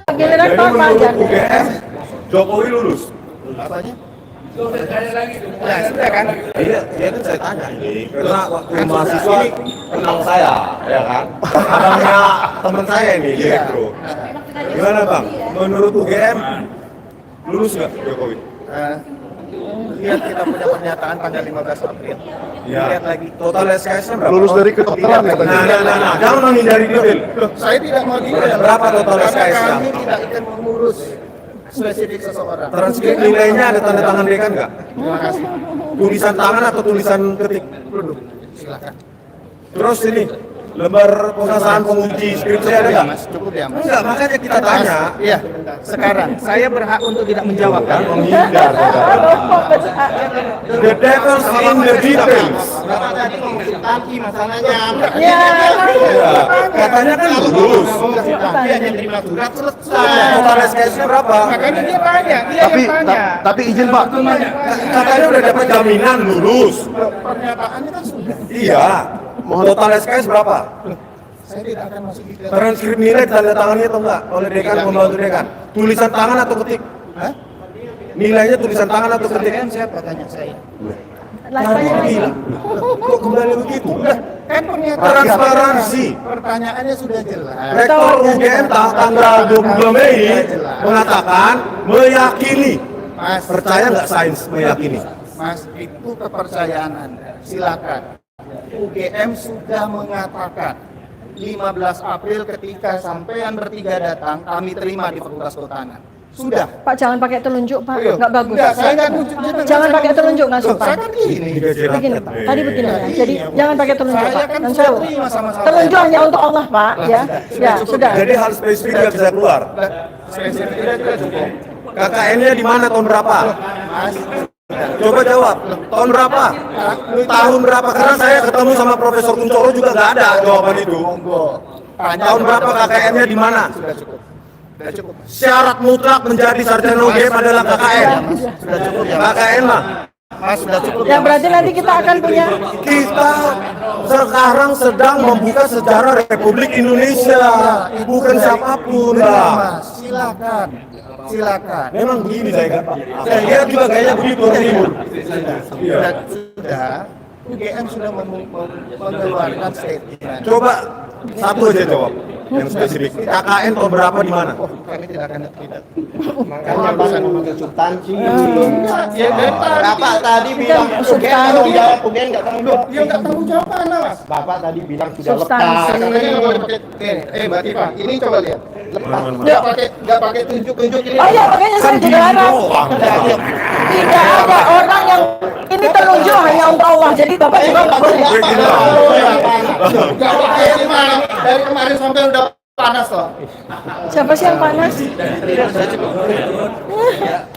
Giliran Jadi Pak menurut ajar. UGM, Jokowi lulus. Apanya? Ya, sudah kan? Iya, ya kan saya tanya ini. Karena waktu mahasiswa kenal saya, ya kan? Abangnya teman saya ini, direktur. Gimana Bang? Menurut UGM, lulus nggak Jokowi? Lihat kita punya pernyataan tanggal 15 April. Ya. Lihat lagi. Total SKS-nya berapa? Lulus dari kedokteran katanya. Nah, jangan menghindari detail. Saya tidak mau detail. Berapa total Karena SKS-nya? kami tidak akan mengurus spesifik seseorang. Transkrip nilainya ada tanda tangan dekan nggak? Terima kasih. Tulisan tangan atau tulisan ketik? Duduk. Silakan. Terus ini, lembar pengesahan penguji skripsi ada nggak? Mas, cukup ya Mas. Enggak, makanya kita tanya. Iya. Sekarang saya berhak untuk tidak menjawab kan? Menghindar. The devil's in the details. Bapak tadi mau konsultasi masalahnya. Ya, Ya, katanya kan lulus. Dia hanya terima surat selesai. Total SKS-nya berapa? Makanya dia tanya, dia Tapi yang tanya. tapi izin Pak. Katanya udah dapat jaminan lulus. Pernyataannya kan sudah. Iya. Total SKS berapa? Saya tidak akan masuk di Transkrip nilai tanda tangannya atau enggak? Oleh dekan, pembantu dekan. Tulisan tangan atau ketik? Hah? Nilainya tulisan tangan atau ketik? Kalian siapa tanya saya? Tanya Bilang. Kok kembali begitu? Kan pernyataan Transparansi. pertanyaannya sudah jelas. Rektor UGM tanggal 22 Mei mengatakan meyakini. Mas, Percaya nggak sains meyakini? Mas, itu kepercayaan Anda. Silakan. UGM sudah mengatakan 15 April ketika sampean bertiga datang, kami terima di Fakultas Kehutanan. Sudah. Pak, jangan pakai telunjuk Pak, nggak bagus. Enggak, saya nggak nunjuk. Jangan pakai telunjuk, nggak sopan. Saya kan gini. Begini Pak, tadi begini ya. Jadi jangan pakai telunjuk Saya Pak. kan Dan sudah saya terima sama-sama. telunjuk hanya untuk Allah Pak, ya. Ya sudah. Jadi hal spesifik nggak bisa keluar. Spesifik tidak cukup. KKN-nya di mana tahun berapa? Mas, Coba jawab. Tahun berapa? Tahun berapa? Karena saya ketemu sama Profesor Kuncoro juga nggak ada jawaban itu. monggo. Tahun berapa KKN-nya di mana? Sudah cukup. Sudah cukup. Syarat mutlak menjadi sarjana UGM adalah KKN. Sudah cukup ya. KKN mah. Mas, sudah cukup. Ya berarti nanti kita akan punya. Kita sekarang sedang membuka sejarah Republik Indonesia, bukan siapapun lah. Mas, silakan. Silakan. Memang begini saya kan. Saya lihat juga kayaknya begitu orang timur. Sudah. UGM sudah mengeluarkan statement. Coba satu aja jawab yang spesifik. KKN tahun berapa di mana? Oh, kami tidak akan tidak. Makanya Bapak memanggil substansi. Ya, Bapak tadi bilang UGM tanggung jawab, UGM nggak tanggung jawab. dia nggak tahu jawaban, Mas. Bapak tadi bilang sudah Substansi. lepas. Katanya nggak boleh pakai. Mbak Tifa, ini coba lihat. Lepas. Nggak pakai tunjuk-tunjuk ini. Oh ya, makanya saya juga harap tidak ada orang yang ini telunjuk hanya untuk Allah. Jadi Bapak juga nggak boleh. Nggak pakai ini mana? Dari kemarin sampai udah panas loh. Siapa sih yang panas?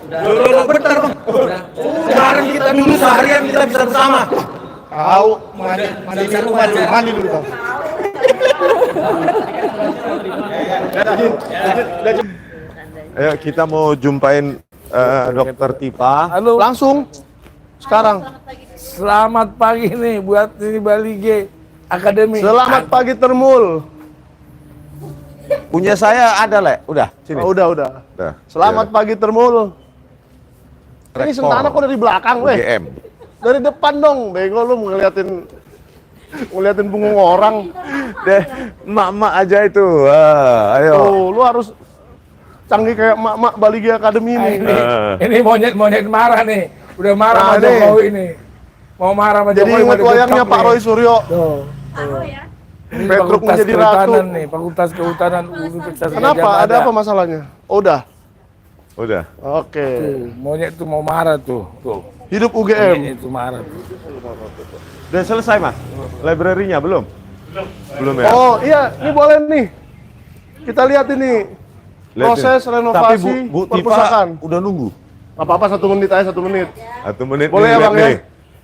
Loh, bentar bang. Sekarang kita dulu seharian kita bisa bersama. Tahu mandikan rumah dulu, mandi dulu Bang. Ayo kita mau jumpain Dokter Tifa. Halo, Langsung sekarang. selamat pagi nih buat ini Bali G Akademi. Selamat pagi Termul. Punya saya ada Le, udah sini. Oh, udah. Udah. Selamat pagi Termul. Ini Rektor Sentana kok dari belakang, weh. UGM. Dari depan dong, bego lu ngeliatin punggung orang. Deh, emak-emak aja itu. Ayo. Tuh, lu harus canggih kayak emak-emak Bali G Academy Nah, ini. ini monyet marah nih. Udah marah Nah, sama nih. Jokowi ini. Mau marah sama Jadi Jokowi. ingat wayangnya Pak Roy Suryo. Tuh. Ini Petruk Fakultas menjadi Kehutanan ratu. nih, Fakultas Kehutanan Universitas Gajah Kenapa? Ada Mada. apa masalahnya? Oh, udah. Udah. Oke. Tuh, monyet tuh mau marah tuh. Tuh. Hidup Monyet UGM. itu marah tuh. Udah selesai, Mas? Library-nya belum? Belum ya? Oh, iya, ini boleh nih. Kita lihat ini. Lihat Proses ini. renovasi Tapi Bu Tifa perpustakaan. udah nunggu. Gak apa-apa, 1 menit aja, 1 menit. 1 menit Boleh nih, ya Bang lihat ya? nih.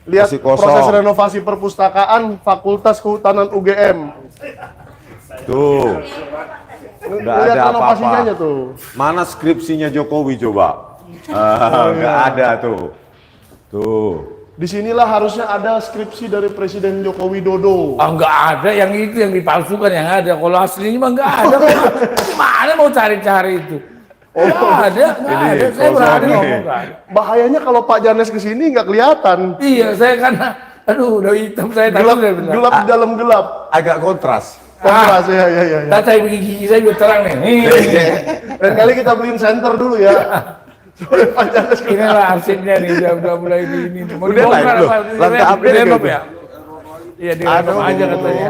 Lihat Masih kosong. proses renovasi perpustakaan Fakultas Kehutanan UGM. Tuh. Nggak Lihat ada renovasinya apa-apa. aja tuh. Mana skripsinya Jokowi coba? Nggak ada tuh. Tuh. Disinilah harusnya ada skripsi dari Presiden Joko Widodo. Ah, nggak ada yang itu yang dipalsukan yang ada. Kalau aslinya mah nggak ada. Mana mau cari-cari itu? Nggak ada, nggak ada. Saya berani ngomong nggak ada. Bahayanya kalau Pak Janes kesini nggak kelihatan. Iya, saya karena, aduh, udah hitam saya tadi Gelap, udah bilang. gelap di dalam gelap. Agak kontras. Kontras, ya. Tak saya gigi saya juga terang nih. Dan kali kita beliin center dulu ya. Supaya Pak Janes Inilah arsipnya nih, udah mulai di ini. Mau Udah dibongkar live loh. apa? Lantai update Renov gitu. ya? Iya, di renov aja katanya.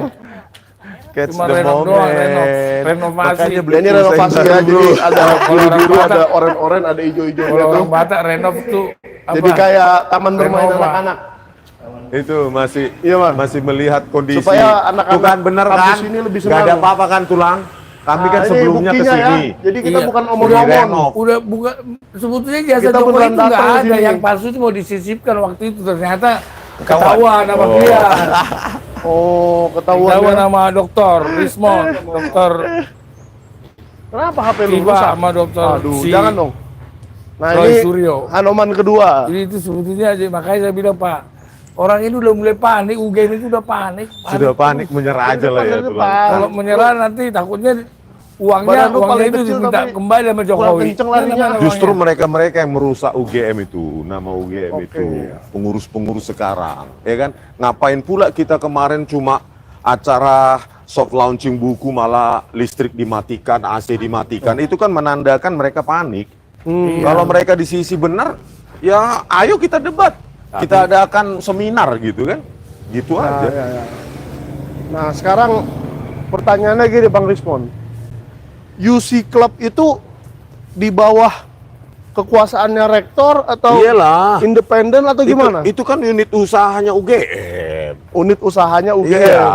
Catch Cuma the renov doang, moment. renovasi. Makanya beli ini renovasi ya, jadi ada biru-biru, orang ada oren-oren, ada hijau-hijau Kalau gitu. orang Batak renov tuh apa? Jadi kayak taman bermain Renova. anak-anak. Itu masih Iya, Bang. masih melihat kondisi. Supaya anak-anak Tuh kan bener kampus kan? ini lebih Nggak ada senang. apa-apa kan tulang? Kami kan Nah, ini sebelumnya ke buktinya sini. ya. Jadi kita Iya. bukan Renov. omong-omong. Udah bukan sebetulnya jasa Kita Jokowi beneran itu nggak datang ada, sini. yang palsu itu mau disisipkan waktu itu ternyata ketahuan sama dia. Oh, ketahuan Ketahuan ya. sama dokter Rismond, dokter Kenapa HP lu Tiba rusak? sama dokter Aduh, si jangan dong. Nah, Roy ini Suryo. Hanoman kedua. Jadi itu sebetulnya aja, makanya saya bilang Pak, orang ini udah mulai panik, UGM itu udah panik. Sudah panik menyerah aja lah ya tulang. Kalau menyerah nanti takutnya uangnya Badan lu uangnya paling itu kecil diminta tapi kembali sama Jokowi. kenceng larinya. Mana Justru uangnya? mereka-mereka yang merusak UGM itu, nama UGM Oke. itu, pengurus-pengurus sekarang, ya kan? Ngapain pula kita kemarin cuma acara soft launching buku malah listrik dimatikan, AC dimatikan, itu kan menandakan mereka panik. Kalau mereka di sisi benar, ya ayo kita debat, kita adakan seminar gitu kan, gitu aja. Ya. Nah, sekarang pertanyaannya gini Bang Rismond. UC Club itu di bawah kekuasaannya rektor atau Iyalah. independen atau gimana? Itu kan unit usahanya UGM. Unit usahanya UGM. Iya.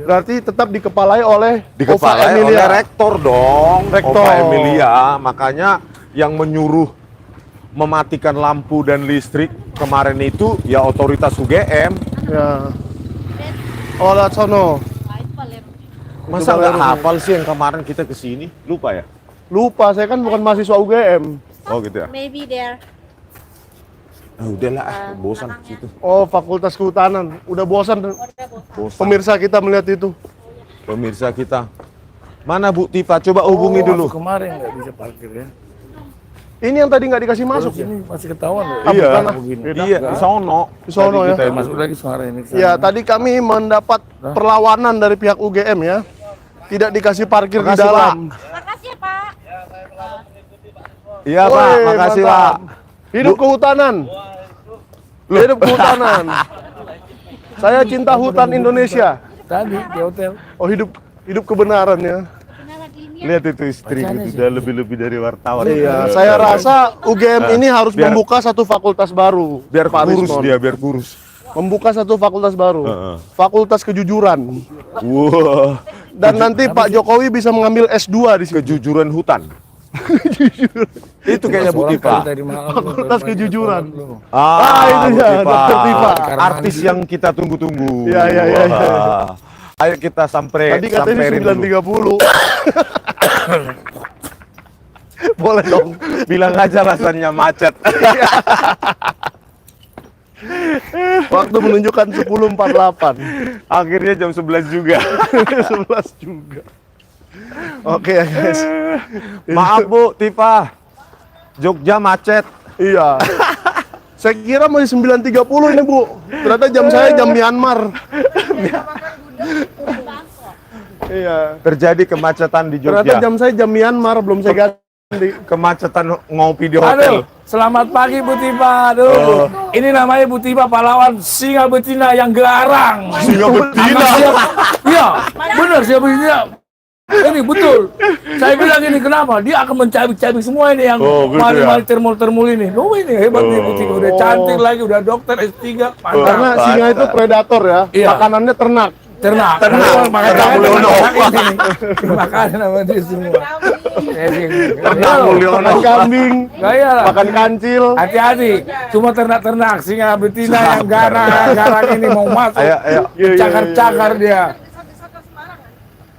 Berarti tetap dikepalai oleh Dikepalai Ova oleh Emilia. rektor dong, Rektor. Ova Emilia. Makanya yang menyuruh mematikan lampu dan listrik kemarin itu ya otoritas UGM. Ya. Oh, lihat sono. Masa nggak hafal sih yang kemarin kita kesini? Lupa ya? Lupa, saya kan bukan mahasiswa UGM. Oh gitu ya? Maybe there. Udahlah, bosan situ. Oh, Fakultas Kehutanan. Udah bosan Bosan. pemirsa kita melihat itu. Pemirsa kita. Mana Bu Tifa? Coba hubungi dulu. Kemarin nggak bisa parkir ya. Ini yang tadi nggak dikasih masuk ya? Ini masih ketahuan loh. Iya, bukan lah. Begini. iya, di sono. Di sono Tadi ya. kita itu. Masuk lagi suara ini. Ya, tadi kami mendapat perlawanan dari pihak UGM ya. Tidak dikasih parkir di Makasih, dalam. Makasih ya Pak. Iya Pak, Woi, makasih mantap. Pak. Hidup kehutanan. Hidup kehutanan. Saya cinta hutan Indonesia. Tadi di hotel. Oh, hidup kebenaran ya. Lihat itu istri itu udah lebih-lebih dari wartawan. Iya, saya rasa UGM ini harus Biar- membuka satu fakultas baru. biar Pak kurus Rismond. dia, biar kurus. Membuka satu fakultas baru. Heeh. Fakultas kejujuran. Wah, Dan nanti Pak Jokowi bisa mengambil S2 di situ. kejujuran hutan. Itu kayaknya Bu Orang Tifa. kali tadi malam Fakultas baru kejujuran. belum. Ah, itu Bu ya, Tifa. Dr. Tifa. Artis yang kita tunggu-tunggu. Iya, iya, iya, iya. Wah. Ayo kita Tadi katanya samperin dulu. 9.30. Boleh dong. Bilang aja alasannya macet. Waktu menunjukkan 10.48. Akhirnya jam 11 juga. 11 juga. Oke ya guys. Maaf Bu Tifa. Jogja macet. Iya. Saya kira masih 9.30 ini Bu. Ternyata jam saya jam Myanmar. Iya. Terjadi kemacetan di Ternyata Jogja. jam saya jam Myanmar, belum saya ganti. Kemacetan ngopi di Aduh, hotel. selamat pagi Bu Tifa. Aduh, ini namanya Bu Tifa pahlawan singa betina yang garang. Singa betina. Iya, benar singa betina. Ini betul. Saya bilang ini kenapa? Dia akan mencabik-cabik semua ini yang Oh, gitu mali-mali termul-termul ini. Loh ini hebat nih Bu Tifa. Udah cantik lagi, udah dokter S3. Mantap. Karena singa itu predator ya. Iya. Makanannya ternak. Ternak. Makanya ini. Makanya nama dia semua. Ternak Mulyono. Makan kambing, Gaya lah. makan kancil. Hati-hati, cuma ternak-ternak singa betina yang garang ini mau masuk. Ayo. Cakar-cakar dia.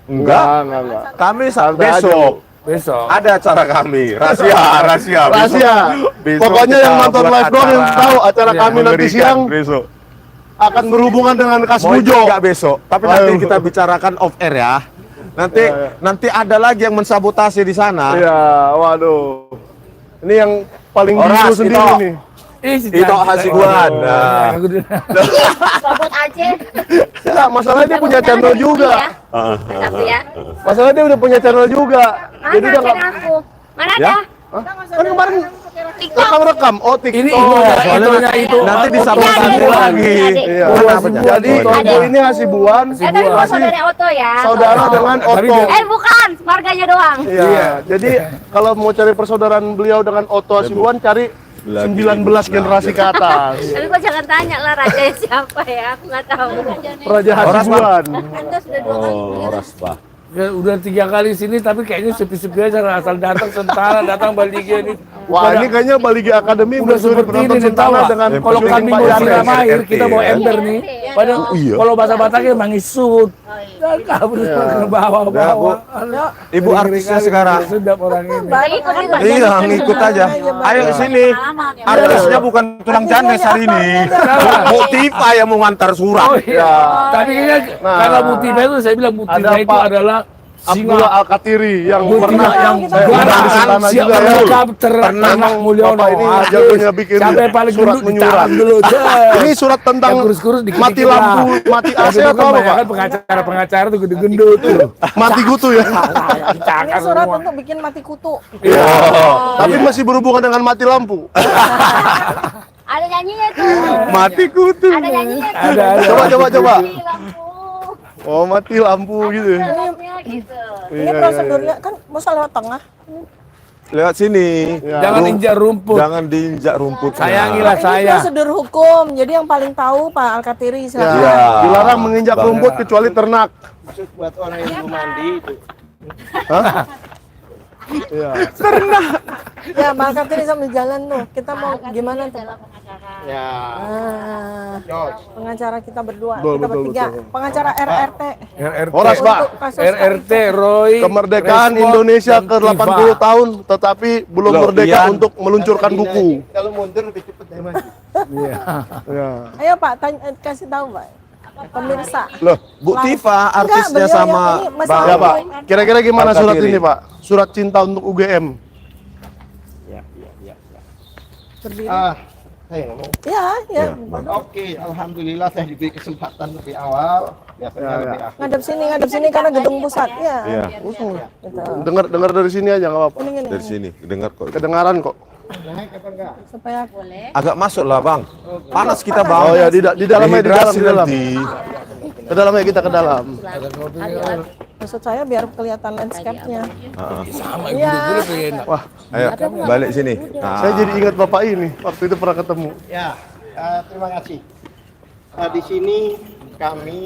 Enggak. Enggak. Kami Santai aja, besok. Besok. Ada acara kami, rahasia. Rahasia. Besok Pokoknya kita yang nonton buat live doang yang acara tahu acara Iya, kami nanti mengerikan siang besok. akan berhubungan dengan Kas Mau ikut Bujo. nggak besok? Tapi nanti kita bicarakan off air ya. Nanti ada lagi yang mensabotase di sana. Iya, waduh. Ini yang paling Oras, biru sendiri Ito. nih. Si Itu cantik. Hasibuan. Oh, Nah. aku udah- Sobot aja. Enggak, masalahnya dia punya channel juga. Satu ya. Masalahnya dia udah punya channel juga. Jadi Mana dia nggak. channel aku? Mana Ya? ada? Kan kemarin TikTok. rekam. Oh, TikTok. Ini itunya itu. Nanti Ada, disabotase ada. lagi. Iya. Oh, Apa Hasibuan. Jadi Oh, Tonto ada. ini Hasibuan, Tapi bukan masih saudara Oto ya. saudara Oto. dengan Tapi Oto. dia- Bukan, marganya doang. Iya. Jadi kalau mau cari persaudaraan beliau dengan Oto Hasibuan, cari 19 generasi ke atas. Tapi kok jangan tanya lah raja siapa ya, aku nggak tahu. Raja Hasibuan. Anda sudah 2 kali. Oh, Oras, Pak. Ya, udah 3 kali sini tapi kayaknya sepi-sepi aja asal datang Sentara, datang Balige ini. Wah, ini kayaknya Baligi Akademi udah bersuri seperti penonton ini nih, Sentana tahu dengan kalau syuting kami Pak mau Yanes. siram air, RT, kita bawa ya. ember nih. Padahal iya. kalau bahasa Bataknya mangisut. Dan kabur ke bawah-bawah. Ibu artisnya sekarang. Sedap orang ini. Lagi ikut juga. Iya, ngikut aja. Ayo sini. Artisnya bukan tulang janes hari ini. Bu Tifa yang mau ngantar Oh surat. iya. Tapi kayaknya Nah. karena Mutifa itu saya bilang Mutifa Ada itu Pak adalah Abdullah Al-Katiri yang Mutifa pernah yang pernah di Sentana siap juga ya. menangkap ternak Mulyono. Bapak ini Habis. jagonya bikin Siapa yang paling surat gendut menyurat. ditahan dulu. Ini surat tentang Yang kurus-kurus dikit-dikit mati lah. lampu, mati AC Tapi itu atau kan apa, banyak Pak? kan pengacara-pengacara tuh gede-gendut tuh. Mati kutu ya. Ini surat untuk bikin mati kutu. Tapi masih berhubungan dengan mati lampu. Ada nyanyinya tuh. Mati kutu. Ada nyanyinya tuh. Ada. Coba. Mati lampu. Oh, mati lampu gitu. Lampunya gitu. Ini prosedurnya kan masa lewat tengah. Lewat sini. Ya. Jangan injak rumput. Jangan diinjak rumputnya. Sayangilah Ini saya. prosedur hukum. Jadi yang paling tahu Pak Al-Katiri Ya, silakan. Iya. dilarang menginjak rumput kecuali ternak. Buat orang yang belum mandi itu. Hah? Iya. Ya, Pak Al-Katiri sambil jalan tuh. Kita mau gimana tuh? Pak? Ya. Pengacara kita berdua, Betul, kita betul, bertiga. betul. Pengacara RRT. RRT. Horas, Pak. Untuk kasus RRT Roy. Kemerdekaan Respon, Indonesia dan ke-80 Tifa. tahun, tetapi belum Loh, merdeka Ian. untuk meluncurkan buku. Kalau mundur lebih cepat dari maju. Ya. Ayo Pak, kasih tahu Pak. Pemirsa. Loh, Bu Tifa Enggak, artisnya beliau sama yang ini masalah. Bang. ya Pak, kira-kira gimana Al-Katiri. surat ini Pak? Surat cinta untuk UGM. Berdiri. Saya ngomong. Ya. Oke, alhamdulillah saya diberi kesempatan lebih awal. Biasanya Ya, lebih ya. akhir. Ngadep sini karena gedung pusat. Ya. Iya, Gitu. Dengar dari sini aja nggak apa-apa. Ini. dari sini. Dengar kok. Kedengaran kok. Naik apa enggak? Supaya Agak masuk lah, Bang. Panas kita, Bang. Oh ya, di dalam di dalam, Dehidrasi di dalam. nanti. Ke dalam ya, kita ke dalam. maksud saya biar kelihatan landscape-nya. Sama Iya. gue pengen. Wah, Ayo, balik sini. Nah, saya jadi ingat bapak ini. Waktu itu pernah ketemu. Ya, terima kasih. Di sini kami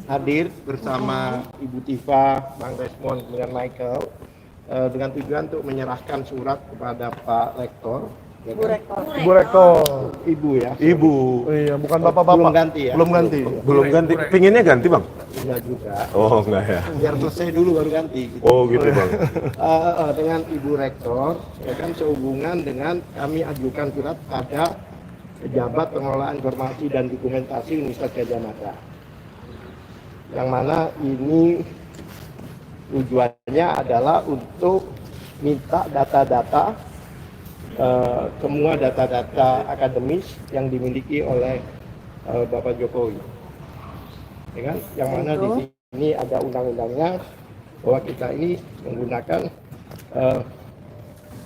hadir bersama Ibu Tifa, Bang Resmond dengan Michael dengan tujuan untuk menyerahkan surat kepada Pak Rektor. Ya Bu kan? Rektor. Ibu Rektor. Ibu ya. Ibu. Iya, bukan bapak-bapak. Belum ganti ya? Belum ganti. belum ganti. Pinginnya ganti, Bang? Enggak juga. Oh, enggak ya. Biar selesai dulu baru ganti. Gitu. Oh, gitu, Bang. Dengan Ibu Rektor, ya kan sehubungan dengan kami ajukan surat pada Pejabat Pengelolaan Informasi dan Dokumentasi Universitas Gadjah Mada. Yang mana ini tujuannya adalah untuk minta data-data, semua data-data akademis yang dimiliki oleh Bapak Jokowi. Ya kan? Yang mana di sini ada undang-undangnya bahwa kita ini menggunakan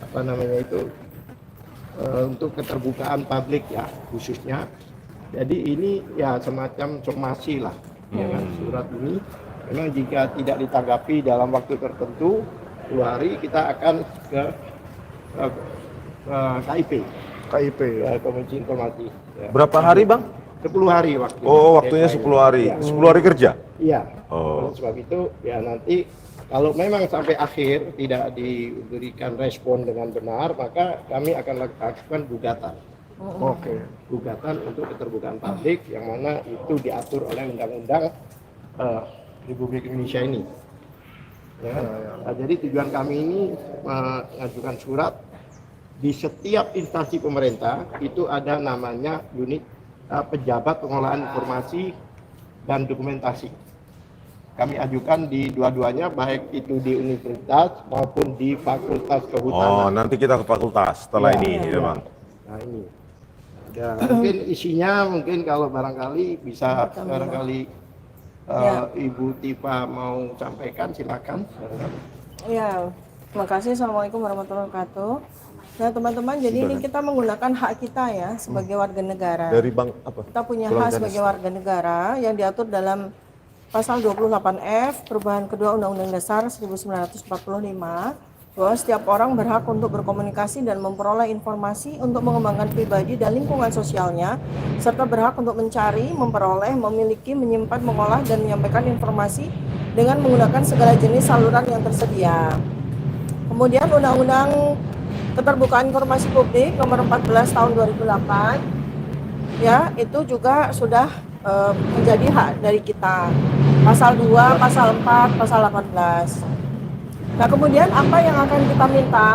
apa namanya itu untuk keterbukaan publik ya khususnya. Jadi ini ya semacam somasi lah, ya kan, surat ini. Memang jika tidak ditanggapi dalam waktu tertentu 2 hari kita akan ke KIP, KIP. Komisi Informasi. Ya. Berapa hari, Bang? 10 hari waktu. Oh, waktunya 10 hari. 10 hari kerja? Iya. Oh. Oleh sebab itu ya nanti kalau memang sampai akhir tidak diberikan respon dengan benar, maka kami akan lakukan gugatan. Oke. Gugatan untuk keterbukaan publik yang mana itu diatur oleh Undang-Undang Republik Indonesia ini. Ya. Nah, jadi tujuan kami ini mengajukan surat di setiap instansi pemerintah itu ada namanya unit pejabat pengolahan informasi dan dokumentasi. Kami ajukan di dua-duanya, baik itu di universitas maupun di fakultas kehutanan. Oh, nanti kita ke fakultas setelah ini, ya Bang. Nah ini, ya, mungkin isinya mungkin kalau barangkali bisa barangkali Ibu Tifa mau sampaikan, silakan. Ya, terima kasih. Assalamualaikum warahmatullahi wabarakatuh. Nah teman-teman, jadi ini kita menggunakan hak kita ya sebagai warga negara. Dari Bang apa? Kita punya hak sebagai warga negara yang diatur dalam Pasal 28F perubahan kedua Undang-Undang Dasar 1945 bahwa setiap orang berhak untuk berkomunikasi dan memperoleh informasi untuk mengembangkan pribadi dan lingkungan sosialnya, serta berhak untuk mencari, memperoleh, memiliki, menyimpan, mengolah, dan menyampaikan informasi dengan menggunakan segala jenis saluran yang tersedia. Kemudian Undang-Undang Keterbukaan Informasi Publik Nomor 14 Tahun 2008, ya itu juga sudah menjadi hak dari kita. Pasal 2, Pasal 4, Pasal 18. Nah kemudian apa yang akan kita minta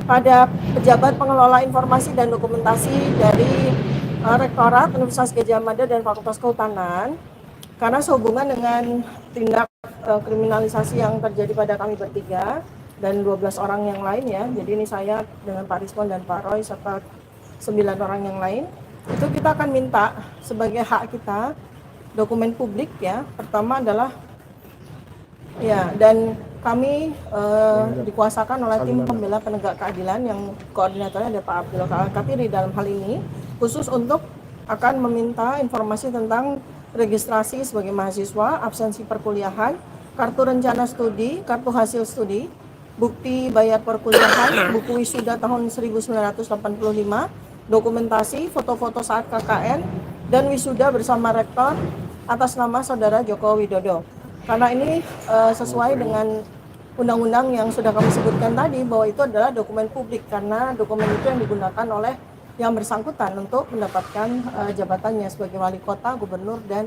pada pejabat pengelola informasi dan dokumentasi dari Rektorat Universitas Gadjah Mada dan Fakultas Kehutanan, karena sehubungan dengan tindak kriminalisasi yang terjadi pada kami bertiga dan 12 orang yang lain ya, jadi ini saya dengan Pak Rizwan dan Pak Roy serta 9 orang yang lain, itu kita akan minta sebagai hak kita dokumen publik ya. Pertama adalah ya, dan kami dikuasakan oleh tim pembela penegak keadilan yang koordinatornya ada Pak Abdul Katiri dalam hal ini, khusus untuk akan meminta informasi tentang registrasi sebagai mahasiswa, absensi perkuliahan, kartu rencana studi, kartu hasil studi, bukti bayar perkuliahan, buku wisuda tahun 1985, dokumentasi, foto-foto saat KKN, dan wisuda bersama rektor atas nama Saudara Joko Widodo. Karena ini sesuai dengan undang-undang yang sudah kami sebutkan tadi bahwa itu adalah dokumen publik, karena dokumen itu yang digunakan oleh yang bersangkutan untuk mendapatkan jabatannya sebagai wali kota, gubernur, dan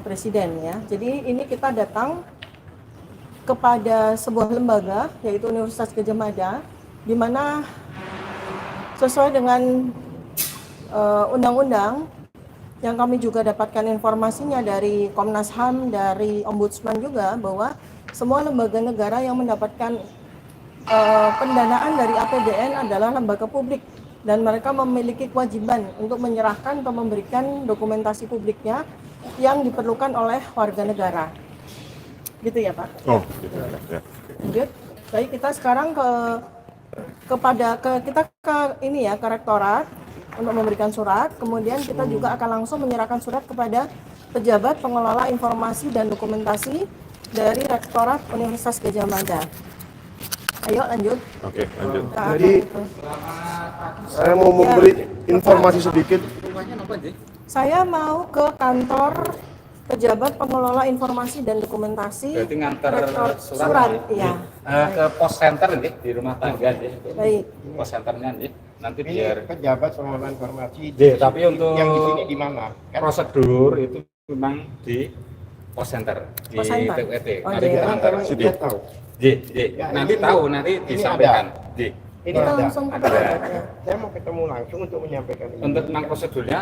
presiden ya. Jadi ini kita datang kepada sebuah lembaga yaitu Universitas Gadjah Mada, di mana sesuai dengan undang-undang yang kami juga dapatkan informasinya dari Komnas HAM, dari Ombudsman juga, bahwa semua lembaga negara yang mendapatkan pendanaan dari APBN adalah lembaga publik dan mereka memiliki kewajiban untuk menyerahkan atau memberikan dokumentasi publiknya yang diperlukan oleh warga negara. Gitu ya Pak? Oh, Lanjut. Baik, kita sekarang kita ke ini ya, ke rektorat untuk memberikan surat. Kemudian kita juga akan langsung menyerahkan surat kepada pejabat pengelola informasi dan dokumentasi dari Rektorat Universitas Gadjah Mada. Ayo lanjut. oke, lanjut. Jadi saya mau memberi informasi sedikit. Saya mau ke kantor pejabat pengelola informasi dan dokumentasi. Berarti ngantar surat, iya. Ke pos center nih di rumah tangga nih. Baik. Pos centernya nih. Nanti Ini biar pejabat pengelola informasi. tapi untuk yang di sini di mana? Kan prosedur itu memang di pos center di Pos center? TUET. Oh, Nanti kita iya. antar. Dia tahu. Ya, Nanti ini- tahu, nanti ini disampaikan. ada. Ini Kita ada. langsung ke pejabatnya. Saya mau ketemu langsung untuk menyampaikan ini. Untuk tentang prosedurnya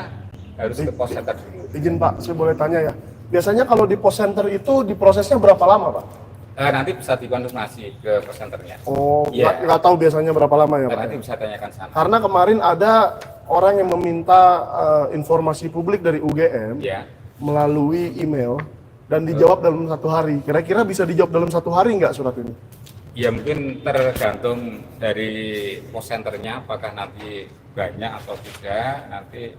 harus ke pos center dulu. Izin Pak, saya boleh tanya ya. Biasanya kalau di pos center itu diprosesnya berapa lama Pak? Nanti bisa dikonfirmasi ke pos centernya. Oh, Iya. nggak tahu biasanya berapa lama ya Pak? Nanti bisa tanyakan sana. Karena kemarin ada orang yang meminta informasi publik dari UGM Ya. melalui email dan dijawab dalam 1 hari. Kira-kira bisa dijawab dalam 1 hari nggak surat ini? Ya mungkin tergantung dari pos centernya apakah nanti banyak atau tidak, nanti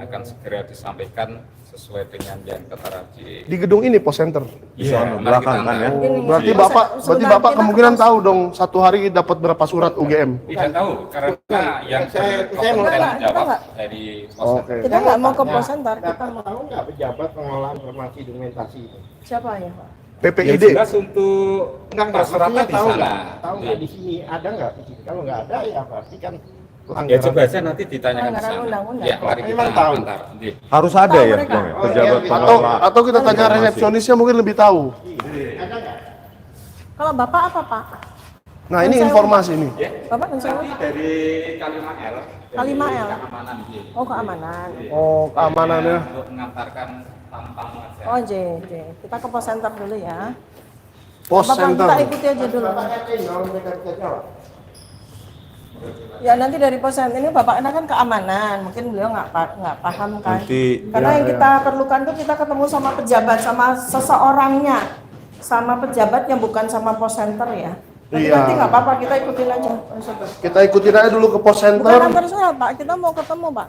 akan segera disampaikan sesuai dengan yang ketara di Di gedung ini pos center. Iya, belakang kan ya? Berarti Iya. Bapak, Sebentar, kita kemungkinan ke- tahu dong 1 hari dapat berapa surat UGM. tidak tahu karena yang Saya berkompeten nggak- jawab nggak. dari pos center. Kita nggak mau ke pos center, kita Dapat mau tahu nggak pejabat pengelola informasi dokumentasi itu? siapa ya Pak? Yang PPID. jelas untuk persyaratan maksudnya di tahu sana. nggak? Tahu nggak di sini ada nggak di sini? Kalau nggak ada ya berarti kan Ya pelanggaran. coba aja nanti ditanyakan di Pelanggaran sana. undang-undang. Ya, mari kita Memang tahu. antar. Iya. Harus ada Tahu ya, mereka. Bang, ya? Pejabat iya. Atau pengelola. atau kita tanya Informasi. resepsionisnya mungkin lebih tahu. Ada nggak? Kalau Bapak apa Pak? Nah, ini informasi ini. Bapak dan saya Dari Kalimat L. Kalimat L. Keamanan. Oh keamanan. Oh, keamanannya. Untuk mengantarkan tamu-tamu aja. Oh J. Kita ke pos center dulu ya. Pos Bapak center. kita ikuti aja dulu. Ya nanti dari pos center ini Bapak kan keamanan, mungkin beliau nggak paham kan. Nanti Karena yang kita perlukan tuh kita ketemu sama pejabat, sama seseorangnya, sama pejabat yang bukan sama pos center ya. Nanti, Iya. nanti nggak apa-apa, kita ikutin aja. Kita ikutin aja dulu ke pos Bukan center. antar surat Pak, kita mau ketemu Pak.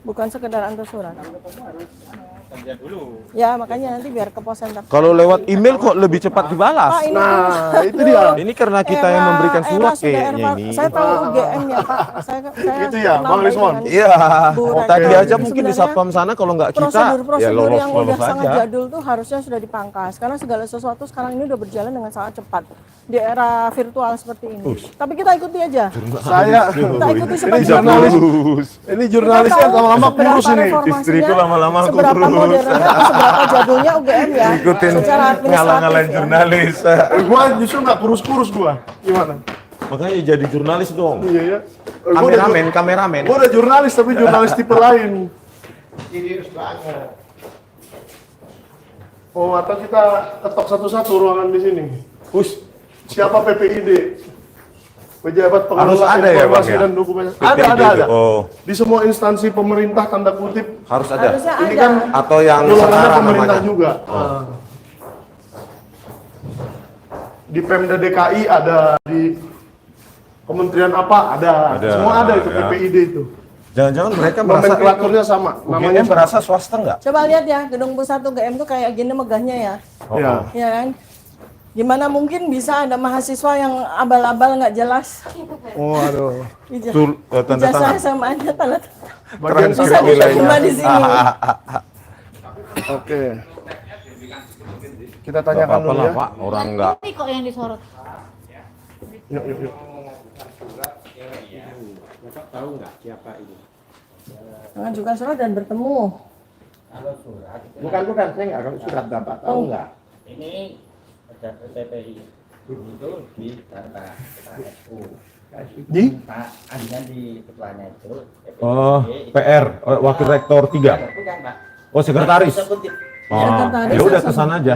Bukan sekedar antar surat. Ya makanya nanti biar ke pos center. kalau lewat email kok lebih cepat Pak dibalas. ini Nah, itu dia. Ini karena kita yang memberikan surat kayaknya ini. Saya tahu UGM ya Pak. Saya Itu ya, kenal Bang baik Rismon. dengan Iya, Bu tadi Raja. aja mungkin di Sebenarnya satpam sana kalau nggak kita ya prosedur-prosedur yang udah lolos sangat aja. jadul tuh harusnya sudah dipangkas karena segala sesuatu sekarang ini udah berjalan dengan sangat cepat di era virtual seperti ini. Tapi kita ikuti aja. Saya Kita ikuti ini seperti jurnalis. Terus. Ini jurnalis kan lama-lama kurus ini. Istriku lama-lama seberapa kurus. modernnya, seberapa jadulnya UGM ya. Ikutin secara administratif ngalang-ngalain ya. jurnalis. Gua justru nggak kurus-kurus gua. Gimana? Makanya jadi jurnalis dong. Iya ya. Gua udah- Kameramen. Gua udah jurnalis tapi jurnalis tipe lain. Oh, atau kita ketok satu-satu ruangan di sini. Us, Siapa PPID? Pejabat Harus pengelola ada ya, Bang, informasi ya? dan dokumen. PPID Ada. itu. Oh, Di semua instansi pemerintah tanda kutip. harus ada. Harusnya Ini ada. kan Atau yang golongannya sekarang pemerintah namanya. juga. Oh. Di Pemda DKI ada, di Kementerian apa ada. Ada, Semua ada itu ya. PPID itu. Jangan-jangan mereka merasa Nomenklaturnya sama. namanya merasa swasta nggak? Coba lihat ya, gedung pusat UGM tuh kayak gini megahnya ya. Oh, Ya. oh. Ya kan? Gimana mungkin bisa ada mahasiswa yang abal-abal nggak jelas? Oh, aduh. Betul, tanda Ijazah tangan. SMA-nya tanda Keren bisa sekali nilainya. diterima di sini. Oke. Kita tanyakan Apa dulu lah ya. Pak, orang nggak. Ini kok yang disorot. Yuk. Bapak tahu nggak siapa ini? Mengajukan surat dan bertemu. Bukan, saya nggak tahu surat Bapak tahu nggak? Ini pejabat PPI itu di data PSU. Di? Pak Adian di ketuanya itu. Oh, PR, Wakil Rektor 3. Bukan Pak. Oh, sekretaris. Oh, Sekretaris ya udah langsung. kesana aja.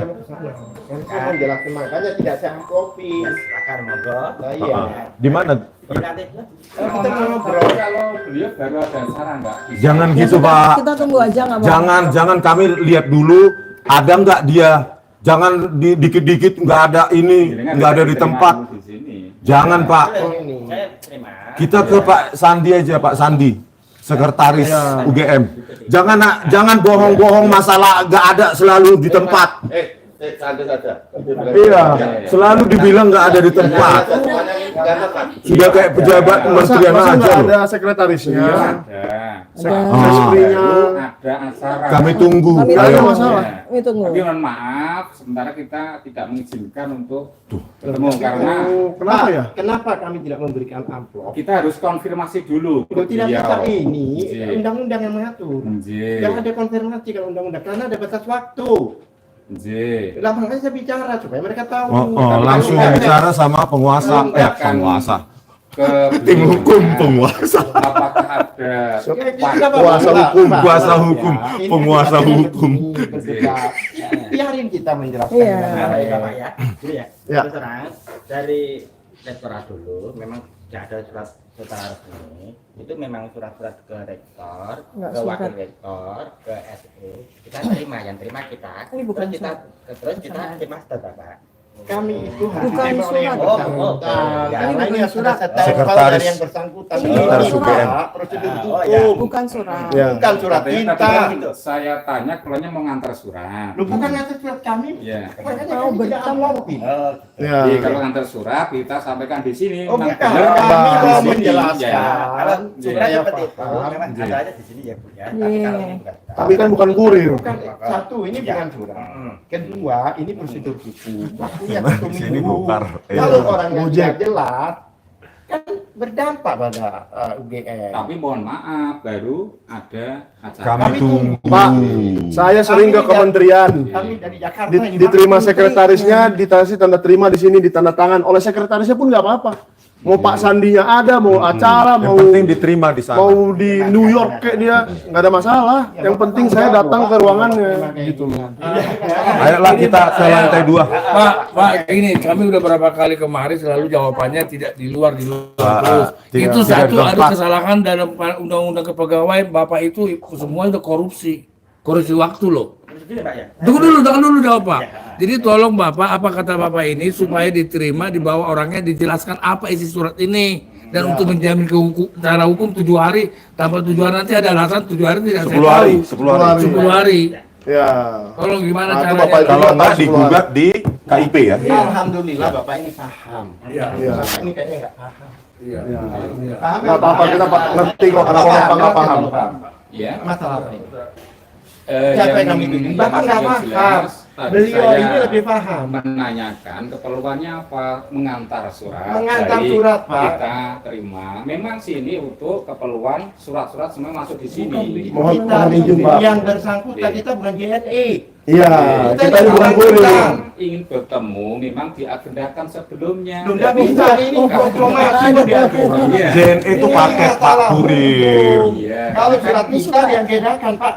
Saya menjelaskan makanya tidak saya amplopin. Silakan monggo. Nah, iya. Di mana? Jadi nanti Kita ngobrol. Kalau beliau baru ada saran nggak? Jangan Ya gitu, sudah, Pak. kita tunggu aja nggak apa-apa. Jangan kami lihat dulu ada nggak dia. Jangan dikit-dikit nggak ada ini, nggak ada di tempat. Di sini. Jangan, Pak. saya terima. Kita ke Pak Sandi aja, Pak Sandi, sekretaris UGM. Jangan bohong-bohong masalah nggak ada selalu di tempat. Santai saja. Iya, selalu dibilang nggak ada di tempat. Sudah kayak pejabat kementerian Masa aja nggak loh. ada sekretarisnya? Ada. Sekretarisnya. Ada acara. Kami tunggu. Kami Nggak ada tunggu. masalah. Kami tunggu. Tapi mohon maaf, sementara kita tidak mengizinkan untuk ketemu karena Oh, kenapa ya? Kenapa kami tidak memberikan amplop? kita harus konfirmasi dulu. Loh, tidak bisa ini Iya. undang-undang yang mengatur. Yang ada konfirmasi kalau undang-undang karena ada batas waktu. Lah makanya saya bicara supaya mereka tahu. Langsung bicara sama penguasa, penguasa. Tim hukum penguasa. Apakah ada Kuasa hukum, kuasa hukum, penguasa hukum. Biarin kita menjelaskan. Iya. Nah, ya Pak ya. Dulu ya. Ya. Terus terang dari rektorat dulu memang tidak ada surat secara resmi. Itu memang surat-surat ke rektor, Nggak ke wakil surat. rektor, ke SU. Kita terima, yang terima kita. Ini bukan Terus kita terima setelah Bapak. Kami itu Bukan harus oleh yang surat. bersangkutan. Ya, Karena ini bukan sudah surat. saya tahu Sekretaris. dari yang bersangkutan. Ini Sekretaris Ini UGM. Pak, prosedur Oh, hukum. ya. Bukan surat. Ya. Bukan surat Katanya kita. tadi kan saya tanya kalau mau ngantar surat. Lu bukan atas surat kami. Ya. Makanya Mau kami tidak bertemu. amplopin. Ya. Jadi kalau ngantar surat kita sampaikan di sini. Oh, Nah, bukan. benar, Kami di mau sini. menjelaskan. Ya. Kalau surat Supaya seperti itu paham. memang ada aja di sini ya Bu ya. Tapi Iya. kalau ini bukan. Tapi kan bukan kurir. Bukan, satu, ini bukan surat. Kedua, ini prosedur hukum. Waktunya Di sini bongkar. Iya. Kalau orang yang Gojek. tidak jelas, kan berdampak pada UGM. Tapi mohon maaf, baru ada acara. Kami tunggu. Pak, saya sering ke kementerian. Kami dari Jakarta. Diterima sekretarisnya, dikasih tanda terima di sini, ditanda tangan oleh sekretarisnya pun nggak apa-apa. Mau Pak Sandinya ada, mau acara, Yang mau penting diterima di sana. mau di New York kayak dia, nggak ada masalah. Yang penting saya datang ke ruangannya, gitu loh. Ayolah kita ke lantai 2. Pak, ini kami udah berapa kali kemarin selalu jawabannya tidak di luar terus. tidak- Itu tidak satu di ada tempat. kesalahan dalam undang-undang kepegawaian. Bapak itu semua itu korupsi waktu loh. Tunggu dulu jawab Pak. Jadi tolong Bapak, apa kata Bapak ini supaya diterima, dibawa orangnya, dijelaskan apa isi surat ini. Dan untuk menjamin secara hukum 7 hari, tambah 7 hari nanti ada alasan 7 hari tidak 10 hari, 10 hari. 10 hari. Ya. Tolong gimana Nah, itu caranya? Bapak itu Kalau nggak 10 digugat di KIP ya. Alhamdulillah Bapak ini paham. Iya. Bapak ini kayaknya nggak paham. Iya. Paham Nggak apa-apa, kita ngerti kok, kenapa Bapak nggak paham. Ya. Masalah apa ini? Yang Siapa yang kami bimbing? Bapak nggak yang paham. jelas, tadi Beliau saya ini lebih paham. menanyakan keperluannya apa, mengantar surat. Mengantar dari surat, Pak. Kita terima. Memang sini untuk keperluan surat-surat semua masuk di sini. Mohon izin, Pak. Yang bersangkutan kita bukan JNE. Iya, kita ini bukan kurir. Ingin bertemu, memang diagendakan sebelumnya. Lu nggak bisa ini konfirmasi diagendakan. Iya. JNE itu paket Pak Kurir. Iya. Kalau surat kita diagendakan Pak.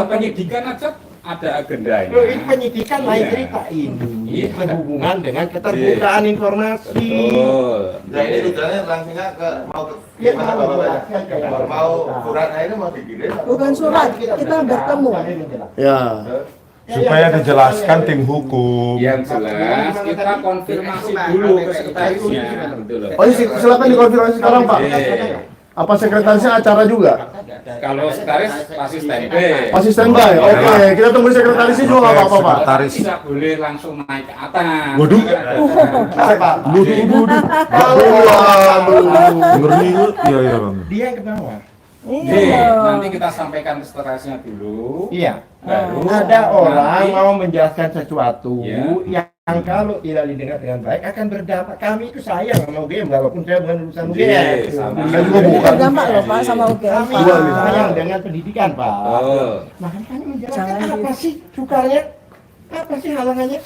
Penyidikan aja ada agendanya. Loh, ini penyidikan lain cerita ini. Iya. Berhubungan dengan keterbukaan informasi. Betul. Jadi tujuannya langsungnya ke mau ke Ya, gimana mau Bapak? jelaskan kayak apa? Mau suratnya ini mau dikirim? Bukan surat, kita bertemu. Ya. Supaya dijelaskan tim hukum. Yang jelas kita konfirmasi dulu ke sekretarisnya. Betul loh. Oh, silakan dikonfirmasi sekarang, Pak. Iya. Apa sekretarisnya acara juga? Kalau sekretaris pasti standby. Masih standby. Oke, kita tunggu sekretarisnya juga nggak apa-apa, Pak. Sekretaris. Tidak boleh langsung naik ke atas. Waduh. Ngeri. Iya, iya, Bang. Dia yang ke bawah. Oke, nanti kita sampaikan ke sekretarisnya dulu. Iya. Baru Ada orang nanti- mau menjelaskan sesuatu Ya. yang kalau tidak didengar dengan baik akan berdampak. Kami itu sayang sama UGM walaupun saya bukan lulusan UGM. Iya, sama. Saya juga Ini bukan. berdampak loh Pak sama UGM Kami Pak. sayang dengan pendidikan Pak. Oh. Makanya kami menjelaskan Jangan apa gitu. sih sukarnya, apa sih halangannya.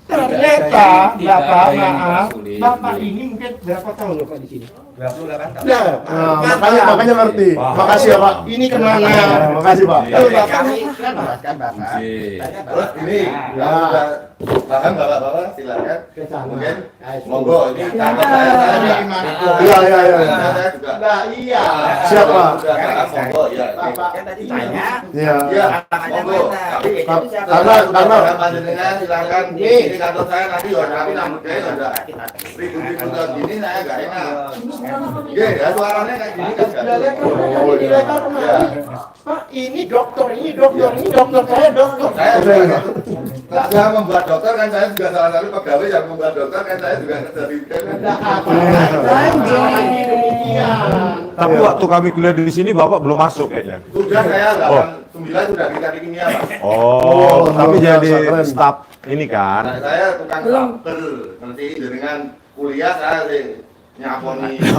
Ternyata Tidak Bapak ada yang maaf, sulit. Bapak ini mungkin berapa tahun loh Pak di sini? 28 tahun. Ya, Nah, makanya ngerti. Makasih ya, Pak. Ini kemana? Makasih, Pak. Kalau Bapak Kami kan menjelaskan Bapak. Iya. Terus ini, kalau sudah paham Bapak-Bapak silakan. ke sana. Mungkin monggo ini kantor saya Terima. Iya, iya, iya. saya juga. Nah, iya. Siap, Pak. Sudah paham, monggo ya. Bapak Kan tadi tanya, Iya. Iya, halangannya monggo. mana? Tapi Karena panjenengan silakan ini kantor saya nanti ya kami namun saya ada ribut-ribut kayak gini saya nggak enak. Iya, ya suaranya kayak gini kan nggak Sudah lihat kan, enak. kami direkam kemarin. Pak, ini dokter, ini dokter, ini dokter saya dokter. Saya membuat dokter kan saya juga salah satu pegawai yang membuat dokter kan saya juga kerja di Ada apa? Lanjut. Demikian. Tapi waktu kami kuliah di sini Bapak belum masuk kayaknya. Sudah saya 89 sudah di teknik kimia Pak. Oh, tapi luar jadi biasa, keren. staf ini Nah, kan. saya tukang saber, nanti dengan kuliah saya sih nyaponi. Ini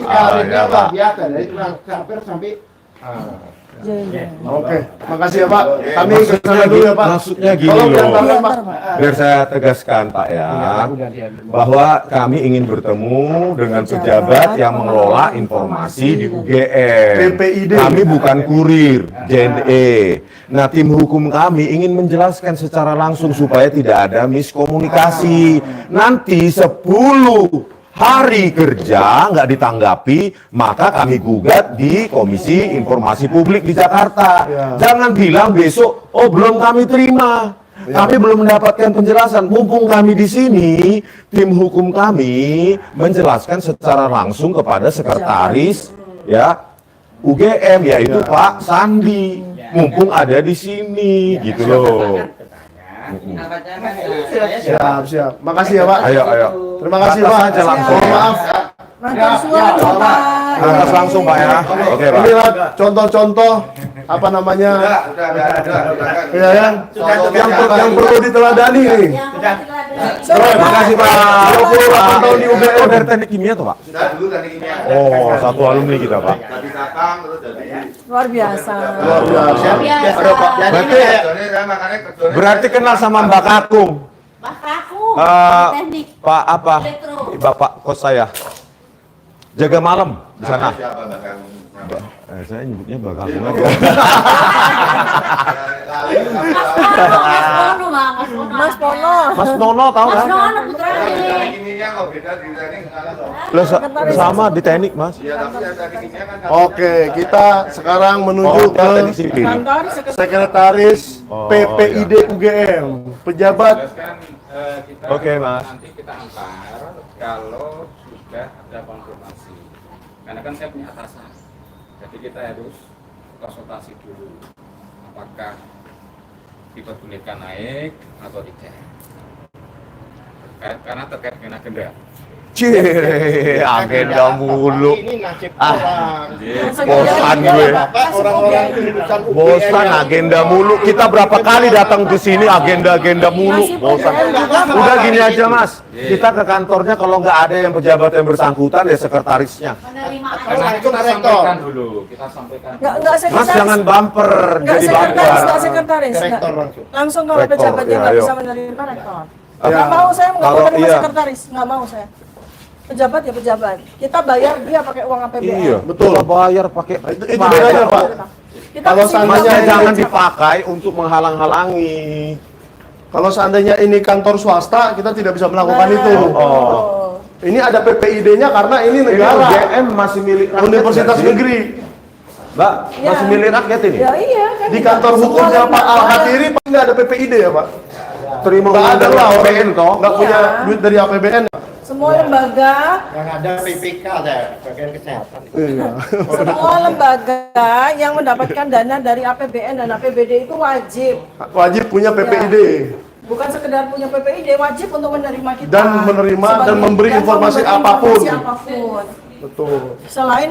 karirnya ya, luar Pak. biasa dari tukang sabar sampai Oke, makasih ya, Pak. Kami ke Maksudnya sana dulu ya, Pak. maksudnya gini Tolong loh. diantarkan, Pak. Biar saya tegaskan Pak ya, bahwa kami ingin bertemu dengan pejabat yang mengelola informasi di UGM. PPID. Kami bukan kurir, JNE. Nah, tim hukum kami ingin menjelaskan secara langsung supaya tidak ada miskomunikasi. Nanti 10 hari kerja nggak ditanggapi, maka kami gugat di Komisi Informasi Publik di Jakarta. Jangan bilang besok, oh belum kami terima. Kami belum mendapatkan penjelasan. Mumpung kami di sini, tim hukum kami menjelaskan secara langsung kepada sekretaris ya UGM yaitu Pak Sandi. Mumpung ada di sini, gitu loh. Nampaknya kan Siap, siap. Makasih ya, Pak. Ayo, ayo. Terima kasih, Batas Pak. aja langsung. Mohon maaf. Makan suara Pak. Batas langsung Pak ya. Oke Pak. Inilah contoh-contoh apa namanya? Sudah, Ya, yang perlu diteladani nih. sudah Terima kasih Pak. 28 tahun di UGM. Oh, dari teknik kimia tuh Pak? Sudah dulu tadi ini ya. Oh, satu alumni kita Pak. Dari belakang terus jadi. Luar biasa. Luar biasa. Ada Pak. Berarti, Makanya kecuali berarti kenal sama Mbak Kakung. Mbak Kaku, Eh, teknik. Pak apa? Elektro. Bapak kos saya. Jaga malam di sana. siapa bahkan Saya nyebutnya Mbak Kakung aja. Mas Pono, Bang. Mas Pono. Mas Pono. Mas Nono tahu Mas kan? Pono putranya. ininya kok beda di teknik kalah loh. Lah, sama di teknik Mas. Ya tapi yang teknik kimia kan Oke, kita sekarang menuju Oh, ke teknik sipil. Kantor Sekretaris Oh, PPID UGM, pejabat. Jelaskan, kita Oke, Mas. nanti kita antar kalau sudah ada konfirmasi. Karena kan saya punya atasan. Jadi kita harus konsultasi dulu apakah diperbolehkan naik atau tidak. Karena terkait dengan agenda. Cie, agenda mulu. Ini nasib Ah. orang. Bosan gue. Bapak orang-orang lulusan UGM. Bosan agenda mulu. Kita berapa kali datang ke sini agenda-agenda mulu. Bosan. Udah gini aja Mas. Kita ke kantornya kalau nggak ada yang pejabat yang bersangkutan ya sekretarisnya. Penerimaan. Karena itu kita sampaikan dulu. Kita sampaikan. Enggak Mas sekretaris. jangan bumper Enggak jadi sekretaris, bumper. enggak sekretaris. Rektor Nggak. langsung. Langsung kalau Rektor, pejabat yang ya, nggak ayo. bisa menerima rektor. Ya. Nggak mau saya nggak mau Kalau menerima iya. sekretaris, nggak mau saya. Pejabat ya pejabat. Kita bayar dia pakai uang APBN. Iya, Betul. kita bayar pakai. Itu bedanya Pak. Kita Kalau kesini seandainya bayar. Masnya jangan dipakai untuk menghalang-halangi. Kalau seandainya ini kantor swasta, kita tidak bisa melakukan Nah, itu. oh. Ini ada PPID-nya karena ini negara, UGM masih milik rakyat. universitas nggak sih? negeri. Mbak, Ya. masih milik rakyat ini? Ya iya kan. Di kantor Semua hukumnya Pak lembaga. Al-Hatiri Pak nggak ada PPID ya Pak? Terima Nggak ada lah orang APBN toh. nggak punya Iya. duit dari APBN. Semua lembaga, Yang ada PPK ada bagian kesehatan. Iya. semua lembaga yang mendapatkan dana dari APBN dan APBD itu wajib. Wajib punya PPID. Bukan sekedar punya PPID, wajib untuk menerima kita. Dan menerima dan Sebagai- memberi dan informasi memberi apapun. informasi apapun. Betul. Selain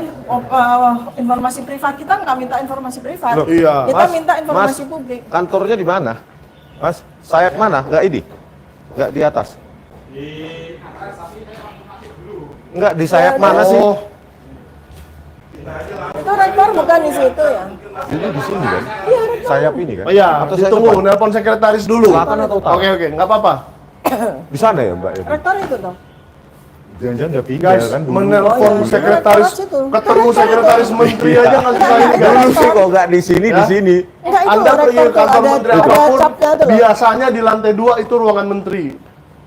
informasi privat, kita nggak minta informasi privat. Loh, iya. Kita Mas, minta informasi Mas, publik. Kantornya di mana? Mas, sayap mana? Nggak ini? Nggak di atas? Nggak di sayap mana sih? Oh, Itu rektor bukan di situ ya? Ini di sini kan? Sayap ini kan? iya, Atau saya ditunggu, depan? nelpon sekretaris dulu. Selatan atau utara? Oke, nggak apa-apa. Di sana ya Mbak? ya? Rektor itu dong. Jangan-jangan udah pindah Guys, kan? Dulu. menelpon Oh, iya. sekretaris, Rektorat situ. ketemu Rektorat sekretaris itu. menteri aja nggak bisa ini. Dulu sih kok nggak di sini, Ya. di sini. Enggak itu Anda pergi rektor ke tuh kantor ada menteri apapun, capnya tuh loh. biasanya di lantai 2 itu ruangan menteri.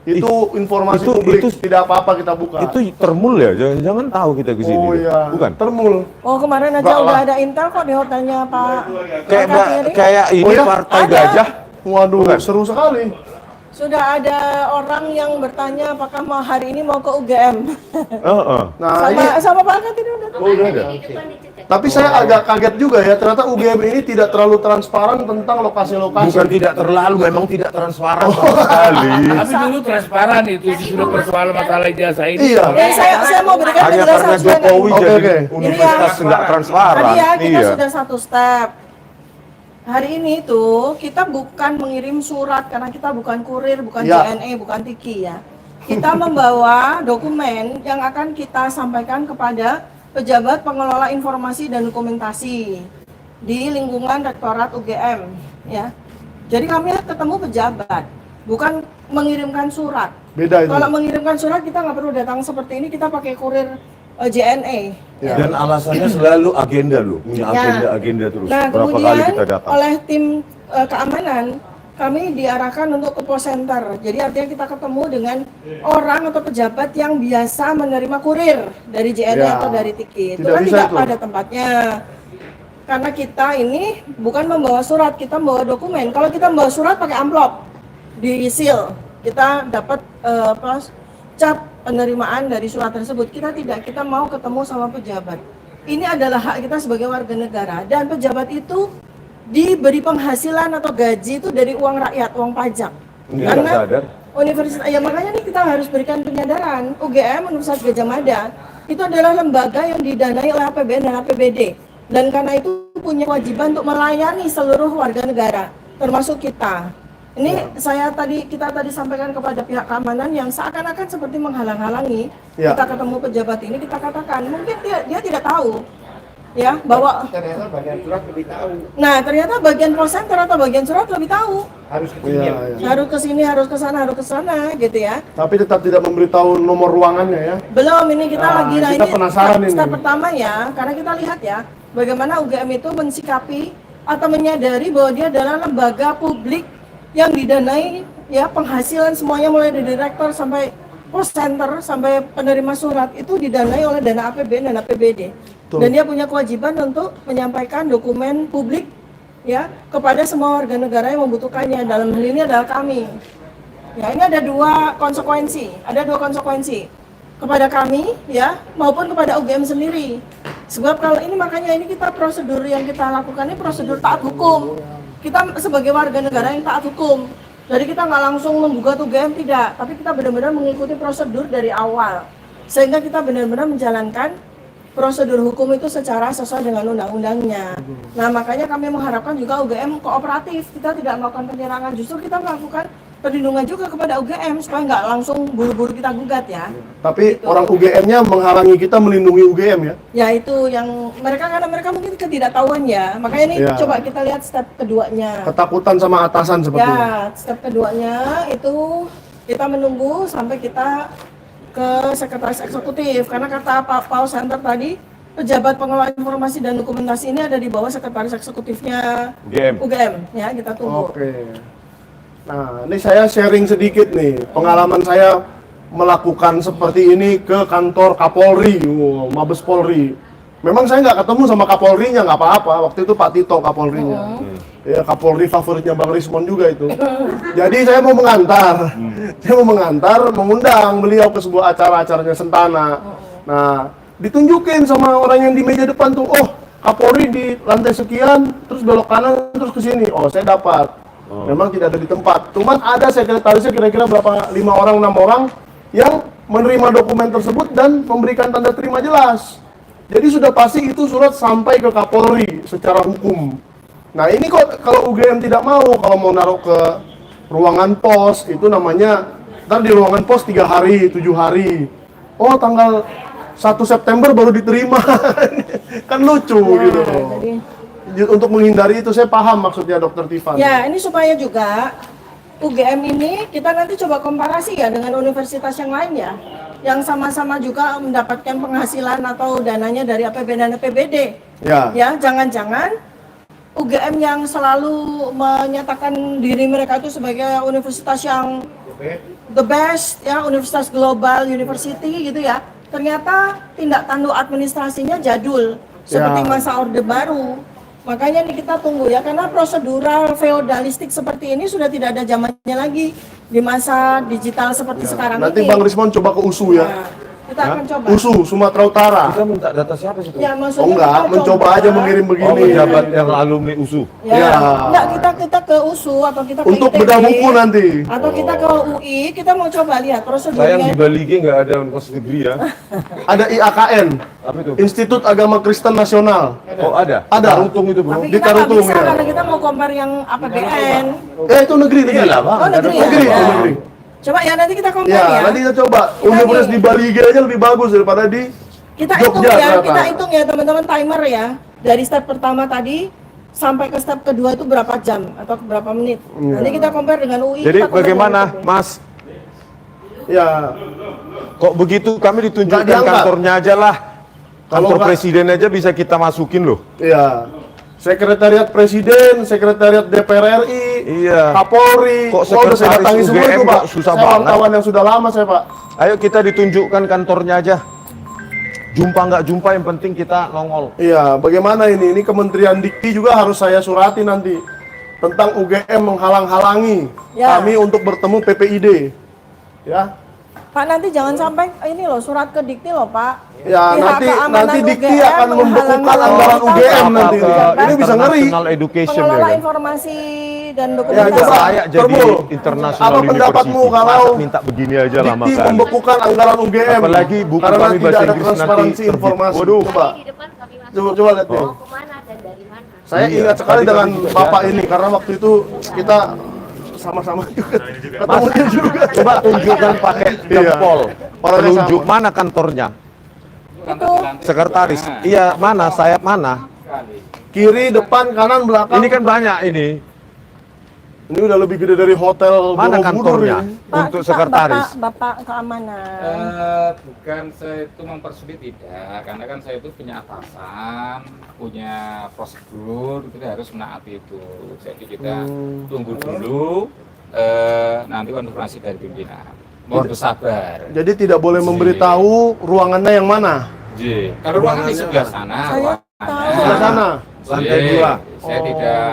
Itu informasi itu- publik, itu- tidak apa-apa kita buka. Itu termul ya? Jangan-jangan tahu kita ke sini. oh iya, Bukan? termul. Oh kemarin aja Enggak udah lah. ada intel kok di hotelnya Pak. Kayak Pak Kiri. kayak ini Oh ya? partai Ada. gajah. Waduh, Bukan. seru sekali. Sudah ada orang yang bertanya apakah mau hari ini mau ke UGM. Heeh. Nah, ini sama Pak Katiri udah. Oh, udah ada. tapi saya agak kaget juga ya, ternyata UGM ini tidak terlalu transparan tentang lokasi-lokasi. Bukan tidak terlalu, memang tidak transparan sama sekali. Tapi dulu transparan itu sudah persoalan masalah ijazah ini. Iya. Saya mau berikan Hanya penjelasan karena supaya nggak- Jokowi Oke, jadi oke. universitas nggak transparan. Tadi ya kita Iya. sudah satu step. Hari ini tuh kita bukan mengirim surat karena kita bukan kurir, bukan Ya. JNE, bukan Tiki ya. Kita membawa dokumen yang akan kita sampaikan kepada pejabat pengelola informasi dan dokumentasi di lingkungan Rektorat UGM ya. Jadi kami ketemu pejabat, bukan mengirimkan surat. Beda itu. Kalau mengirimkan surat kita nggak perlu datang seperti ini, kita pakai kurir JNE. Ya. Dan alasannya selalu agenda loh, punya Ya. agenda terus. Nah, Berapa kali kemudian kita datang? oleh tim keamanan kami diarahkan untuk ke pos center. Jadi artinya kita ketemu dengan orang atau pejabat yang biasa menerima kurir dari JNE Ya. atau dari Tiki. Itu Tidak kan bisa tidak itu. pada tempatnya. Karena kita ini bukan membawa surat, kita membawa dokumen. Kalau kita membawa surat pakai amplop, di seal, kita dapat cap penerimaan dari surat tersebut. Kita tidak, kita mau ketemu sama pejabat. Ini adalah hak kita sebagai warga negara, dan pejabat itu diberi penghasilan atau gaji itu dari uang rakyat, uang pajak. Nggak Karena sadar. universitas, ya makanya nih kita harus berikan penyadaran. UGM Universitas Gadjah Mada itu adalah lembaga yang didanai oleh APBN dan APBD, dan karena itu punya kewajiban untuk melayani seluruh warga negara, termasuk kita. Ini kita tadi sampaikan kepada pihak keamanan yang seakan-akan seperti menghalang-halangi Ya. kita ketemu pejabat ini, kita katakan mungkin dia tidak tahu ya bahwa Ternyata bagian surat lebih tahu. nah ternyata bagian call center atau bagian surat lebih tahu Harus ke Iya, sini. iya. harus ke sini, harus ke sana, harus ke sana gitu ya. Tapi tetap tidak memberitahu nomor ruangannya ya. Belum, ini kita Nah, lagi kita penasaran ini. step pertama ya, karena kita lihat ya bagaimana UGM itu mensikapi atau menyadari bahwa dia adalah lembaga publik yang didanai ya, penghasilan semuanya mulai dari direktur sampai call center sampai penerima surat itu didanai oleh dana APBN dan APBD. Betul. Dan dia punya kewajiban untuk menyampaikan dokumen publik ya kepada semua warga negara yang membutuhkannya. Dalam hal ini adalah kami. Ya, ini ada dua konsekuensi kepada kami ya maupun kepada UGM sendiri. Sebab kalau ini makanya ini kita prosedur yang kita lakukan ini prosedur taat hukum. Kita sebagai warga negara yang taat hukum. Jadi kita nggak langsung menggugat UGM, tidak, tapi kita benar-benar mengikuti prosedur dari awal. Sehingga kita benar-benar menjalankan prosedur hukum itu secara sesuai dengan undang-undangnya. Nah, makanya kami mengharapkan juga UGM kooperatif. Kita tidak melakukan penyerangan, justru kita melakukan perlindungan juga kepada UGM supaya nggak langsung buru-buru kita gugat ya. Tapi Gitu. orang UGM-nya menghalangi kita melindungi UGM ya. Ya itu yang karena mereka mungkin ketidaktahuan ya. Makanya ini Ya. coba kita lihat step keduanya. Ketakutan sama atasan sepertinya. Ya, step keduanya itu kita menunggu sampai kita ke sekretaris eksekutif karena kata Pak Paul Center tadi pejabat pengelola informasi dan dokumentasi ini ada di bawah sekretaris eksekutifnya UGM ya, kita tunggu. Oke. Nah, ini saya sharing sedikit nih pengalaman saya melakukan seperti ini ke kantor Kapolri, Mabes Polri. Memang saya nggak ketemu sama Kapolrinya, nggak apa-apa. Waktu itu Pak Tito Kapolrinya. Ya, Kapolri favoritnya Bang Rismon juga itu. Jadi saya mau mengantar, mengundang beliau ke sebuah acaranya Sentana. Nah, ditunjukin sama orang yang di meja depan tuh, oh Kapolri di lantai sekian, terus belok kanan, terus ke sini. Oh, saya dapat. Memang tidak ada di tempat. Cuman ada sekretarisnya kira-kira berapa, 5 orang, 6 orang yang menerima dokumen tersebut dan memberikan tanda terima jelas. Jadi sudah pasti itu surat sampai ke Kapolri secara hukum. Nah ini kok kalau UGM tidak mau, kalau mau naruh ke ruangan pos, itu namanya, ntar di ruangan pos 3 hari, 7 hari. Oh tanggal 1 September baru diterima. Kan lucu gitu. Untuk menghindari itu, saya paham maksudnya Dokter Tiffany. Ya, ini supaya juga UGM ini kita nanti coba komparasi ya dengan universitas yang lain ya, yang sama-sama juga mendapatkan penghasilan atau dananya dari APBN dan APBD. Ya, jangan-jangan UGM yang selalu menyatakan diri mereka itu sebagai universitas yang the best ya, universitas global university gitu ya, ternyata tindak tanduk administrasinya jadul seperti masa Orde Baru. Makanya nih kita tunggu ya, karena prosedural feodalistik seperti ini sudah tidak ada zamannya lagi di masa digital seperti sekarang Nanti ini. Bang Rismon coba ke USU ya. Kita akan coba. USU, Sumatera Utara. Kita minta data siapa sih? Ya, maksudnya Oh enggak, kita mencoba aja mengirim begini. Oh, pejabat yang alumni USU. Ya, enggak, kita ke USU atau kita ke Untuk ITB, bedah buku nanti. atau kita ke UI, kita mau coba lihat Sayang prosedurnya. di Bali G nggak ada universitas negeri ya. Ada IAKN, Apa itu? Institut Agama Kristen Nasional. Oh ada? Ada. Tarutung itu bro. Tapi di kita nggak Tarutung, bisa ya. karena kita mau compare yang APBN. Itu negeri. Oh, negeri ya? Negeri, Ya. itu negeri. Coba ya nanti kita compare Ya, ya. nanti kita coba. Universitas di Bali G aja lebih bagus daripada di Kita Jogja, ternyata. kita hitung ya teman-teman timer ya. Dari step pertama tadi sampai ke step kedua itu berapa jam atau berapa menit. Nanti kita compare dengan UI. Jadi kita compare bagaimana dengan ITB. Mas? Ya, Kok begitu kami Nggak ditunjukkan diangkat. kantornya aja lah. Kalau Kantor nggak- presiden aja bisa kita masukin loh. ya. Sekretariat Presiden, Sekretariat DPR RI, Iya. Kapolri. Kok Wah, udah saya sekretaris datangi semua UGM itu, Pak. kok susah Saya banget? wartawan yang sudah lama saya, Pak. Ayo kita ditunjukkan kantornya aja. Jumpa nggak jumpa yang penting kita nongol. Iya, bagaimana ini? Ini Kementerian Dikti juga harus saya surati nanti tentang UGM menghalang-halangi Ya. kami untuk bertemu PPID. Ya, Pak nanti jangan sampai ini loh surat ke Dikti loh Pak. ya Pihak keamanan nanti Dikti UGM akan membekukan menghalangi anggaran kita UGM untuk nanti. menjabat Ini bisa ngeri. International Education ya pengelola kan? informasi dan Ya, dokumentasi. coba. Saya jadi Terbul. international Apa pendapatmu university. kalau Masa minta begini aja lama Dikti kali. membekukan anggaran UGM. Apalagi buku karena kami tidak bahasa ada Inggris transparansi nanti terbit. informasi. Waduh. Coba, Di depan kami masuk. coba lihat ya. Mau kemana dan dari mana? Saya Iya, ingat sekali tadi dengan kami juga Bapak ada. ini karena waktu itu kita sama-sama juga. Ketemunya juga. Coba tunjukkan pakai jempol. Orangnya Telunjuk sama. mana kantornya? Itu Sekretaris. Iya, mana? Sayap mana? Kiri, depan, kanan, belakang. Ini kan banyak ini. Ini udah lebih gede dari hotel Mana Borobudur kantornya? ini. Untuk sekretaris. Bapak keamanan. Bukan saya itu mempersulit, tidak, karena kan saya itu punya atasan, punya prosedur, kita harus menaati itu. Jadi kita tunggu dulu nanti konfirmasi dari pimpinan. Mohon bersabar. Jadi tidak boleh memberitahu ruangannya yang mana. Kalau ruangan di sebelah sana, Saya ruangannya. Sebelah sana. Lantai 2. Saya tidak.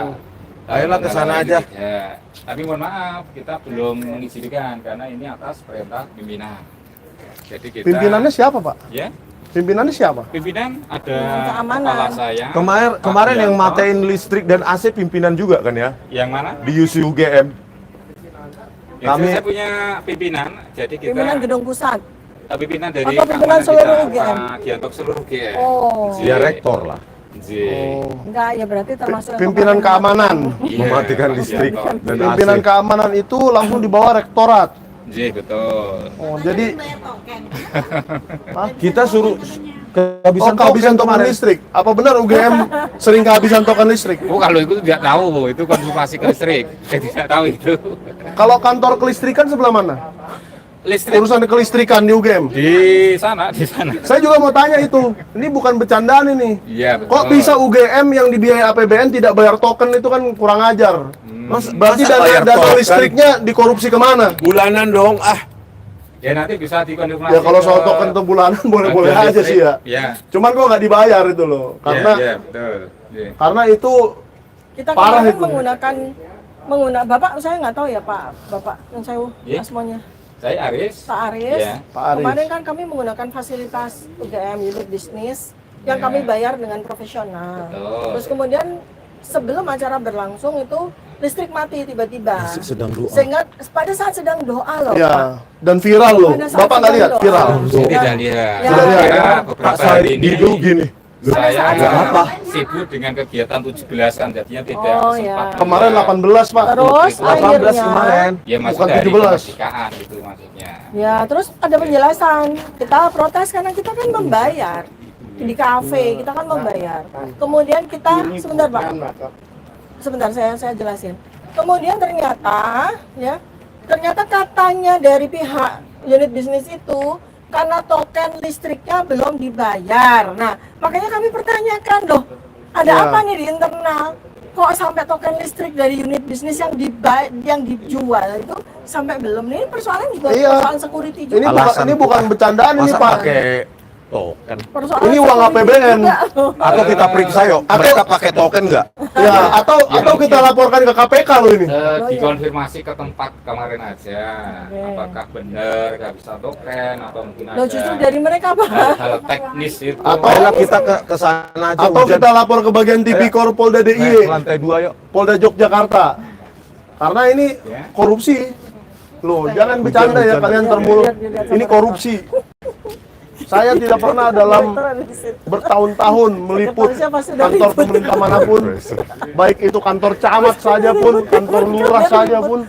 Ayolah ke sana aja. Ya. Tapi mohon maaf, kita belum mengizinkan karena ini atas perintah pimpinan. Jadi kita. Pimpinannya siapa, Pak? Ya, Pimpinannya siapa? pimpinan ada Keamanan. kepala saya. Kemarin Pak yang Yanto. matain listrik dan AC pimpinan juga kan ya? Yang mana? Di UCUGM. Kami- Saya punya pimpinan, jadi kita Pimpinan gedung pusat. pimpinan dari Atau pimpinan keamanan seluruh kita, UGM? Pak Gianto seluruh UGM. Oh. Dia rektor lah. Enggak, ya berarti termasuk yang Pimpinan keamanan. Iya, Mematikan Pak listrik Gianto. dan Pimpinan AC. keamanan itu langsung di bawah rektorat. Betul. Oh, jadi Kita suruh kehabisan token listrik. Apa benar UGM sering kehabisan token listrik? Oh, kalau itu tidak tahu, itu konfirmasi ke listrik. Saya tidak tahu itu. Kalau kantor kelistrikan sebelah mana? Listrik Urusan kelistrikan di UGM. di sana, di sana. Saya juga mau tanya itu. Ini bukan bercandaan ini. Iya, betul. Kok bisa UGM yang dibiayai APBN tidak bayar token, itu kan kurang ajar. Berarti masa dana, bayar dana token? listriknya dikorupsi kemana? Bulanan dong. Ya nanti bisa dikonfirmasi. Ya kalau soal ke token itu bulanan boleh-boleh bagian aja listrik. sih ya. Iya. Cuman kok nggak dibayar itu loh. Karena Iya, betul. Iya. karena itu Kita parah kemarin itu. menggunakan Bapak saya nggak tahu ya Pak, Bapak yang saya Iya. asmanya. Saya Aris. Pak Aris, Iya. Pak Aris. kemarin kan kami menggunakan fasilitas UGM unit bisnis yang Iya. kami bayar dengan profesional. Betul. Terus kemudian sebelum acara berlangsung itu listrik mati tiba-tiba. Sedang doa. Sehingga pada saat sedang doa loh Pak. ya dan viral loh. Pada saat Bapak nggak sedang lihat doa. viral? Saya tidak lihat. Ya. Tidak lihat. Karena Pak beberapa Said hari ini Didu gini. saya Ada apa? sibuk dengan kegiatan 17-an, jadinya tidak Oh, sempat. ya. Kemarin 18 Pak. Terus 18 akhirnya kemarin. Ya masih Bukan dari 17. kemerdekaan itu maksudnya. ya terus ada penjelasan. Kita protes karena kita kan membayar di kafe, kita kan membayar. Kemudian kita sebentar Pak. Sebentar saya jelasin. Kemudian ternyata katanya dari pihak unit bisnis itu karena token listriknya belum dibayar. Nah, makanya kami pertanyakan loh, ada Ya. apa nih di internal? Kok sampai token listrik dari unit bisnis yang dijual itu sampai belum? Ini persoalan juga Iya. persoalan security Ini juga. bukan, ini bukan bercandaan ini Masa Pak. pakai token? Persoalan Ini uang security APBN. juga loh. Atau kita periksa yuk, mereka pakai token nggak? Ya, atau kita laporkan ke KPK loh ini. Dikonfirmasi ke tempat kemarin aja, apakah benar nggak bisa token atau mungkin ada Loh, justru dari mereka Pak. hal teknis itu. Ayolah kita ke sana aja. Atau hujan. kita lapor ke bagian Tipikor Polda Naik DIY, ke lantai 2 yuk. Polda Yogyakarta. Karena ini Ya. korupsi. Loh, jangan bercanda ya kalian termulut. Ini korupsi. Saya tidak pernah dalam bertahun-tahun meliput kantor pemerintah manapun, baik itu kantor camat saja pun, kantor lurah saja pun,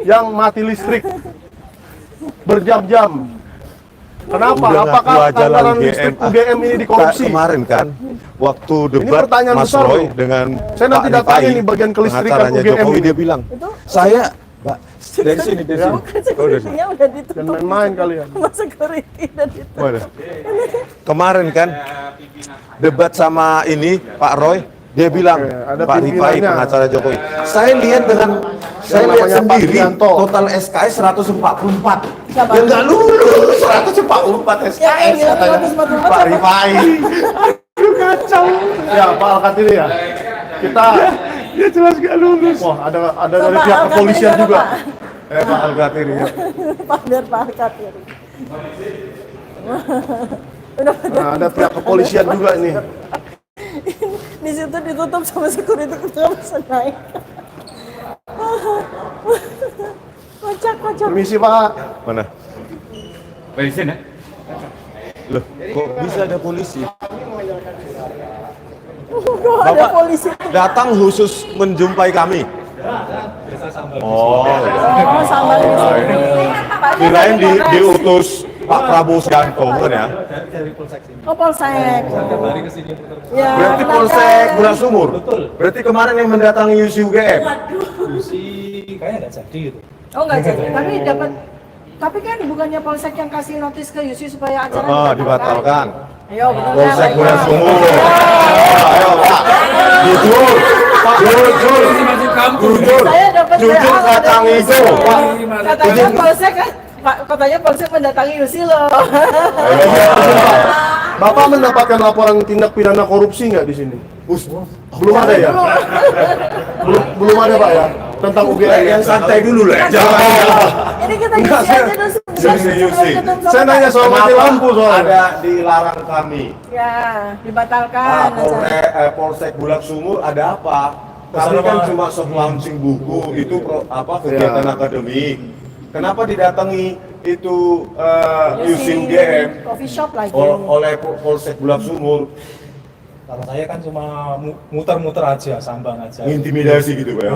yang mati listrik berjam-jam. Kenapa? Udah ngaku Apakah aja lah anggaran listrik UGM ini dikorupsi? Kemarin kan, waktu debat pertanyaan Mas besar Roy loh. dengan Saya nanti Pak datangin Rifai, nih bagian kelistrikan pengacaranya UGM Jokowi, ini. dia bilang, saya, Mbak, dari sini, dari sini. Security-nya udah ditutup. Dan main-main kalian. Sama security udah ditutup. Waduh. Kemarin kan, debat sama ini, Pak Roy, dia bilang, ada Pak Rifai, pimpinannya. pengacara Jokowi, saya lihat saya lihat namanya Pak sendiri, Gianto. total SKS 144. Siapa? Ya nggak lulus, 144 Ya, yang SKS. bilang katanya. 144 Pak siapa? Rifai. Kacau. Ya, Pak Alkatiri ya. Kita Dia jelas nggak lulus. wah ada dari Coba pihak Alkatiri kepolisian mana, juga. Pak? Pak Alkatiri. Ya. Pak biar Pak Alkatiri. Udah Nah, ada pihak kepolisian juga ini. di situ ditutup sama security kita nggak bisa naik. Kocak. Permisi Pak. Mana? Di sini. Loh, kok bisa ada polisi? Kok ada polisi? Datang khusus menjumpai kami. Oh, iya. Oh, sambal di sini. Kirain diutus Pak Prabowo Subianto kan ya? Oh, Polsek. Ya, Berarti Polsek Bulak Sumur? Berarti kemarin yang mendatangi UGM? Oh, nggak jadi. Tapi kan bukannya Polsek yang kasih notis ke Yusi supaya acara Dibatalkan. Ayo, benar Polsek nggak? Bulak Sumur. Ayo Pak, jujur, Pak, jujur, Saya dapat jujur WA kacang dari hijau, Yusi. Pak. Katanya Polsek kan, Pak, katanya Polsek mendatangi Yusi loh. Bapak mendapatkan laporan tindak pidana korupsi nggak di sini? Belum ada ya? Belum ada Pak ya? Tentang UGM. Yang santai dulu lah, jangan. Ini kita Yusi aja dulu sebelum Yusi. ketemu sama Saya nanya soal mati Kenapa lampu soalnya. ada dilarang kami? Ya, dibatalkan acara. Polsek Bulak Sumur ada apa? Kami kan cuma soft launching buku, itu kegiatan akademik. Kenapa didatangi itu UC UGM Coffee shop lagi. oleh Polsek Bulak Sumur? Kalau saya kan cuma muter-muter aja, sambang aja. Intimidasi gitu Pak ya?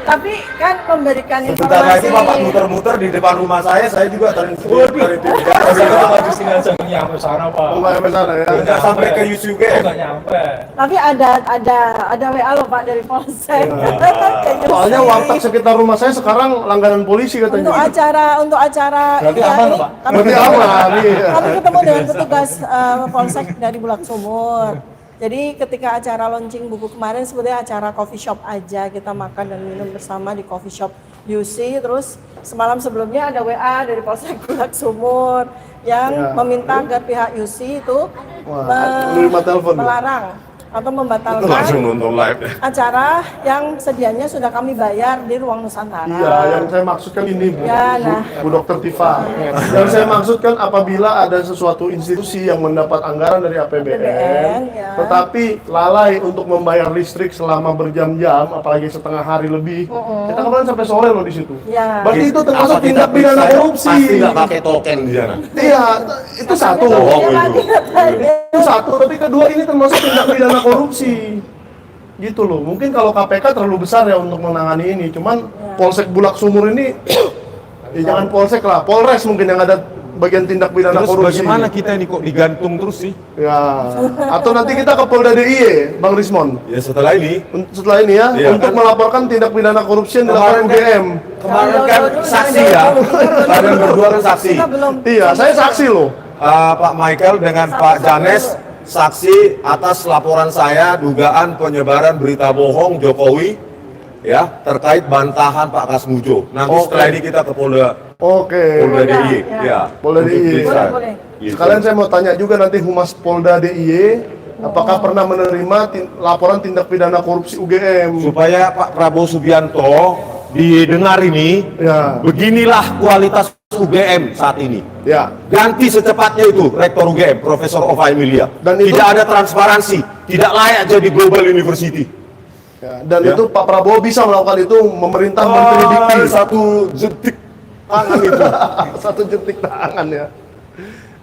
Tapi kan memberikan Sebentar lagi informasi. Bapak muter-muter di depan rumah saya juga terintimidasi. Di sini aja nggak nyampe sana Pak. Nggak sampai sana ya? Nggak sampai ke UC UGM. Nggak nyampe. Tapi ada WA loh Pak dari Polsek. Kayak gitu. Soalnya warteg sekitar rumah saya sekarang langganan polisi untuk katanya. acara Berarti ya, aman, ini Pak? Berarti aman, iya. kami ketemu dengan petugas Polsek dari Bulak Sumur. Jadi ketika acara launching buku kemarin sebetulnya acara coffee shop aja, kita makan dan minum bersama di coffee shop UC. Terus semalam sebelumnya ada WA dari Polsek Bulak Sumur yang meminta agar pihak UC itu menerima telepon. melarang atau membatalkan Langsung nonton live. acara yang sedianya sudah kami bayar di Ruang Nusantara. Iya, yang saya maksudkan ini Bu, Ya, nah. Bu Dokter Tifa. Yang saya maksudkan apabila ada sesuatu institusi yang mendapat anggaran dari APBN, ya. tetapi lalai untuk membayar listrik selama berjam-jam, apalagi setengah hari lebih, kita kemarin sampai sore loh di situ. Ya. Berarti itu termasuk tindak pidana korupsi. Pasti nggak pakai token di sana. Iya, itu satu. Itu satu, tapi kedua ini termasuk tindak pidana korupsi. Gitu loh. Mungkin kalau KPK terlalu besar ya untuk menangani ini. Cuman Polsek Bulak Sumur ini ya jangan Polsek lah, Polres mungkin yang ada bagian tindak pidana Terus korupsi. bagaimana kita ini kok digantung terus sih? Ya. Atau nanti kita ke Polda DIY, Bang Rismon. Ya setelah ini, Setelah ini ya, Iya, untuk kan? melaporkan tindak pidana korupsi yang dilakukan UGM. kemarin kan saksi ya, kalian berdua kan saksi. Kita belum. Iya, saya saksi loh. Pak Michael dengan Pak Janes saksi atas laporan saya dugaan penyebaran berita bohong Jokowi ya terkait bantahan Pak Kasmujo. Nanti setelah ini kita ke Polda Oke. DIY ya. Polda untuk DIY. periksa. Boleh. Gitu. Sekalian saya mau tanya juga nanti Humas Polda DIY, apakah pernah menerima laporan tindak pidana korupsi UGM? Supaya Pak Prabowo Subianto didengar ini, Ya. beginilah kualitas UGM saat ini. Ya. Ganti secepatnya itu Rektor UGM, Profesor Ova Emilia. Dan itu- tidak ada transparansi, tidak layak jadi global university. Ya, dan Ya. itu Pak Prabowo bisa melakukan itu memerintah Menteri Dikti. Satu detik tangan itu. Satu jentik tangan ya.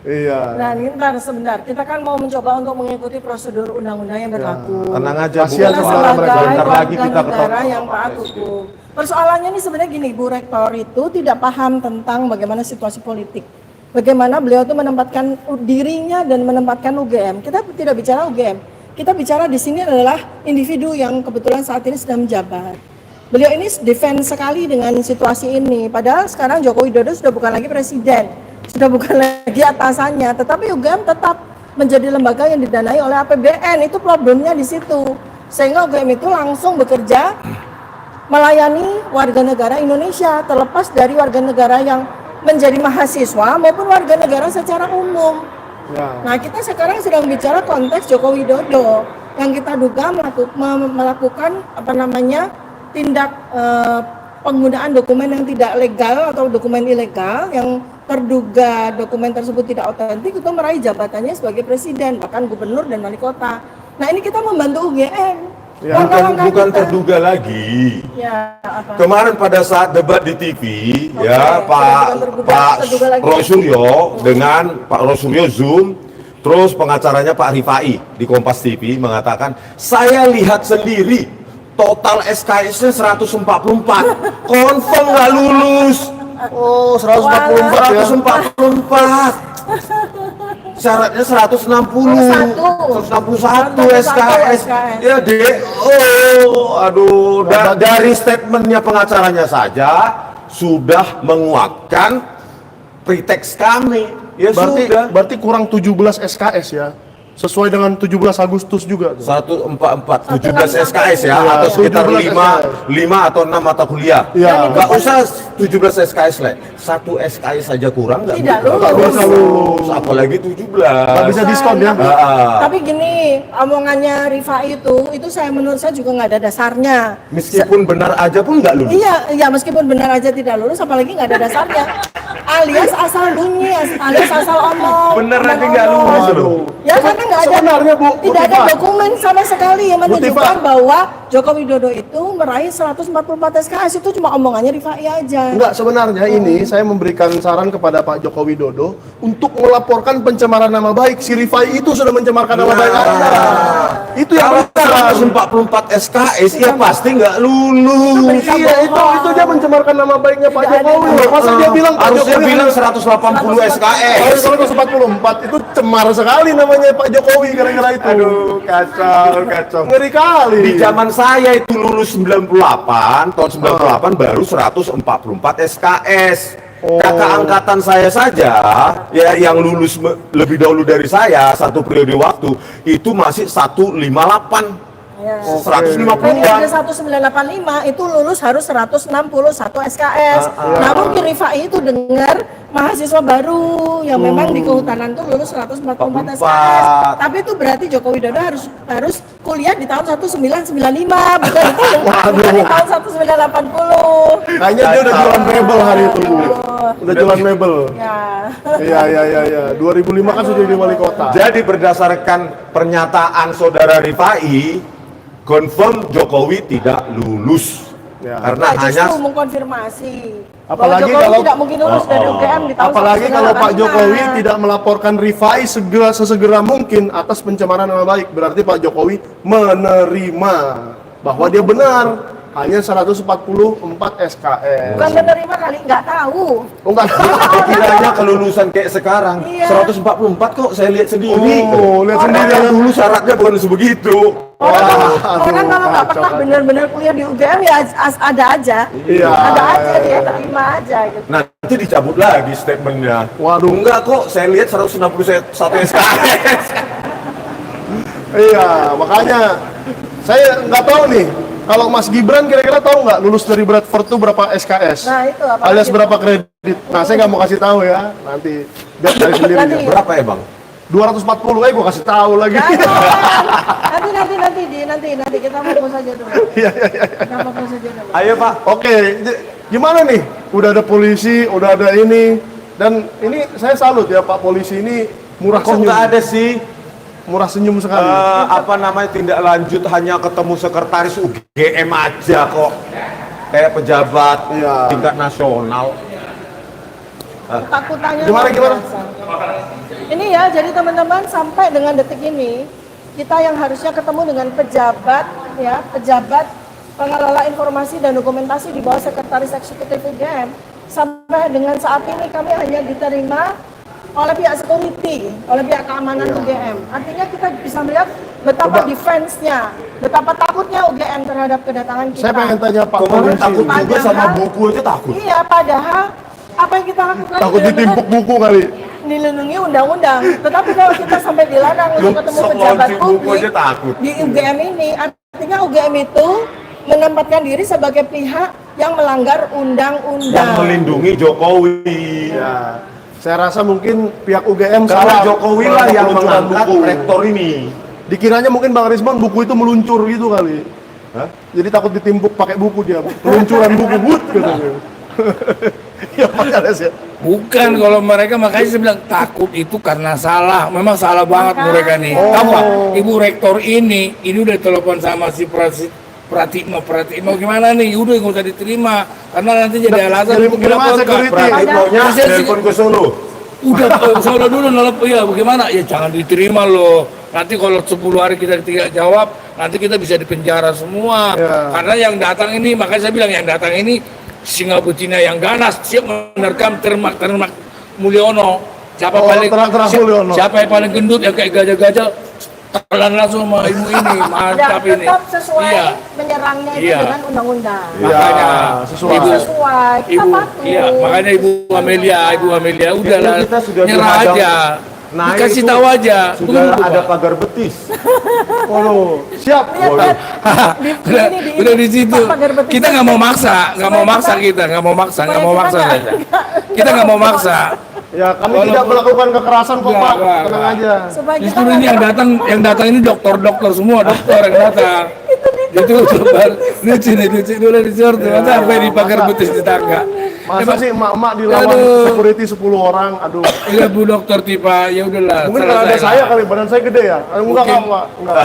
Iya. Nah, ini ntar sebentar. Kita kan mau mencoba untuk mengikuti prosedur undang-undang yang berlaku. Tenang aja, Bu. Kasihan Kita saudara sebagai mereka. Bentar lagi warga kita negara ketemu. yang taat hukum. Persoalannya ini sebenarnya gini, Bu Rektor itu tidak paham tentang bagaimana situasi politik. Bagaimana beliau itu menempatkan dirinya dan menempatkan UGM. Kita tidak bicara UGM. Kita bicara di sini adalah individu yang kebetulan saat ini sedang menjabat. Beliau ini defense sekali dengan situasi ini. Padahal sekarang Joko Widodo sudah bukan lagi presiden, sudah bukan lagi atasannya. Tetapi UGM tetap menjadi lembaga yang didanai oleh APBN. Itu problemnya di situ. Sehingga UGM itu langsung bekerja melayani warga negara Indonesia, terlepas dari warga negara yang menjadi mahasiswa maupun warga negara secara umum. Ya. Nah, kita sekarang sedang bicara konteks Joko Widodo yang kita duga melakukan tindak penggunaan dokumen yang tidak legal atau dokumen ilegal yang terduga dokumen tersebut tidak otentik itu meraih jabatannya sebagai presiden, bahkan gubernur dan wali kota. Nah, ini kita membantu UGM. Ya, Langkah-langkah Bukan kita. terduga lagi. Ya, apa? Kemarin pada saat debat di TV, Oke, ya bukan terduga lagi. Roy Suryo dengan Pak Roy Suryo Zoom, Terus pengacaranya Pak Rifai di Kompas TV mengatakan, saya lihat sendiri total SKS-nya 144, confirm nggak lulus. Oh, 144 ya. 144. Syaratnya 161 SKS. Ya, aduh, dari statementnya pengacaranya saja sudah menguatkan pretext kami. Ya Berarti kurang 17 SKS ya. Sesuai dengan 17 Agustus juga tuh. 144 17 SKS ya, atau sekitar 5 atau 6 mata kuliah. Iya. Enggak usah 17 SKS lah. 1 SKS saja kurang enggak bisa lulus. Apalagi 17. Nggak bisa diskon ya. Tapi gini, omongannya Rifai itu menurut saya juga nggak ada dasarnya. Meskipun benar aja pun nggak lulus. Iya, meskipun benar aja tidak lulus, apalagi nggak ada dasarnya. Alias asal bunyi, alias asal omong. Bener aja nggak lulus. Ya karena nggak ada, Sebenarnya, Bu, tidak ada Tifa, dokumen sama sekali yang menunjukkan Tifa, bahwa Joko Widodo itu meraih 144 SKS. Itu cuma omongannya Rifai aja. Enggak, sebenarnya ini saya memberikan saran kepada Pak Joko Widodo untuk melaporkan pencemaran nama baik. Si Rifai itu sudah mencemarkan nama baik Anda. Itu yang Kalau 144 SKS ya pasti nggak lulus. Iya, itu dia mencemarkan nama baiknya Pak Jokowi. Masa dia bilang Pak Harusnya Jokowi bilang 180 SKS. Kalau 144 itu cemar sekali namanya Pak Jokowi gara-gara itu. Aduh, kacau. Ngeri kali. Di zaman saya itu lulus 98, tahun 98 baru 144 SKS. Kakak angkatan saya saja, ya yang lulus lebih dahulu dari saya, satu periode waktu, itu masih 158. Ya. 150 Jadi ada 1985 itu lulus harus 161 SKS. Namun Rifai itu dengar mahasiswa baru yang memang di kehutanan tuh lulus 144 SKS. Tapi itu berarti Joko Widodo harus kuliah di tahun 1995, bukan di tahun 1980. Kayaknya dia udah jualan mebel hari itu, Bu. Udah jualan mebel. Ya. Iya. 2005 kan sudah jadi wali kota. Jadi berdasarkan pernyataan saudara Rifai, confirm Jokowi tidak lulus. Ya. Karena Nah, hanya justru mengkonfirmasi bahwa Apalagi Jokowi kalau- tidak mungkin lulus dari UGM di tahun Apalagi kalau Pak 1985. Jokowi tidak melaporkan Rifai sesegera mungkin atas pencemaran nama baik, berarti Pak Jokowi menerima bahwa dia benar hanya 144 SKS. Bukan menerima kali, nggak tahu. Oh, enggak. kiranya kelulusan kayak sekarang. Iya. 144 kok saya lihat sendiri. Oh, lihat sendiri. Padahal dulu syaratnya bukan sebegitu. Orang kalau nggak pernah benar-benar kuliah di UGM ya ada aja. Iya. Ada aja dia terima aja gitu. Nanti dicabut lagi statementnya. Waduh. Enggak kok, saya lihat 161 SKS. Iya, makanya saya nggak tahu nih. Kalau Mas Gibran kira-kira tahu nggak lulus dari Bradford tuh berapa SKS? Nah itu apa? Alias berapa kredit? Nah, saya nggak mau kasih tahu ya. Nanti biar cari sendiri. Nanti. Ya. Berapa ya, Bang? 240, gua kasih tahu lagi. Nanti kita fokus saja dulu. Iya. Kita fokus saja dulu. Ayo, Pak. Oke, gimana nih? Udah ada polisi, udah ada ini, dan ini saya salut ya Pak polisi ini murah Kok senyum. nggak ada sih Murah senyum sekali. apa namanya tindak lanjut hanya ketemu sekretaris UGM aja kok. Kayak pejabat Iya. tingkat nasional. Takutannya Gimana? Ini ya, jadi teman-teman sampai dengan detik ini kita yang harusnya ketemu dengan pejabat pengelola informasi dan dokumentasi di bawah sekretaris eksekutif UGM, sampai dengan saat ini kami hanya diterima oleh pihak security, oleh pihak keamanan UGM. Artinya kita bisa melihat betapa defense-nya, betapa takutnya UGM terhadap kedatangan kita. Saya pengen tanya Pak Kemarin polisi. takut juga Padahal- sama buku aja takut. Iya, padahal apa yang kita lakukan Takut benar-benar ditimpuk buku kali. dilindungi undang-undang. Tetapi kalau kita sampai dilarang untuk ketemu Sok pejabat launching buku publik aja takut. di UGM ini, artinya UGM itu menempatkan diri sebagai pihak yang melanggar Yang undang-undang. melindungi Jokowi. Ya. Saya rasa mungkin pihak UGM Karena salah Jokowi lah yang peluncuran mengangkat buku. rektor ini. Dikiranya mungkin Bang Risman buku itu meluncur gitu kali. Hah? Jadi takut ditimpuk pakai buku dia. Peluncuran buku but katanya. Ya Pak Kades ya. Bukan, kalau mereka makanya saya bilang takut itu karena salah. Memang salah banget mereka nih. Apa? Ibu rektor ini udah telepon sama si Pratitno gimana nih? Udah nggak usah diterima karena nanti jadi alasan Jadi untuk gimana dilaporkan. security? Pratitnonya telepon ke Solo. Udah saudara dulu nelpon ya bagaimana? Ya jangan diterima loh. Nanti kalau 10 hari kita tidak jawab, nanti kita bisa dipenjara semua. Ya. Karena yang datang ini, makanya saya bilang yang datang ini singa betina yang ganas siap menerkam ternak Mulyono. Siapa ternak Mulyono. siapa yang paling gendut ya kayak gajah-gajah telan langsung sama ibu ini, mantap Dan ini. tetap sesuai Iya. menyerangnya itu Iya. dengan undang-undang. Makanya sesuai. Sesuai. Kita ibu, patuh. iya, makanya ibu Amelia udahlah kita sudah nyerah dihadang. aja. Nah, Dikasih itu tahu aja. Sudah Tunggu, ada Pak. pagar betis. Oh, siap. udah di situ. pagar betis. Kita nggak mau maksa, nggak mau maksa kita, nggak mau maksa saja. Kita nggak mau maksa. Ya, kami tidak melakukan kekerasan kok, Pak. Tenang aja. Supaya kita Justru ini yang datang ini dokter semua, dokter yang datang. Itu lucu dulu di short, masa sampai di pagar betis di tangga. Masa sih emak-emak dilawan Aduh. security 10 orang? Aduh. Iya Bu Dokter Tipa, ya udahlah. Mungkin kalau ada selesai saya lah. kali, badan saya gede ya? Enggak, Mungkin. Pak. Enggak.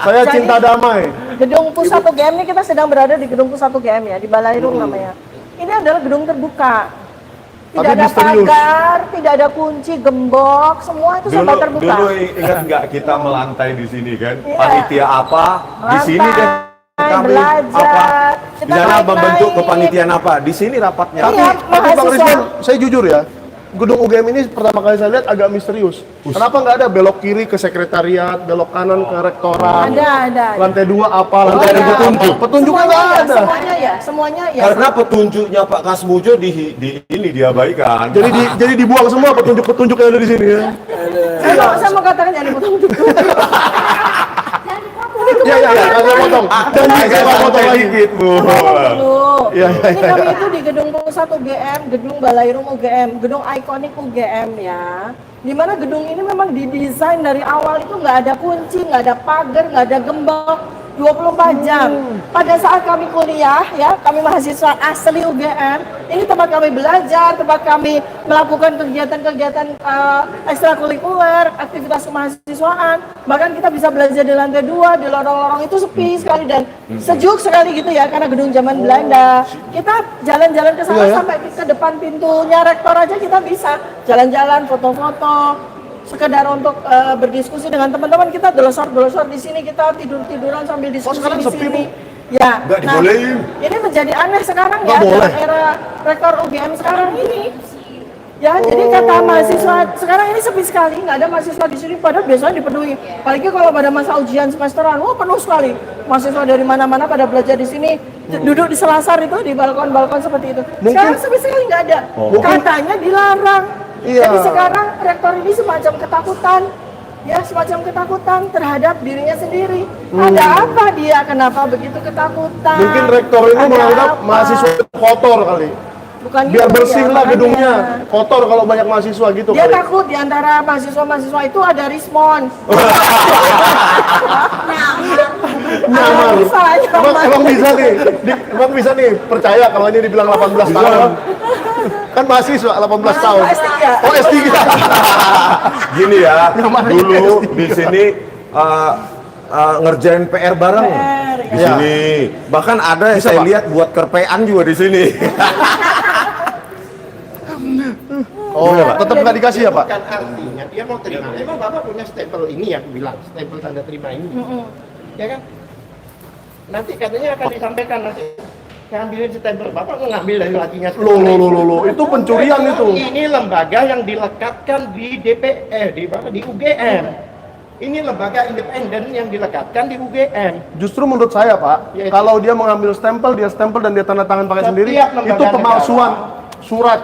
Saya cinta damai. Gedung Pusat UGM ini kita sedang berada di Gedung Pusat UGM ya, di Balairung namanya. Ini adalah gedung terbuka. Tidak Tapi ada misterius. pagar, tidak ada kunci, gembok, semua itu serba terbuka. Dulu ingat nggak kita melantai di sini kan? Iya. Panitia apa? Di sini kan kami belajar. apa? Di Kita sana naik-naik. membentuk kepanitiaan apa? Di sini rapatnya. Iya, Tapi Bang mahasiswa. Rizwan, saya jujur ya, gedung UGM ini pertama kali saya lihat agak misterius. Kenapa nggak ada belok kiri ke sekretariat, belok kanan ke rektorat, Ada. lantai 2 apa, lantai ada tiga petunjuk. apa? Petunjuknya nggak ada. Semuanya ya. Karena petunjuknya Pak Kasmujo di ini diabaikan. Jadi dibuang semua petunjuk-petunjuk yang ada di sini ya. Saya mau katakan jangan dipotong. Iya, saya potong. Dan saya potong lagi. dikit, Bu. Dulu. Iya. Ini kami itu di Gedung Pusat UGM, Gedung Balairung UGM, gedung ikonik UGM ya. Dimana gedung ini memang didesain dari awal itu nggak ada kunci, nggak ada pagar, nggak ada gembok, 24 jam. Pada saat kami kuliah ya, kami mahasiswa asli UGM, ini tempat kami belajar, tempat kami melakukan kegiatan-kegiatan ekstrakurikuler, aktivitas kemahasiswaan. Bahkan kita bisa belajar di lantai 2, di lorong-lorong itu sepi sekali dan sejuk sekali gitu ya, karena gedung zaman Belanda. Kita jalan-jalan ke sana sampai ke depan pintunya rektor aja kita bisa jalan-jalan, foto-foto, sekedar untuk berdiskusi dengan teman-teman. Kita delosor di sini, kita tiduran sambil diskusi sekarang di sepi, sini. Ya, Nggak dibolehin. ini menjadi aneh sekarang Nggak ya boleh. dalam era rektor UGM sekarang ini. Ya, jadi kata mahasiswa sekarang ini sepi sekali, nggak ada mahasiswa di sini. Padahal biasanya dipenuhi. Apalagi kalau pada masa ujian semesteran, wah penuh sekali. Mahasiswa dari mana-mana pada belajar di sini, duduk di selasar itu, di balkon-balkon seperti itu. Sekarang sepi sekali nggak ada. Katanya dilarang. Iya. Jadi sekarang rektor ini semacam ketakutan. Ya, semacam ketakutan terhadap dirinya sendiri. Ada apa dia? Kenapa begitu ketakutan? Mungkin rektor ini Ada menganggap apa? mahasiswa kotor kali. Bukan Biar gitu bersih ya, lah makanya. gedungnya. Kotor kalau banyak mahasiswa gitu Dia kali. takut di antara mahasiswa-mahasiswa itu ada Rismon. Nyaman. Emang bisa nih, emang bisa nih percaya kalau ini dibilang 18 tahun. Kan mahasiswa 18 tahun. S3. Oh S3. Gini ya, Nyaman aja dulu SD. di sini ngerjain PR bareng di Iya. sini. Bahkan ada yang Bisa, saya Pak? lihat buat kerpean juga di sini. Oh, tetap nggak dikasih ya Pak? Bukan artinya dia mau terima. Emang Bapak punya stempel ini ya, aku bilang, stempel tanda terima ini. Ya kan? Nanti katanya akan disampaikan nanti. Ngambilin stempel, Bapak mau ngambil dari lakinya. Lo, itu pencurian itu. Ini lembaga yang dilekatkan di DPR, di UGM. Ini lembaga independen yang dilekatkan di UGM. Justru menurut saya Pak, Ya, kalau dia mengambil stempel, dia stempel dan dia tanda tangan pakai sendiri, Setiap lembaga itu pemalsuan surat.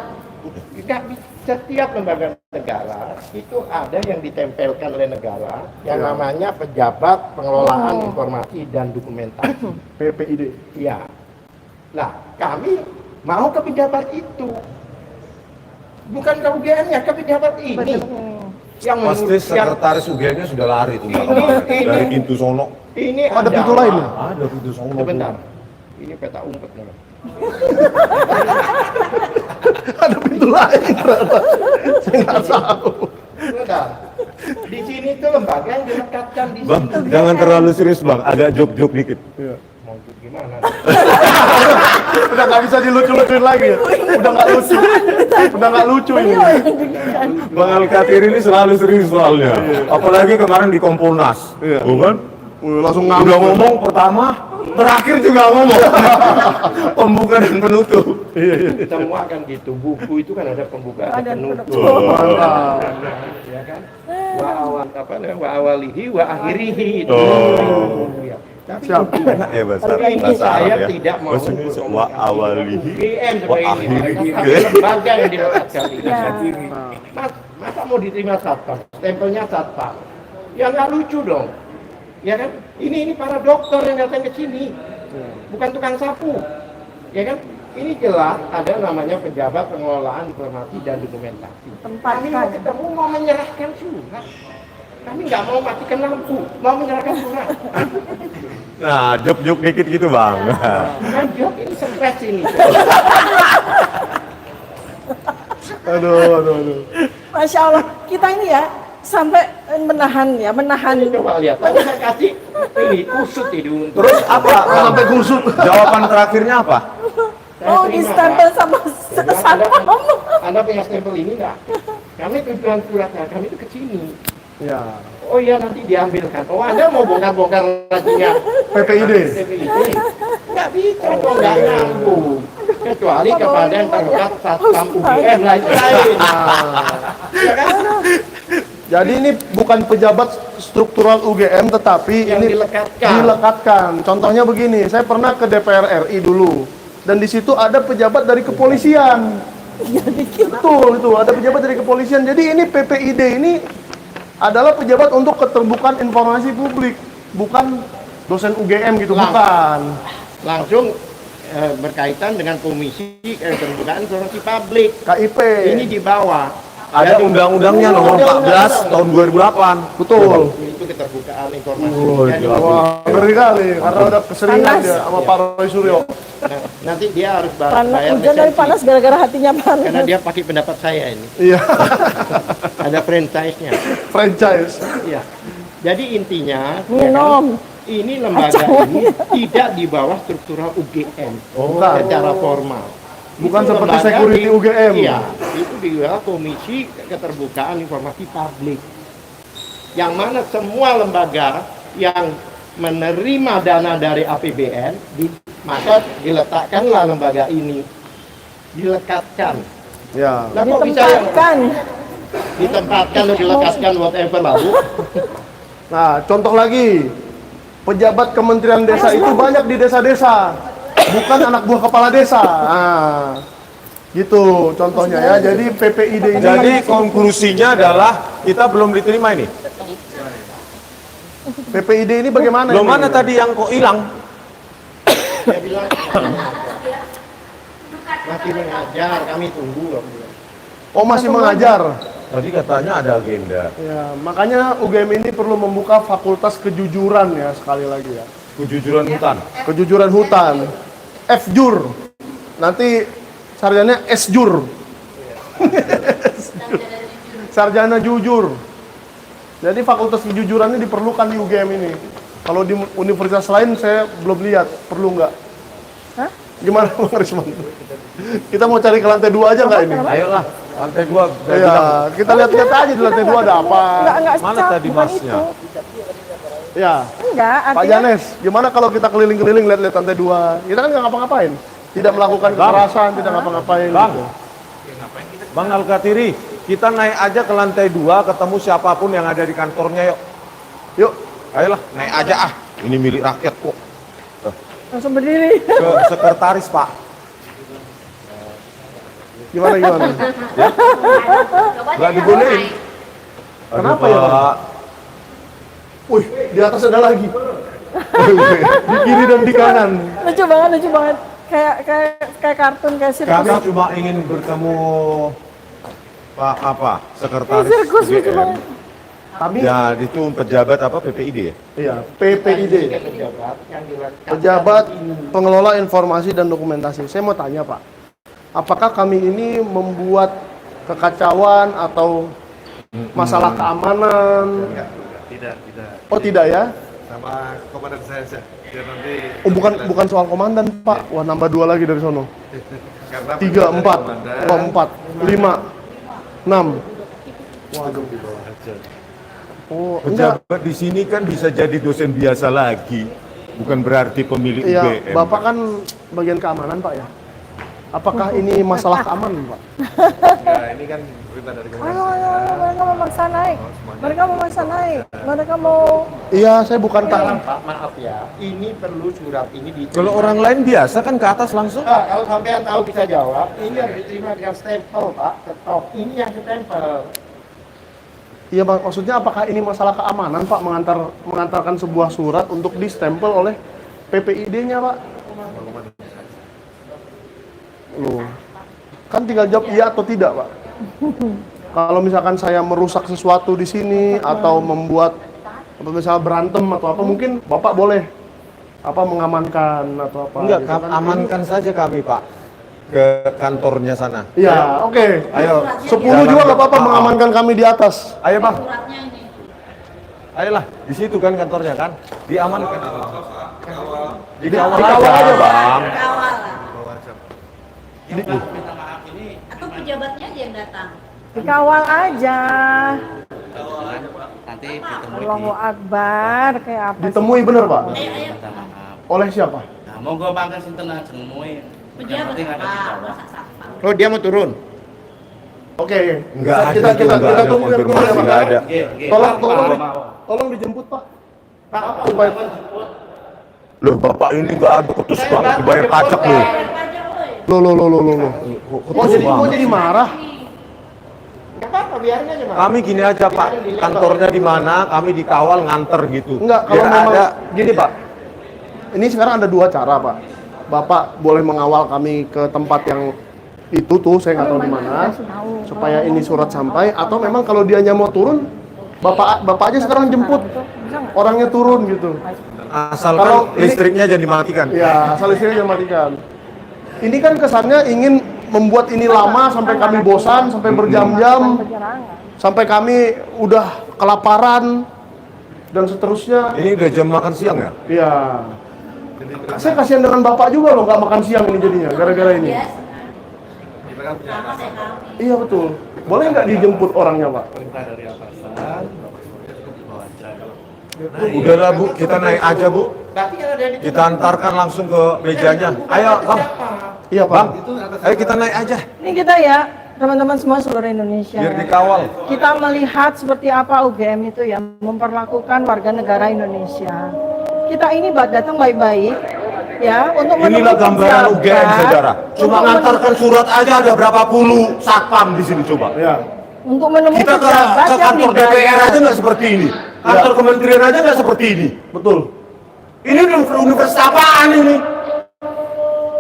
Setiap lembaga negara itu ada yang ditempelkan oleh negara yang namanya pejabat pengelolaan informasi dan dokumentasi. PPID. Iya. Nah, kami mau ke pejabat itu. Bukan ke UGM-nya, ke pejabat ini. Yang Pasti menurut- yang- sekretaris UGM-nya sudah lari tuh Mbak. Ini- Dari pintu sono. ini Ada pintu adalah- lain ya? Ada pintu sono. Sebentar. Ini peta umpet nih. Ada pintu lain ternyata. Saya nggak tahu. Sebentar. Di sini tuh lembaga yang dilekatkan di Bang, sini. jangan terlalu serius Bang, agak jok-jok dikit. mau gimana? Udah nggak bisa dilucu-lucuin lagi ya? Udah nggak lucu. Udah nggak lucu ini. Bang Al-Kathir ini selalu serius soalnya. Apalagi kemarin di Kompolnas. Iya. Bukan? Langsung Udah ngamuk. ngomong pertama, terakhir juga ngomong. Pembuka dan penutup. Semua kan gitu. Buku itu kan ada pembuka, ada penutup. Mantap. Ya kan? Wa awalihi wa akhirihi itu. Ya. Tapi Siap. Bahasa tapi ini bahasa saya Arab ya. tidak mau Bahasa Indonesia. Wa awalihi UGM wa sebagai ini. akhirihi. Tapi lembaga yang diletakkan ini. Ya. Masa mau diterima satpam? Stempelnya satpam. Ya nggak lucu dong. Ya kan? Ini para dokter yang datang ke sini. Bukan tukang sapu. Ya kan? Ini jelas ada namanya pejabat pengelolaan informasi dan dokumentasi. Kami mau ketemu mau menyerahkan surat. Kami nggak mau matikan lampu, mau menyerahkan surat. Nah, jok-jok dikit gitu bang. Kan jok ini stres ini. Aduh. Masya Allah, kita ini ya sampai menahan. Coba lihat, tadi saya kasih ini kusut itu untuk. Terus apa? Sampai kusut. Jawaban terakhirnya apa? Oh, di stempel sama satpam. Anda punya stempel ini nggak? Kami tujuan suratnya, kami itu ke sini. Ya. Oh iya nanti diambilkan. Oh Anda mau bongkar-bongkar laginya PPID. Nggak bisa dong, nggak nyambung. Kecuali kepada yang terkait satpam UGM lain. Ya kan? Jadi ini bukan pejabat struktural UGM tetapi Yang ini dilekatkan. dilekatkan. Contohnya begini, saya pernah ke DPR RI dulu dan di situ ada pejabat dari kepolisian. Betul itu, ada pejabat dari kepolisian. Jadi ini PPID ini adalah pejabat untuk keterbukaan informasi publik, bukan dosen UGM gitu, bukan. Langsung berkaitan dengan Komisi Keterbukaan Informasi Publik. KIP. Ini di bawah. Ada undang-undangnya nomor 14 tahun 2008. Betul. Itu keterbukaan informasi. Jadi, Wah, ngeri kali karena udah keseringan Panas. dia sama Pak Roy Suryo. nanti dia harus Panas, bayar hujan dari lisensi. panas gara-gara hatinya panas. Karena dia pakai pendapat saya ini. Iya, Ada franchise-nya. franchise. Iya. Jadi intinya ya kan, Minum. ini lembaga ini tidak di bawah struktural UGM Bukan. secara formal. Bukan Itu seperti lembaga security di- UGM. Iya, itu di bawah Komisi Keterbukaan Informasi Publik. Yang mana semua lembaga yang menerima dana dari APBN, maka diletakkanlah lembaga ini. Dilekatkan. Ya. Lah kok bisa yang Ditempatkan. ditempatkan atau dilekatkan whatever lah, Bu? Nah, contoh lagi, pejabat Kementerian Desa itu banyak di desa-desa, bukan anak buah kepala desa. Nah, gitu contohnya ya. Jadi PPID ini. Jadi konklusinya adalah kita belum diterima ini. PPID ini bagaimana? Belum ini? mana tadi yang kok hilang? Saya bilang masih mengajar, kami tunggu loh. Oh, masih mengajar. Tadi katanya ada agenda. Ya, makanya UGM ini perlu membuka fakultas kejujuran ya sekali lagi ya. Kejujuran hutan. Kejujuran hutan. FJUR. Nanti sarjana SJUR. Sarjana jujur. Jadi fakultas kejujuran ini diperlukan di UGM ini. Kalau di universitas lain saya belum lihat, perlu nggak? Hah? Gimana Bang Risman? Kita mau cari ke lantai 2 aja nggak ini? Ayolah, lantai 2. Iya, kita lihat-lihat aja di lantai 2 ada apa. Enggak, Mana Cap, tadi bukan masnya? itu. Ya, Enggak, Pak artinya Janes, gimana kalau kita keliling-keliling lihat-lihat lantai 2? Kita kan nggak ngapa-ngapain. Tidak melakukan kekerasan, tidak ngapa-ngapain Bang. gitu. Bang Al-Kathiri, kita naik aja ke lantai 2 ketemu siapapun yang ada di kantornya yuk. Yuk, Ayolah, naik aja ah. Ini milik rakyat kok. langsung berdiri. Ke sekretaris, Pak. gimana? Nggak dibolehin. Kenapa Aduh, ya, Bang? Pak? Wih, di atas ada lagi. Di kiri dan di kanan. Lucu banget. Kayak kartun, kayak sirkus. Kami cuma ingin bertemu Pak apa? Sekretaris Sirkus lucu UGM. banget. Kami, Ya, itu pejabat apa PPID ya? iya, PPID. Pejabat yang diletakkan Pejabat Pengelola Informasi dan Dokumentasi. Saya mau tanya Pak, apakah kami ini membuat kekacauan atau masalah keamanan? Tidak. Oh tidak ya? Sama komandan saya. Oh bukan soal komandan Pak. Wah nambah 2 lagi dari sono. 3, 4, 4, 5, 6. Waduh. Oh enggak. Pejabat di sini kan bisa jadi dosen biasa lagi, bukan berarti pemilik Iya, UGM. Bapak kan bagian keamanan Pak ya. Apakah ini masalah keamanan Pak? Ya, ini kan perintah dari Ayo, mereka memaksa naik. Mereka memaksa naik. Mereka mau. Iya, saya bukan Salam Pak, maaf ya. Ini perlu surat ini diterima. Kalau orang lain biasa kan ke atas langsung. Kalau sampean tahu bisa jawab, ini harus diterima dengan stempel Pak, ketok. Ini yang stempel. Iya Pak, maksudnya apakah ini masalah keamanan Pak mengantarkan sebuah surat untuk distempel oleh PPID-nya Pak? Loh, kan tinggal jawab iya atau tidak Pak. Kalau misalkan saya merusak sesuatu di sini atau membuat atau misalnya berantem atau apa, mungkin Bapak boleh apa mengamankan atau apa. Enggak, gitu kan. amankan saja kami Pak ke kantornya sana. Iya, oke. Ayo, 10 juga nggak apa-apa mengamankan kami di atas. Ayo Bang. Ayolah, di situ kan kantornya kan, diamankan. Jadi awal aja Bang. Atau pejabatnya aja yang datang. Dikawal aja. Nanti Allahu Akbar, kayak apa sih? Ditemui bener Pak? minta maaf. Oleh siapa? Nah, monggo bangga sinten aja nemuin. Yang penting ada di bawah. Oh, dia mau turun. Oke, Enggak ada kita tuh, enggak ada tunggu yang konfirmasi, keluar ya, Pak. enggak ada. Tolong dijemput Pak. Pak, supaya Loh Bapak ini enggak ada ketus banget dibayar pajak loh. Loh. Kok jadi marah? Enggak apa-apa, biarin aja Pak. Kami gini aja Pak, kantornya di mana, kami dikawal nganter gitu. Enggak, kalau Biar memang ada. gini Pak. Ini sekarang ada 2 cara Pak. Bapak boleh mengawal kami ke tempat yang itu tuh, saya nggak tahu di mana, supaya ini surat sampai. Atau memang kalau dianya mau turun, bapak aja sekarang jemput orangnya turun gitu. Asalkan Kalau listriknya jadi matikan. Ya, asal listriknya jangan matikan. Ini kan kesannya ingin membuat ini lama sampai kami bosan, sampai berjam-jam, sampai kami udah kelaparan dan seterusnya. Ini udah jam makan siang ya? Iya. Saya kasihan dengan bapak juga loh, nggak makan siang ini jadinya, gara-gara ini. Iya betul. Boleh nggak dijemput orangnya Pak? Udahlah Bu, kita naik aja Bu. Kita antarkan langsung ke mejanya. Ayo Bang. Iya Pak. Bang, ayo kita naik aja. Ini kita ya, teman-teman semua seluruh Indonesia. Biar dikawal. Kita melihat seperti apa UGM itu ya memperlakukan warga negara Indonesia. Kita ini datang baik-baik ya untuk Inilah menemui gambaran pejabat, UGM saudara. Cuma untuk ngantarkan surat aja ada berapa puluh satpam di sini coba. Ya. untuk menemui Kita ke pejabat yang kantor DPR dibayar. aja nggak seperti ini. Kantor kementerian aja nggak seperti ini. Betul. Ini universitas apaan ini?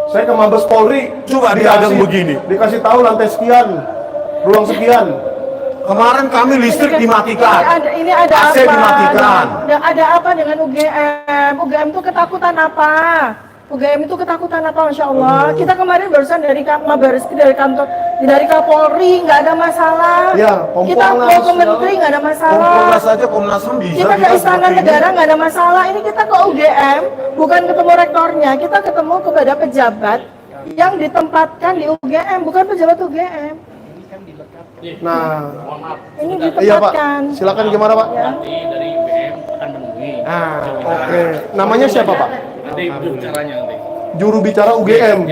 Saya ke Mabes Polri, Coba diadang begini. dikasih tahu lantai sekian, ruang sekian. Kemarin kami listrik dimatikan. Ini ada AC apa? dimatikan. Ada apa dengan UGM? UGM itu ketakutan apa? UGM itu ketakutan apa? Masya Allah. Kita kemarin barusan dari kantor dari Kapolri nggak ada masalah. Ya, Kita Kompolnas, mau ke Menteri nggak ada masalah. Kompolnas saja Komnas HAM bisa. Kita ke Istana Negara nggak ada masalah. Ini kita ke UGM, bukan ketemu rektornya. Kita ketemu kepada pejabat yang ditempatkan di UGM, bukan pejabat UGM. Nah, Ini iya Pak. ditempatkan. Silakan gimana Pak? Ya. Dari UGM akan menemui. Oke. Namanya siapa Pak? Nanti caranya nanti. Juru bicara UGM,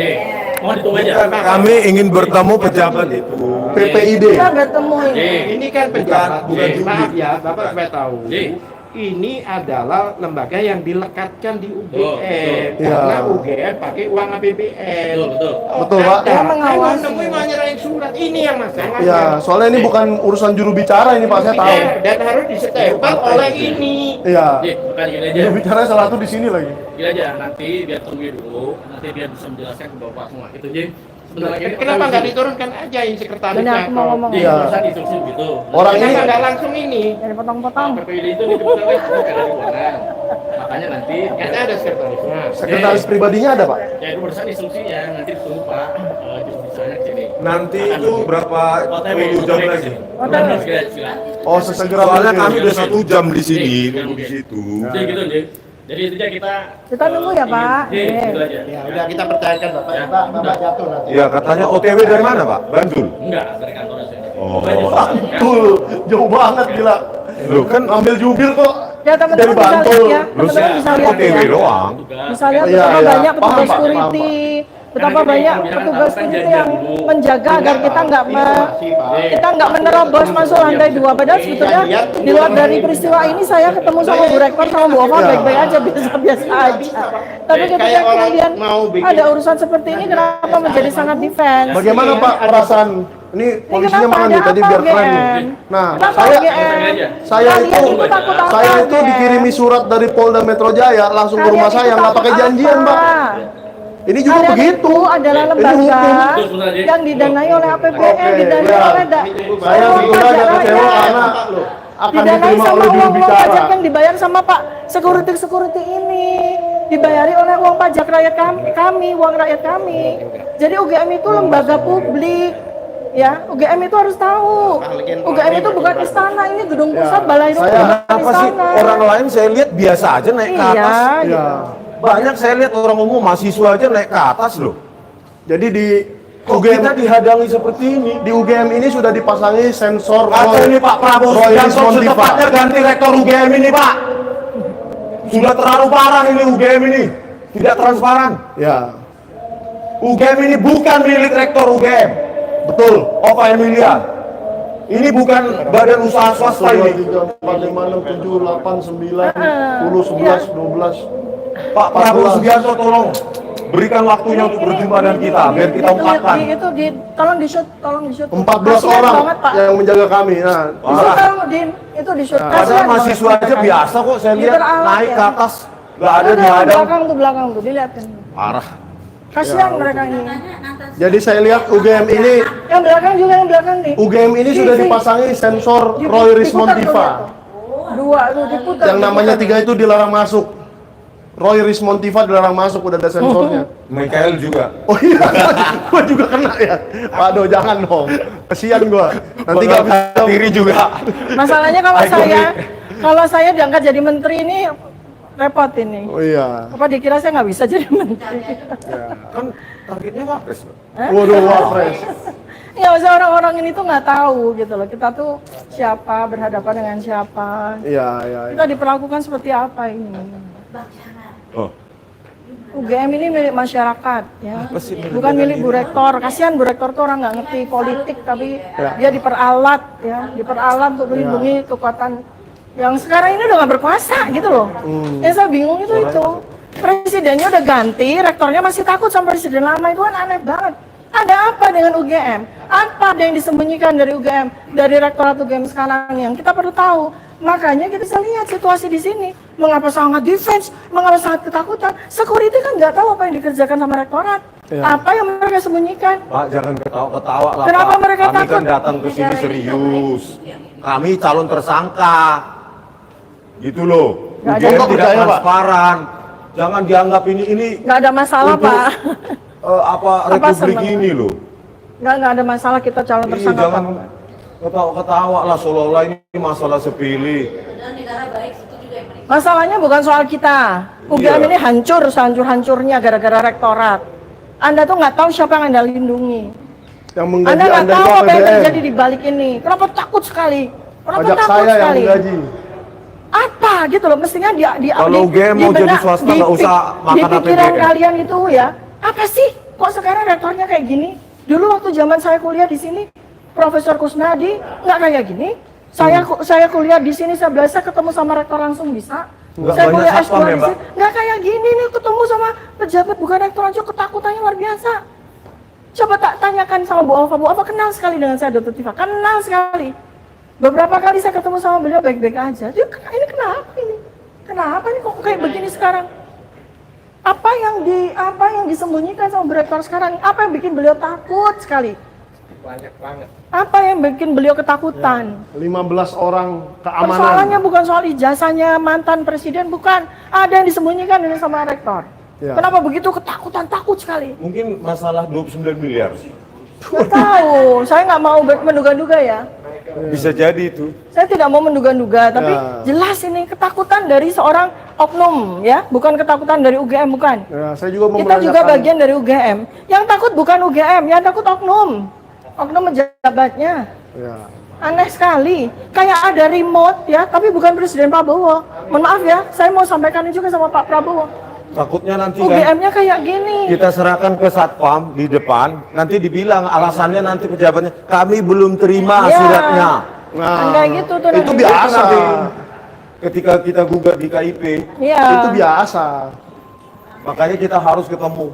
Mau ditunggu aja. Kami ingin bertemu pejabat itu. PPID. Kita bertemu ini. Ini kan pejabat. bukan Maaf ya, Bapak supaya tahu. Ji. Ini adalah lembaga yang dilekatkan di UGM. Iya. Karena UGM pakai uang APBN. Betul. Betul, Pak. Dia mengawasi. Mau nyerahin surat. Ini yang masalah. Ya, soalnya ini bukan urusan juru bicara ini Pak, saya tahu. Dan harus disestempel oleh ini. Iya. Bukan gini aja. Juru bicara salah satu di sini lagi. Gini aja, nanti biar tunggu dulu. Nanti biar bisa menjelaskan ke Bapak semua. Itu Ji. Sebentar lagi. Kenapa nggak diturunkan aja yang sekretarisnya? Benar, aku mau ngomong. Ji, Iya. urusan instruksi begitu. Orang Kenapa ini nggak langsung ini? Dari potong-potong. PPID itu diputar oleh kewenangan. Makanya nanti Kan ada sekretarisnya. sekretaris pribadinya ada Pak? ya itu urusan instruksinya nanti tunggu Pak jurubicaranya ke sini. Nanti itu berapa puluh jam lagi? Oh, sesegera Soalnya mungkin. kami udah 1 jam di sini, nunggu di situ. Jadi gitu Ji. Jadi intinya Kita nunggu ya Pak. Gitu aja. Ya udah kita percayakan Bapak. Ya, Bapak jatuh nanti. Iya, katanya OTW dari mana, Pak? Bantul. Enggak, dari kantor aja. Oh. Betul, jauh banget gila. Lu kan Ambil jubir kok. Ya teman-teman bisa lihat ya, lu teman-teman bisa lihat OTW ya. doang. Bisa lihat Iya, betapa iya. banyak petugas Paham, Pak. security, betapa banyak petugas security yang menjaga agar kita nggak menerobos masuk lantai 2. Padahal sebetulnya di luar dari peristiwa ini saya ketemu sama Bu Rektor sama Bu Ova baik-baik aja, biasa-biasa aja. Tapi ketika kemudian ada urusan seperti ini, kenapa menjadi sangat defense? Bagaimana Pak perasaan? Ini polisinya kenapa mana nih ada tadi apa, biar keren nih. GM? Nah, Kenapa saya GM? saya Kalian itu takut apa, saya itu GM? dikirimi surat dari Polda Metro Jaya langsung ke rumah Kalian saya itu nggak pakai takut janjian, apa? Pak. Ini juga Kalian begitu. itu adalah Ini lembaga hukum. yang didanai oleh APBN, Oke, didanai ya. oleh Saya uang sebetulnya pajak agak kecewa rakyat. karena akan Didanai diterima sama oleh juru uang pajak bicara. yang dibayar sama Pak security ini, dibayari oleh uang pajak rakyat kami, uang rakyat kami. Jadi UGM itu lembaga publik, ya. UGM itu harus tahu. UGM itu bukan istana, ini gedung pusat balai rumah Kenapa sih istana. orang lain saya lihat biasa aja naik ke atas? Iya, Ya. gitu. Banyak saya lihat orang umum mahasiswa aja naik ke atas loh. Jadi di Kok UGM kita dihadangi seperti ini? di UGM ini sudah dipasangi sensor Atau ini Pak Prabowo Subianto Rismontiva. secepatnya ganti rektor UGM ini Pak. Sudah terlalu parah ini UGM ini. Tidak transparan. Ya, UGM ini bukan milik rektor UGM. betul. Ova Emilia. Ini bukan badan usaha swasta 1, 2, ini. 3, 4, 5, 6, 7, 8, 9, 10, 11, 12. Pak Prabowo Subianto tolong berikan waktunya untuk berjumpa dengan kita biar kita ungkapkan. Tolong di shoot, tolong di shoot. 14 Kasihan orang banget, Pak. yang menjaga kami. Nah, Tolong Din, itu di shoot. Padahal mahasiswa aja biasa kok saya lihat naik ke atas. Gak ada Itu dihadang. belakang tuh, dilihatin. Parah. Kasihan mereka ini. jadi saya lihat UGM ini Yang belakang juga yang belakang nih. UGM ini sudah dipasangi sensor Roy Rismontiva. Dua tuh diputar. Yang namanya 3 itu dilarang masuk. Roy Rismontiva dilarang masuk, udah ada sensornya. Michael juga. Oh iya, gua juga kena ya. Waduh, jangan dong. Kesian gua. Nanti nggak bisa diri juga. Masalahnya kalau saya diangkat jadi menteri ini repot ini. Oh iya. Apa dikira saya nggak bisa jadi menteri? Kan targetnya wapres. Waduh, wapres. Ya, usah orang-orang ini tuh nggak tahu gitu loh. Kita tuh siapa, berhadapan dengan siapa. Iya, iya. Kita diperlakukan seperti apa ini? Oh. UGM ini milik masyarakat, ya. Bukan milik Bu Rektor. Kasihan Bu Rektor tuh orang nggak ngerti politik, tapi dia diperalat, ya, diperalat untuk melindungi kekuatan yang sekarang ini udah nggak berkuasa, gitu loh. Yang saya bingung itu. Presidennya udah ganti, rektornya masih takut sama presiden lama, itu kan aneh banget. Ada apa dengan UGM? Apa ada yang disembunyikan dari UGM, dari rektorat UGM sekarang yang kita perlu tahu? Makanya kita bisa lihat situasi di sini. Mengapa sangat defense? Mengapa sangat ketakutan? Security kan nggak tahu apa yang dikerjakan sama rektorat. Apa yang mereka sembunyikan? Pak, jangan ketawa-ketawa lah. Kenapa Pak. mereka Kami takut? kan datang ke sini serius. Kami calon tersangka. Gitu loh. Nggak ada UGM yang tidak percaya, Pak. transparan. Jangan dianggap ini Nggak ada masalah, untuk, Pak. apa republik seneng? ini loh. Nggak ada masalah kita calon Iya, tersangka. jangan Pak. ketawa-ketawa lah seolah-olah ini masalah sepele. Masalahnya bukan soal kita. UGM Iya. ini hancur-hancurnya gara-gara rektorat. Anda tuh nggak tahu siapa yang Anda lindungi. Yang menggaji Anda nggak Anda tahu itu apa yang APBN. terjadi di balik ini. Kenapa takut sekali? Kenapa Pajak takut saya yang sekali? menggaji. Apa gitu loh, mestinya Kalau UGM mau jadi swasta, nggak usah makan di pikiran APBN. kalian itu ya, apa sih kok sekarang rektornya kayak gini? Dulu waktu zaman saya kuliah di sini, Profesor Kusnadi nggak kayak gini. Saya kuliah di sini, saya belajar ketemu sama rektor langsung bisa. Nggak Saya banyak kuliah satpam S2 ya, di Mbak? sini, nggak kayak gini nih, ketemu sama pejabat bukan rektor aja ketakutannya luar biasa. Coba tak tanyakan sama Bu Alfa kenal sekali dengan saya, Dr. Tifa, kenal sekali. Beberapa kali saya ketemu sama beliau baik-baik aja. Dia, ini kenapa ini? Kenapa nih kok kayak begini sekarang? Apa yang disembunyikan sama Bu Rektor sekarang? Apa yang bikin beliau takut sekali? Banyak banget. Apa yang bikin beliau ketakutan? 15 orang keamanan. Persoalannya bukan soal ijazahnya mantan presiden, bukan. Ada yang disembunyikan ini sama rektor. Ya. Kenapa begitu ketakutan, takut sekali? Mungkin masalah 29 miliar. Nggak tahu, saya nggak mau menduga-duga ya. Bisa jadi itu. Saya tidak mau menduga-duga, tapi Ya. jelas ini ketakutan dari seorang oknum ya, bukan ketakutan dari UGM, bukan. Ya, saya juga mau Kita juga menanyakan- bagian dari UGM. Yang takut bukan UGM, yang takut oknum. Oknum pejabatnya. Ya. Aneh sekali. Kayak ada remote ya, tapi bukan Presiden Prabowo. Mohon maaf ya, saya mau sampaikan juga sama Pak Prabowo. Takutnya nanti kan UGM-nya kayak gini. kita serahkan ke satpam di depan, nanti dibilang alasannya nanti pejabatnya kami belum terima Ya. suratnya. Kan kayak gitu tuh Itu nanti. biasa. Nanti ketika kita gugat di KIP, Iya. Itu biasa. makanya kita harus ketemu.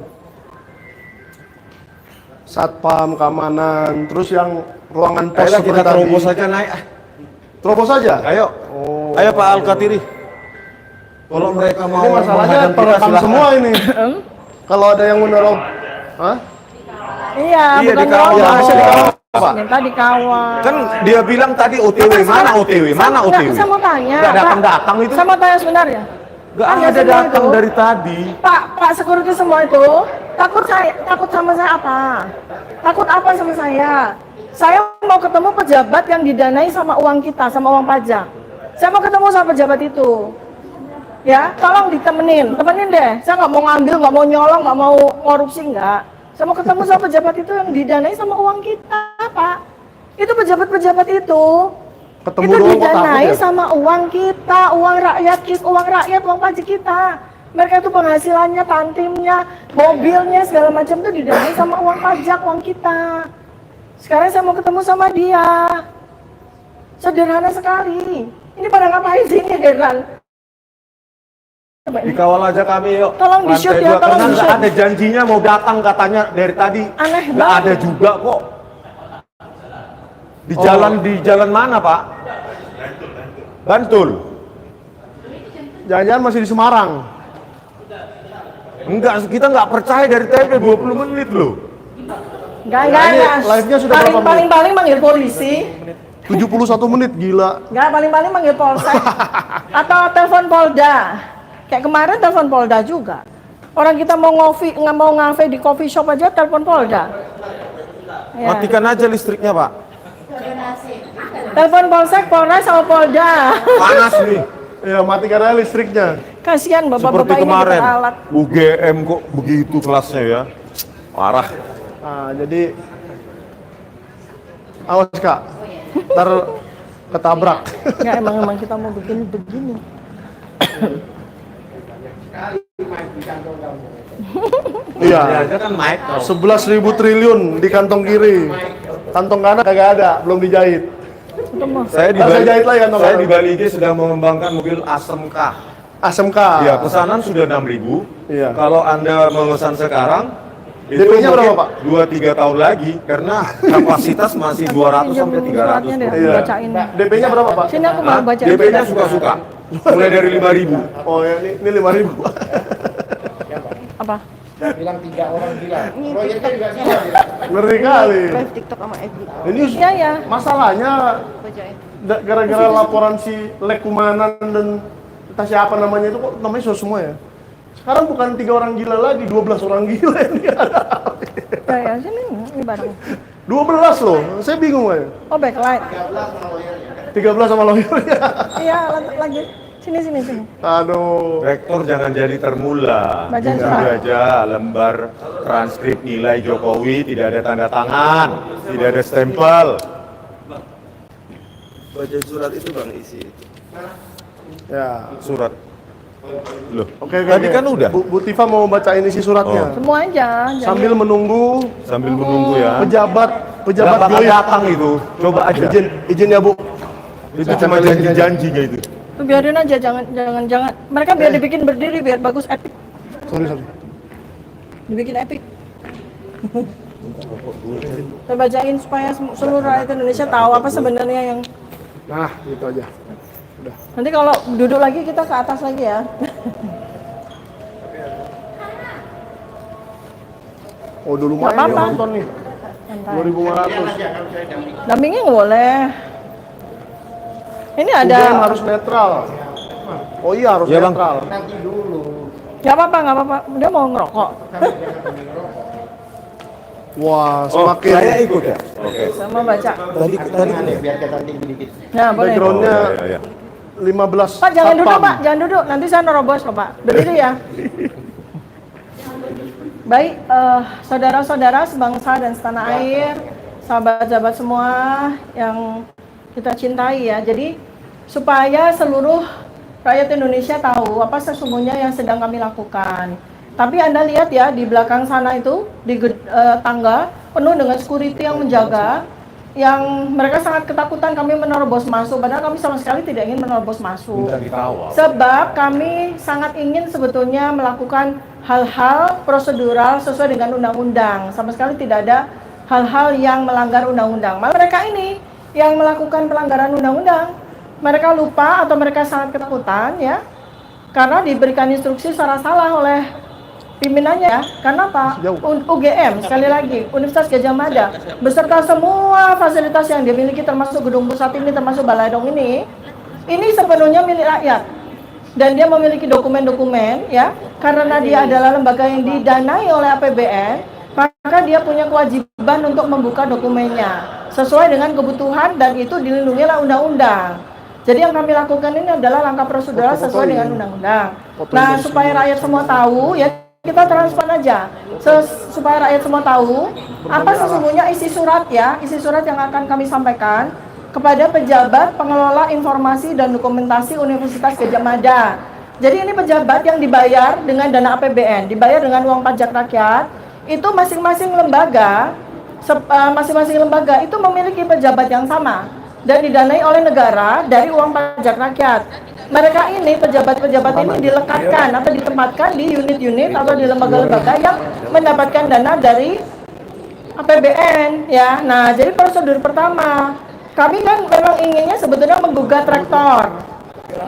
Satpam, keamanan, terus yang ruangan pos Ayolah kita seperti tadi. terobos saja naik. Terobos saja? Ayo, Oh. ayo Pak Al-Katiri. Kalau mereka mau Ini masalahnya menghadang kita, terekam silakan. semua ini. Kalau ada yang menerobos, hah? Iya, Iya, bukan dikawal. terobos. Pak. Minta dikawal. Kan dia bilang tadi OTW, mana OTW? Mana OTW? Saya mau tanya. Nggak Pak. datang-datang itu. Saya mau tanya sebentar ya. Nggak Kan ada semua datang itu, dari tadi. Pak security semua itu takut sama saya apa? Takut apa sama saya? Saya mau ketemu pejabat yang didanai sama uang kita, sama uang pajak. Saya mau ketemu sama pejabat itu. Ya, tolong temenin deh. Saya nggak mau ngambil, nggak mau nyolong, nggak mau korupsi, nggak. Saya mau ketemu sama pejabat itu yang didanai sama uang kita, Pak. Itu pejabat-pejabat itu. Ketemu Itu doang kok didanai takut ya? sama uang kita, uang rakyat, uang pajak kita. Mereka itu penghasilannya, tantimnya, mobilnya, segala macam itu didanai sama uang pajak, uang kita. Sekarang saya mau ketemu sama dia. Sederhana sekali. Ini pada ngapain sih ini, heran? Dikawal aja kami yuk. Tolong di shoot Lantai ya, dua. tolong Karena di nggak shoot. ada janjinya mau datang katanya dari tadi. Aneh Nggak banget. ada juga kok. Oh. Di jalan mana Pak? Bantul. Jangan-jangan masih di Semarang. Enggak, kita nggak percaya dari tempe 20 menit loh. Enggak. Ini live-nya sudah berapa menit? Paling manggil polisi. 71 menit, gila. Enggak, paling manggil polsek. Atau telepon Polda. Kayak kemarin telepon Polda juga. Orang kita mau ngafe di coffee shop aja telepon Polda. Ya. Matikan aja listriknya Pak. Telepon polsek, Polres, sama Polda. Panas nih. Ya, matikan aja listriknya. Kasihan Seperti bapak-bapak ini kemarin. beralat. UGM kok begitu kelasnya ya. Parah. Nah, jadi awas Kak, ntar ketabrak. Enggak, emang kita mau begini. Iya, Ada kan mic. 11.000 triliun di kantong kiri. Kantong kanan kagak ada, belum dijahit. Saya di Ntar saya Bali, jahit lagi kantong saya kanan. di Bali IG sedang mengembangkan mobil ASMK. ASMK. Ya, pesanan sudah 6.000. Iya. Kalau Anda memesan sekarang, itu DP-nya berapa, mungkin Pak? 2-3 tahun lagi karena kapasitas masih 200 sampai 300. Suratnya deh, Iya. bacain. DP-nya berapa Pak? Sini aku mau baca. DP-nya suka-suka. Mulai dari 5.000. Oh ya, ini 5.000. Apa? bilang 3 orang gila. Proyeknya juga gila. Ngeri kali. Live TikTok sama FB. Ini Iya, ya. masalahnya Bacain. gara-gara laporan si Lekumanan dan entah siapa namanya itu kok namanya semua ya. Sekarang bukan 3 orang gila lagi, 12 orang gila ini. Ya, sini ini barang. 12 loh, saya bingung ya. Oh, backlight. 13 sama lawyernya. Iya, lanjut. Sini. Aduh. Rektor jangan jadi termula. Bacain Itu surat. aja lembar transkrip nilai Jokowi tidak ada tanda tangan, tidak ada stempel. Baca surat itu Bang isi. Ya. Surat. Loh, Oke, tadi kan udah. Bu Tifa mau bacain isi suratnya. Semua aja. jangan- Sambil menunggu Sambil menunggu ya. pejabat Nggak bakal goib. datang itu. Coba aja. Izin ya Bu. Itu cuma janji-janjinya itu. Tuh, biarin aja, jangan. Mereka biar dibikin berdiri, biar bagus, epic. Sorry. Dibikin epic. Saya bacain supaya seluruh rakyat Indonesia tahu apa sebenarnya yang. Nah, gitu aja. Nanti kalau duduk lagi kita ke atas lagi ya. Oh, udah lumayan Nggak apa-apa. yang nonton nih. Santai. 2.500. Dampingnya nggak boleh. Ini ada. UGM harus netral. Oh iya harus Iya, Bang. netral. Nggak apa-apa. Dia mau ngerokok. Wah, Oh, semakin saya ikut ya. Oke. Sama baca. Tadi Biar kita tinggi dikit. Nah, boleh. backgroundnya Oh, iya. 15 Pak jangan duduk satpam. Pak, jangan duduk. Nanti saya nerobos loh Pak. Berdiri ya. Baik, saudara-saudara sebangsa dan setanah air, sahabat-sahabat semua yang kita cintai ya. Jadi supaya seluruh rakyat Indonesia tahu apa sesungguhnya yang sedang kami lakukan. Tapi Anda lihat ya di belakang sana itu di tangga penuh dengan security yang menjaga, yang mereka sangat ketakutan kami menerobos masuk, padahal kami sama sekali tidak ingin menerobos masuk. Sebab kami sangat ingin sebetulnya melakukan hal-hal prosedural sesuai dengan undang-undang. Sama sekali tidak ada hal-hal yang melanggar undang-undang. Malah mereka ini yang melakukan pelanggaran undang-undang. Mereka lupa atau mereka sangat ketakutan ya, karena diberikan instruksi secara salah oleh pimpinannya. Karena apa? UGM, sekali lagi, Universitas Gadjah Mada, beserta semua fasilitas yang dimiliki termasuk gedung pusat ini, termasuk Balaidong ini sepenuhnya milik rakyat. Dan dia memiliki dokumen-dokumen ya, karena dia adalah lembaga yang didanai oleh APBN, maka dia punya kewajiban untuk membuka dokumennya sesuai dengan kebutuhan dan itu dilindungi oleh undang-undang. Jadi yang kami lakukan ini adalah langkah prosedural sesuai dengan undang-undang. Nah, supaya rakyat semua tahu ya, kita transparan aja, supaya rakyat semua tahu apa sesungguhnya isi surat ya, isi surat yang akan kami sampaikan kepada pejabat pengelola informasi dan dokumentasi Universitas Gadjah Mada. Jadi ini pejabat yang dibayar dengan dana APBN, dibayar dengan uang pajak rakyat. Itu masing-masing lembaga itu memiliki pejabat yang sama dan didanai oleh negara dari uang pajak rakyat. Mereka ini, pejabat-pejabat ini dilekatkan atau ditempatkan di unit-unit atau di lembaga-lembaga yang mendapatkan dana dari APBN ya. Nah, jadi prosedur pertama, kami kan memang inginnya sebetulnya menggugat rektor,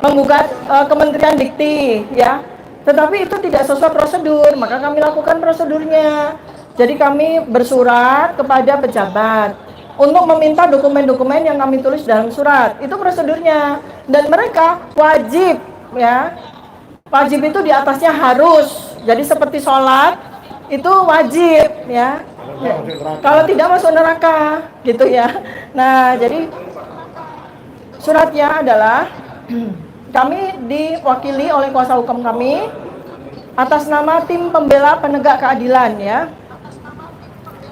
menggugat Kementerian Dikti ya. Tetapi itu tidak sesuai prosedur, maka kami lakukan prosedurnya. Jadi kami bersurat kepada pejabat untuk meminta dokumen-dokumen yang kami tulis dalam surat. Itu prosedurnya. Dan mereka wajib ya. Wajib itu di atasnya harus. Jadi seperti sholat itu wajib ya. Kalau tidak masuk neraka gitu ya. Nah, jadi suratnya adalah kami diwakili oleh kuasa hukum kami atas nama tim pembela penegak keadilan ya.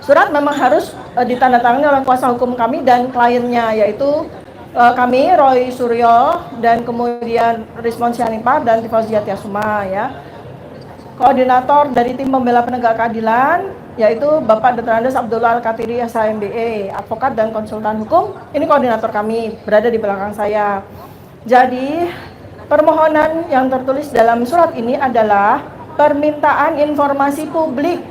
Surat memang harus ditandatangani oleh kuasa hukum kami dan kliennya, yaitu kami Roy Suryo dan kemudian Rismon Sianipar dan Tifauziah Tiasuma ya. Koordinator dari tim pembela penegak keadilan yaitu Bapak Dr. Andes Abdullah Al-Katiri SHMBE, advokat dan konsultan hukum. Ini koordinator kami, berada di belakang saya. Jadi permohonan yang tertulis dalam surat ini adalah permintaan informasi publik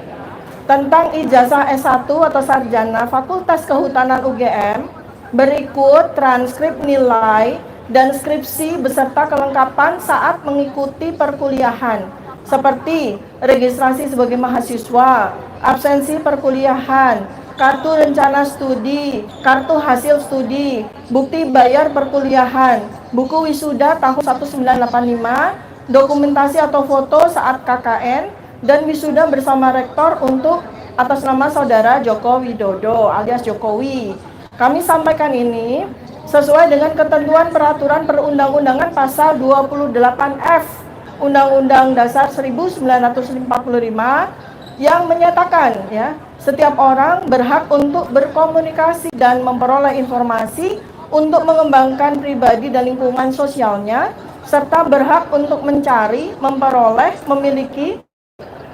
tentang ijazah S1 atau sarjana Fakultas Kehutanan UGM berikut transkrip nilai dan skripsi beserta kelengkapan saat mengikuti perkuliahan seperti registrasi sebagai mahasiswa, absensi perkuliahan, kartu rencana studi, kartu hasil studi, bukti bayar perkuliahan, buku wisuda tahun 1985, dokumentasi atau foto saat KKN, dan wisuda bersama rektor untuk atas nama saudara Joko Widodo alias Jokowi. Kami sampaikan ini sesuai dengan ketentuan peraturan perundang-undangan pasal 28F Undang-Undang Dasar 1945 yang menyatakan ya, setiap orang berhak untuk berkomunikasi dan memperoleh informasi untuk mengembangkan pribadi dan lingkungan sosialnya, serta berhak untuk mencari, memperoleh, memiliki,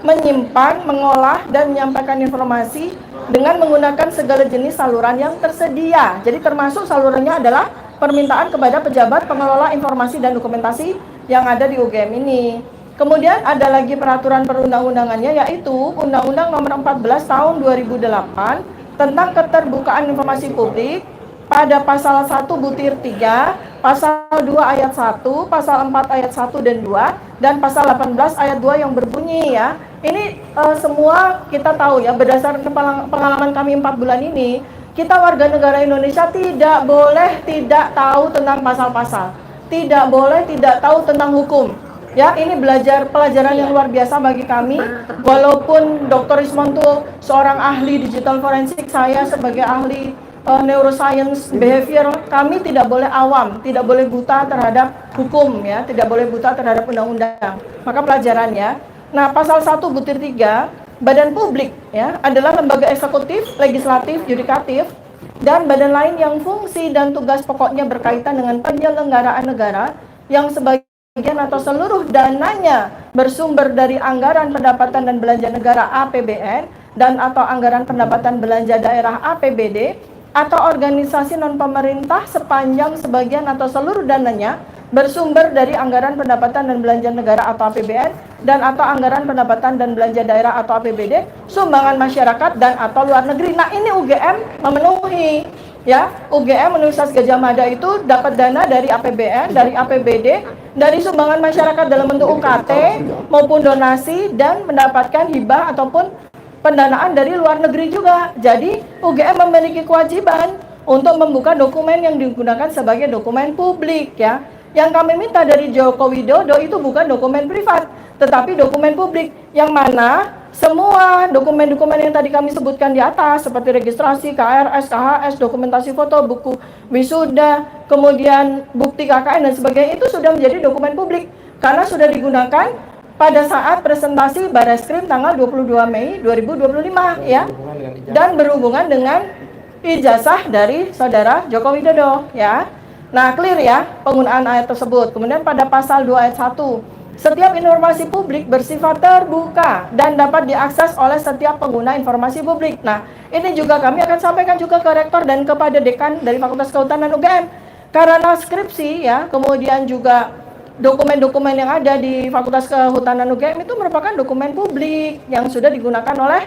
menyimpan, mengolah, dan menyampaikan informasi dengan menggunakan segala jenis saluran yang tersedia. Jadi termasuk salurannya adalah permintaan kepada pejabat pengelola informasi dan dokumentasi yang ada di UGM ini. Kemudian ada lagi peraturan perundang-undangannya, yaitu Undang-Undang Nomor 14 Tahun 2008 tentang keterbukaan informasi publik pada pasal 1 butir 3, pasal 2 ayat 1, pasal 4 ayat 1 dan 2, dan pasal 18 ayat 2 yang berbunyi ya. Ini semua kita tahu ya, berdasarkan pengalaman kami 4 bulan ini, kita warga negara Indonesia tidak boleh tidak tahu tentang pasal-pasal, tidak boleh tidak tahu tentang hukum. Ya, ini pelajaran yang luar biasa bagi kami. Walaupun Dr. Rismon itu seorang ahli digital forensik, saya sebagai ahli neuroscience behavior, kami tidak boleh awam, tidak boleh buta terhadap hukum ya, tidak boleh buta terhadap undang-undang. Maka pelajarannya, nah pasal 1 butir 3, badan publik ya adalah lembaga eksekutif, legislatif, yudikatif, dan badan lain yang fungsi dan tugas pokoknya berkaitan dengan penyelenggaraan negara yang sebagian atau seluruh dananya bersumber dari anggaran pendapatan dan belanja negara APBN dan atau anggaran pendapatan belanja daerah APBD atau organisasi non-pemerintah sepanjang sebagian atau seluruh dananya bersumber dari anggaran pendapatan dan belanja negara atau APBN dan atau anggaran pendapatan dan belanja daerah atau APBD, sumbangan masyarakat dan atau luar negeri. Nah ini UGM memenuhi ya, UGM Universitas Gadjah Mada itu dapat dana dari APBN, dari APBD, dari sumbangan masyarakat dalam bentuk UKT maupun donasi dan mendapatkan hibah ataupun pendanaan dari luar negeri juga. Jadi UGM memiliki kewajiban untuk membuka dokumen yang digunakan sebagai dokumen publik ya. Yang kami minta dari Joko Widodo itu bukan dokumen privat, tetapi dokumen publik yang mana semua dokumen-dokumen yang tadi kami sebutkan di atas seperti registrasi, KRS, KHS, dokumentasi foto, buku wisuda, kemudian bukti KKN dan sebagainya itu sudah menjadi dokumen publik karena sudah digunakan pada saat presentasi Barreskrim tanggal 22 Mei 2025 ya, dan berhubungan dengan ijazah dari saudara Joko Widodo ya. Nah clear ya penggunaan ayat tersebut. Kemudian pada pasal 2 ayat 1, setiap informasi publik bersifat terbuka dan dapat diakses oleh setiap pengguna informasi publik. Nah ini juga kami akan sampaikan juga ke rektor dan kepada dekan dari Fakultas Kehutanan UGM, karena skripsi ya, kemudian juga dokumen-dokumen yang ada di Fakultas Kehutanan UGM itu merupakan dokumen publik yang sudah digunakan oleh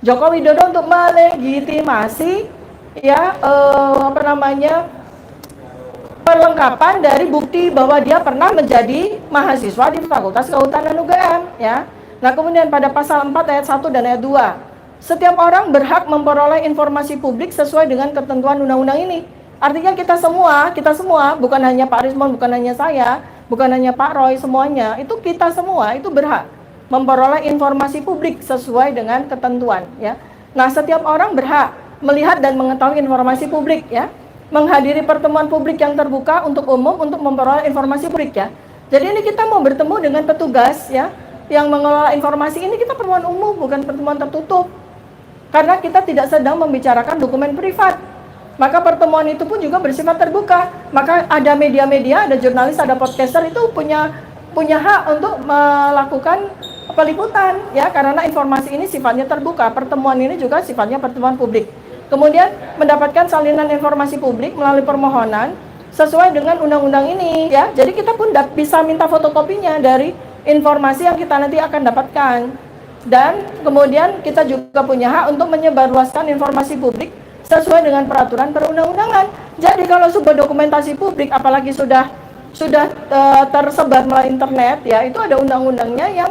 Joko Widodo untuk melegitimasi ya perlengkapan dari bukti bahwa dia pernah menjadi mahasiswa di Fakultas Kehutanan UGM ya. Nah, kemudian pada pasal 4 ayat 1 dan ayat 2, setiap orang berhak memperoleh informasi publik sesuai dengan ketentuan undang-undang ini. Artinya kita semua, bukan hanya Pak Rismon, bukan hanya saya, bukan hanya Pak Roy, semuanya, itu kita semua itu berhak memperoleh informasi publik sesuai dengan ketentuan ya. Nah, setiap orang berhak melihat dan mengetahui informasi publik ya, menghadiri pertemuan publik yang terbuka untuk umum untuk memperoleh informasi publik ya. Jadi ini kita mau bertemu dengan petugas ya yang mengelola informasi ini, kita pertemuan umum bukan pertemuan tertutup. Karena kita tidak sedang membicarakan dokumen privat. Maka pertemuan itu pun juga bersifat terbuka. Maka ada media-media, ada jurnalis, ada podcaster itu punya hak untuk melakukan peliputan ya, karena informasi ini sifatnya terbuka. Pertemuan ini juga sifatnya pertemuan publik. Kemudian mendapatkan salinan informasi publik melalui permohonan sesuai dengan undang-undang ini ya. Jadi kita pun bisa minta fotokopinya dari informasi yang kita nanti akan dapatkan. Dan kemudian kita juga punya hak untuk menyebarluaskan informasi publik sesuai dengan peraturan perundang-undangan. Jadi kalau sebuah dokumentasi publik apalagi sudah tersebar melalui internet ya, itu ada undang-undangnya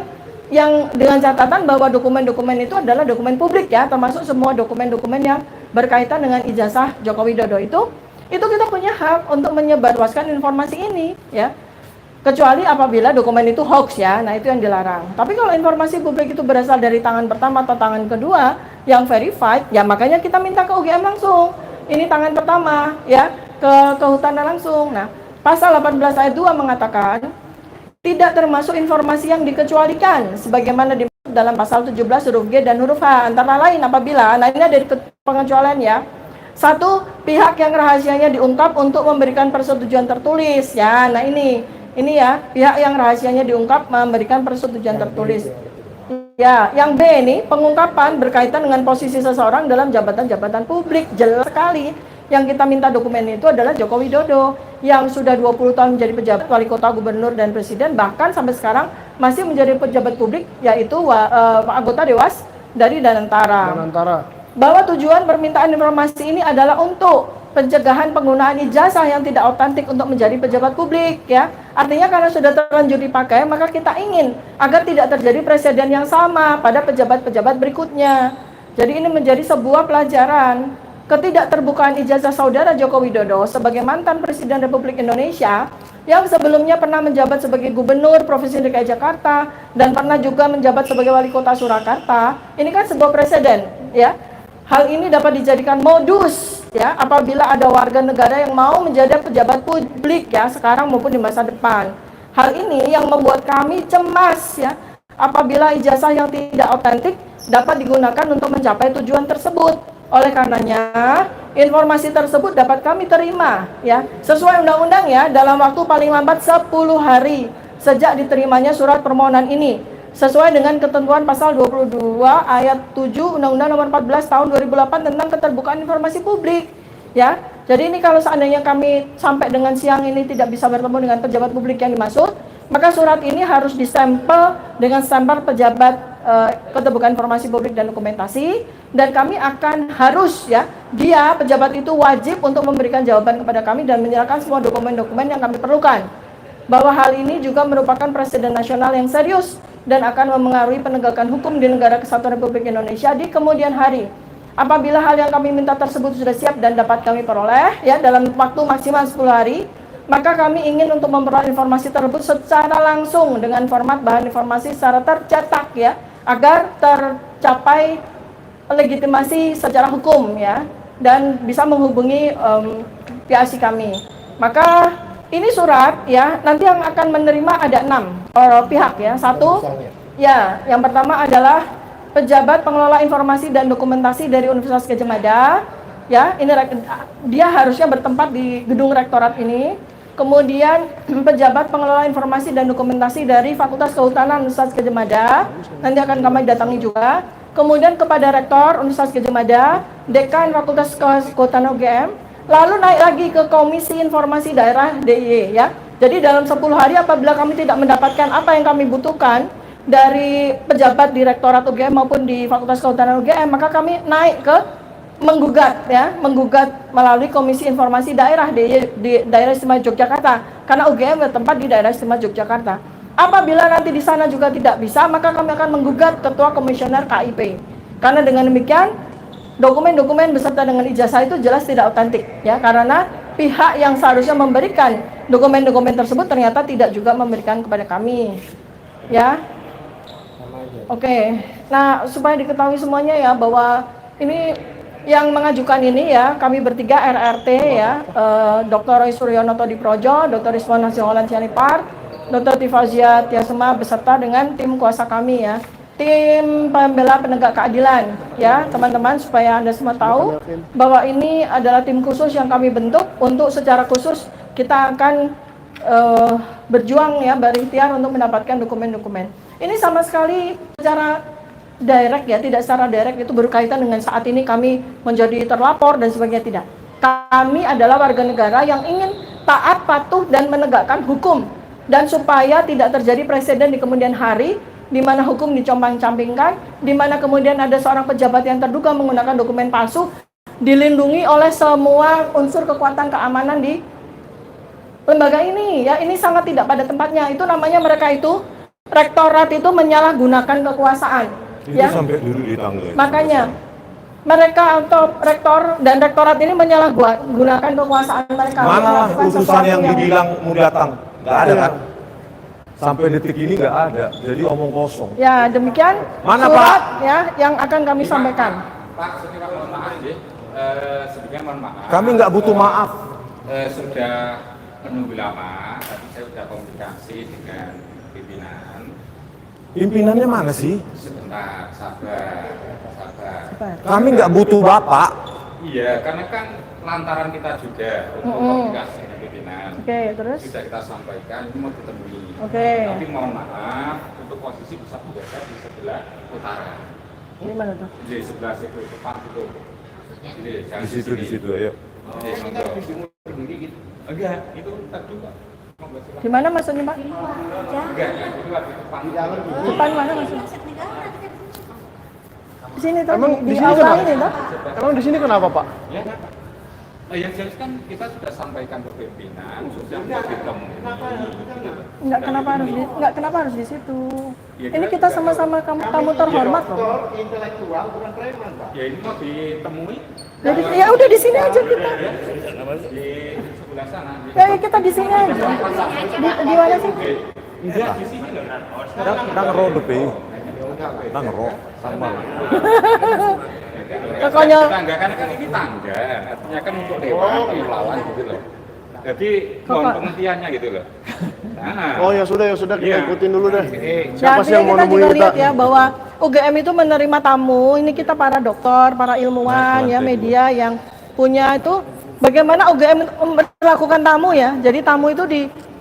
yang dengan catatan bahwa dokumen-dokumen itu adalah dokumen publik ya, termasuk semua dokumen-dokumen yang berkaitan dengan ijazah Joko Widodo itu kita punya hak untuk menyebarluaskan informasi ini ya. Kecuali apabila dokumen itu hoax ya, nah itu yang dilarang. Tapi kalau informasi publik itu berasal dari tangan pertama atau tangan kedua yang verified, ya makanya kita minta ke UGM langsung. Ini tangan pertama ya, ke kehutanan langsung. Nah, pasal 18 ayat 2 mengatakan tidak termasuk informasi yang dikecualikan sebagaimana dimaksud dalam pasal 17 huruf G dan huruf H, antara lain apabila, nah ini ada pengecualian ya. Satu, pihak yang rahasianya diungkap untuk memberikan persetujuan tertulis ya. Nah ini ya, pihak yang rahasianya diungkap memberikan persetujuan tertulis. Ya, yang B ini pengungkapan berkaitan dengan posisi seseorang dalam jabatan-jabatan publik. Jelas sekali yang kita minta dokumen itu adalah Joko Widodo yang sudah 20 tahun menjadi pejabat wali kota, gubernur dan presiden, bahkan sampai sekarang masih menjadi pejabat publik, yaitu anggota Dewas dari Danantara. Bahwa tujuan permintaan informasi ini adalah untuk pencegahan penggunaan ijazah yang tidak otentik untuk menjadi pejabat publik ya. Artinya karena sudah terlanjur dipakai, maka kita ingin agar tidak terjadi presiden yang sama pada pejabat-pejabat berikutnya. Jadi ini menjadi sebuah pelajaran. Ketidakterbukaan ijazah saudara Joko Widodo sebagai mantan Presiden Republik Indonesia yang sebelumnya pernah menjabat sebagai Gubernur Provinsi DKI Jakarta dan pernah juga menjabat sebagai Wali Kota Surakarta. Ini kan sebuah presiden ya. Hal ini dapat dijadikan modus ya apabila ada warga negara yang mau menjadi pejabat publik ya sekarang maupun di masa depan. Hal ini yang membuat kami cemas ya apabila ijazah yang tidak otentik dapat digunakan untuk mencapai tujuan tersebut. Oleh karenanya, informasi tersebut dapat kami terima ya sesuai undang-undang ya dalam waktu paling lambat 10 hari sejak diterimanya surat permohonan ini sesuai dengan ketentuan pasal 22 ayat 7 Undang-Undang Nomor 14 Tahun 2008 tentang keterbukaan informasi publik ya. Jadi ini kalau seandainya kami sampai dengan siang ini tidak bisa bertemu dengan pejabat publik yang dimaksud, maka surat ini harus distempel dengan stempel pejabat keterbukaan informasi publik dan dokumentasi, dan kami akan harus ya dia pejabat itu wajib untuk memberikan jawaban kepada kami dan menyerahkan semua dokumen-dokumen yang kami perlukan. Bahwa hal ini juga merupakan presiden nasional yang serius dan akan memengaruhi penegakan hukum di negara kesatuan Republik Indonesia di kemudian hari. Apabila hal yang kami minta tersebut sudah siap dan dapat kami peroleh ya dalam waktu maksimal 10 hari, maka kami ingin untuk memperoleh informasi tersebut secara langsung dengan format bahan informasi secara tercetak ya, agar tercapai legitimasi secara hukum ya dan bisa menghubungi PIC kami. Maka ini surat ya nanti yang akan menerima ada 6 pihak ya. Satu ya, yang pertama adalah pejabat pengelola informasi dan dokumentasi dari Universitas Gadjah Mada ya, ini dia harusnya bertempat di gedung rektorat ini. Kemudian pejabat pengelola informasi dan dokumentasi dari Fakultas Kehutanan Universitas Gadjah Mada nanti akan kami datangi juga. Kemudian kepada rektor Universitas Gadjah Mada, dekan Fakultas Kehutanan UGM, lalu naik lagi ke Komisi Informasi Daerah DIY ya. Jadi dalam 10 hari apabila kami tidak mendapatkan apa yang kami butuhkan dari pejabat di Rektorat UGM maupun di Fakultas Kehutanan UGM, maka kami naik ke menggugat melalui Komisi Informasi Daerah di Daerah Istimewa Yogyakarta karena UGM bertempat di Daerah Istimewa Yogyakarta. Apabila nanti di sana juga tidak bisa, maka kami akan menggugat Ketua Komisioner KIP. Karena dengan demikian dokumen-dokumen beserta dengan ijazah itu jelas tidak otentik ya, karena pihak yang seharusnya memberikan dokumen-dokumen tersebut ternyata tidak juga memberikan kepada kami ya. Oke, nah supaya diketahui semuanya ya bahwa ini yang mengajukan ini ya kami bertiga RRT ya, Dr. Roy Suryono Todiprojo, Dr. Rizwan Nasiolan Sianipar, Dr. Tifazia Tiasema beserta dengan tim kuasa kami ya, tim pembela penegak keadilan ya teman-teman, supaya Anda semua tahu bahwa ini adalah tim khusus yang kami bentuk untuk secara khusus kita akan berjuang ya berikhtiar untuk mendapatkan dokumen-dokumen. Ini sama sekali secara direct ya, tidak secara direct itu berkaitan dengan saat ini kami menjadi terlapor dan sebagainya, tidak. Kami adalah warga negara yang ingin taat, patuh dan menegakkan hukum, dan supaya tidak terjadi presiden di kemudian hari di mana hukum dicombang-campingkan, di mana kemudian ada seorang pejabat yang terduga menggunakan dokumen palsu dilindungi oleh semua unsur kekuatan keamanan di lembaga ini ya. Ini sangat tidak pada tempatnya. Itu namanya mereka itu rektorat itu menyalahgunakan kekuasaan Itu ya. sampai dulu ditanggung. Makanya mereka atau rektor dan rektorat ini menyalahgunakan kekuasaan mereka. Mana melakukan utusan sesuatu yang dibilang mau datang? Nggak ada kan? Sampai detik ini nggak ada. Jadi omong kosong. Ya, demikian Mana, surat ya yang akan kami sampaikan. Pak, sedikit mohon maaf ya. Sedikit mohon maaf. Kami nggak butuh maaf. Sudah menunggu lama, tapi saya sudah komunikasi dengan pimpinan. Pimpinannya mana sih? Sebentar, sabar. Kami nggak butuh bapak. Iya, karena kan lantaran kita juga untuk komunikasi dengan pimpinan. Oke, terus? Sudah kita sampaikan, ini mau ditemui. Oke. Tapi mohon maaf, untuk posisi bisa berada di sebelah utara. Di mana tuh? Di sebelah situ, depan itu. Di situ, ayo. Enggak, itu terduga. Di mana maksudnya, Pak? Enggak, itu lagi depan. Depan mana maksudnya? Di sini tuh, Emang di di sini aula kenapa? ini tuh. Emang di sini kenapa, Pak? Ya kan? Yang jelas kan kita sudah sampaikan ke pimpinan, sudah ditemui. Enggak kenapa harus di situ. Ini kita sama-sama tamu terhormat loh. Intelektual bukan preman, Pak. Ya ini mau ditemui. Jadi ya udah di sini aja kita. Di sebelah sana. Ya kita di sini aja. Di mana sih? Enggak, di sini loh. Nang ngerok depe. Nang ngerok sama. Pokoknya Tangga kan ini tangga, artinya kan untuk dewan pengelolaan gitu loh. Jadi mohon pengertiannya gitu loh. Nah, Oh ya sudah kita Iya. ikutin dulu deh. ya, Siapa sih yang mau kita nemuin juga kita? lihat ya bahwa UGM itu menerima tamu. Ini kita para dokter, para ilmuwan, ya media yang punya itu bagaimana UGM melakukan tamu ya. Jadi tamu itu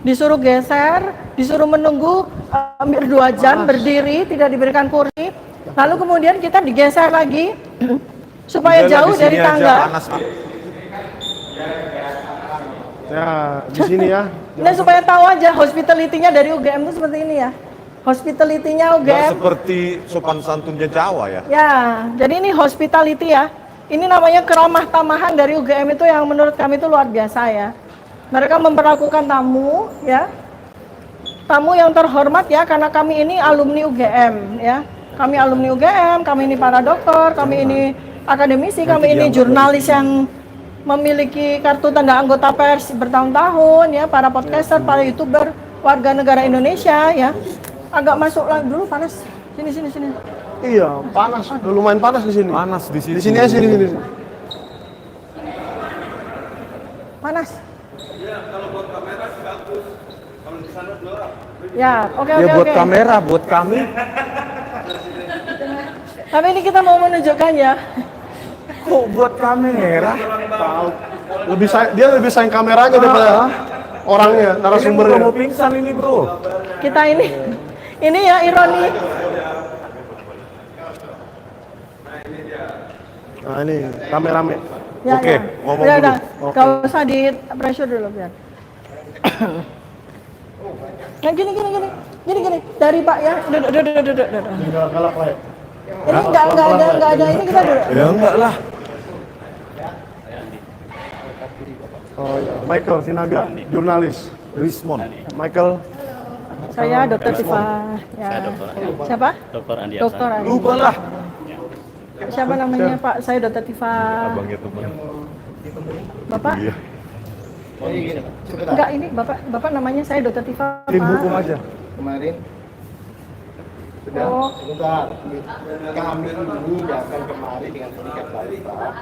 disuruh geser, disuruh menunggu hampir 2 jam berdiri, tidak diberikan kursi. Lalu kemudian kita digeser lagi supaya jauh dari tangga. Ya, di sini ya. Nah, supaya tahu aja hospitality-nya dari UGM itu seperti ini ya. Hospitality-nya Nggak UGM. seperti sopan santunnya Jawa ya. Ya, jadi ini hospitality ya. Ini namanya keramah tamahan dari UGM itu yang menurut kami itu luar biasa ya. Mereka memperlakukan tamu ya. Tamu yang terhormat ya, karena kami ini alumni UGM ya. Kami alumni UGM, kami ini para dokter, kami ini akademisi, kami ini jurnalis yang memiliki kartu tanda anggota pers bertahun-tahun ya, para podcaster, para YouTuber, warga negara Indonesia ya. Agak masuk lagi dulu panas. Sini. Iya, panas. Udah lumayan panas di sini. Panas di sini. Di sini ya, sini. Panas. Ya, oke. Buat kamera, buat kami. Tapi ini kita mau menunjukkan ya. Kok buat kamera? Tahu. Dia lebih sayang kameranya daripada orangnya, narasumbernya. Mau pingsan ini bro. Kita ini ya ironi. Nah ini kameramen. Ya, Oke, ya. ngomong Udah, dulu. Gak usah di pressure dulu biar. Nah, gini. Dari Pak ya. Duduk. Enggak galak lah ya. Ini enggak ada ini kita duduk. Ya enggak lah. Oh iya, Michael Sinaga, jurnalis. Rismon. Michael, Saya Dr. Tifa. Ya. Siapa? Dokter Andi Dokter Andi. Lupa lah. Siapa namanya Pak? Saya Dr. Tifa. Abangnya teman. Bapak? Iya. Enggak, ini Bapak namanya saya Dr. Tifa. tim Pak. hukum aja. Kemarin sudah Oh. Sebentar, kami ini datang kemari dengan sindikat baru Pak.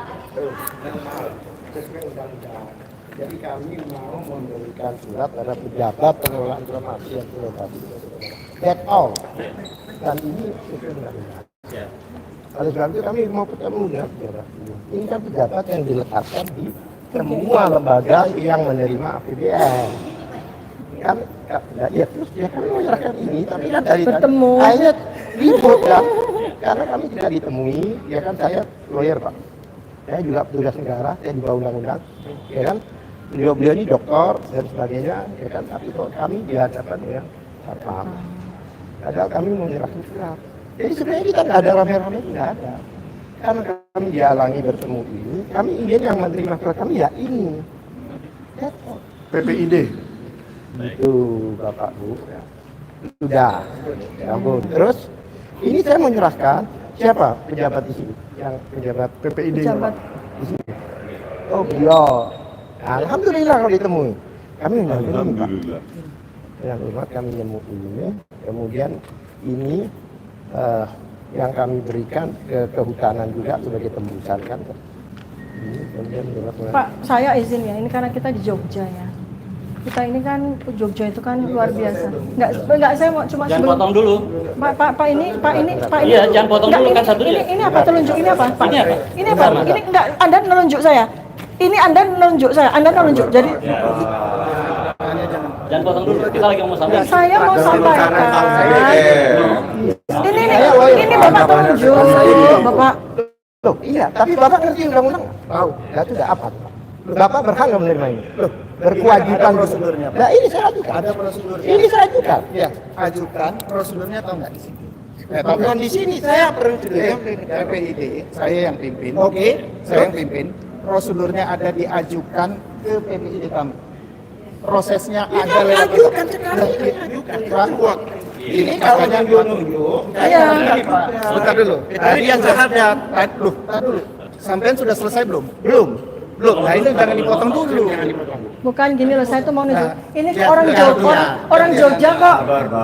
Sesuai undang-undang. Jadi kami mau memberikan surat pada pejabat pengelolaan informasi yang sudah tadi. That's all. Dan ini sesuai undang-undang. Oleh sebab itu kami mau ketemu ya, saudara. Ini kan pejabat yang diletakkan di semua lembaga yang menerima APBN. Kan, ya terus dia kan menyerahkan ini, tapi kan dari Bertemu. akhirnya ribut kan, karena kami tidak ditemui, ya kan saya lawyer Pak. Saya juga petugas negara, saya di bawah undang-undang, ya kan. Beliau ini dokter dan sebagainya, ya kan. Tapi kok kami di hadapan ya satpam. Padahal kami mau menyerahkan surat. Jadi sebenarnya kita nggak ada rame-rame, nggak ada. Karena kami dihalangi bertemu ini, kami ingin yang menerima surat kami ya ini. PPID. Itu Bapak Bu. Ya. Sudah. Ya ampun. Terus ini saya menyerahkan siapa pejabat di sini? Yang pejabat PPID. Pejabat. di sini. Oh beliau. Alhamdulillah kalau ditemui. Kami menemui Pak. Alhamdulillah. Yang hormat kami nemuin. Kemudian ini yang kami berikan ke kehutanan juga sebagai tembusan kan. Ini kemudian Pak, saya izin ya. Ini karena kita di Jogja ya. Kita ini kan Jogja itu kan luar biasa. Enggak saya mau cuma Jangan potong dulu. Pak ini. Iya, jangan potong Enggak, dulu kan satu dulu. Ini apa telunjuk ini apa? Pak? Ini apa? Ini apa? Ini enggak Anda menunjuk saya. Ini Anda menunjuk saya. Anda menunjuk. Jadi Jangan potong dulu. Kita lagi mau sampai. saya mau sampaikan. Ini Bapak telunjuk. Bapak Loh, iya, tapi Bapak ngerti undang-undang? Tahu. Nah, itu udah apa? Bapak berhak nggak menerima ini? Loh, berkewajiban prosedurnya. Nah, ini saya ajukan. Ada prosedurnya. Ini saya ajukan. Ya, ajukan. Prosedurnya tahu nggak di sini? Bukan di sini, saya PPID, saya yang pimpin. Oke, saya yang pimpin. Prosedurnya ada diajukan ke PPID kami. Prosesnya ada lewat ajukan sekarang. Ajukan. Ini katanya nunjuk. Iya. Bentar dulu. Tadi yang saya hadap. Loh, tar dulu. Sampean sudah selesai belum? Belum. Loh, nah itu jangan dipotong dulu. Bukan gini loh, saya tuh mau nunjuk. Ini ya, orang ya, Jogja, ya. orang Jogja kok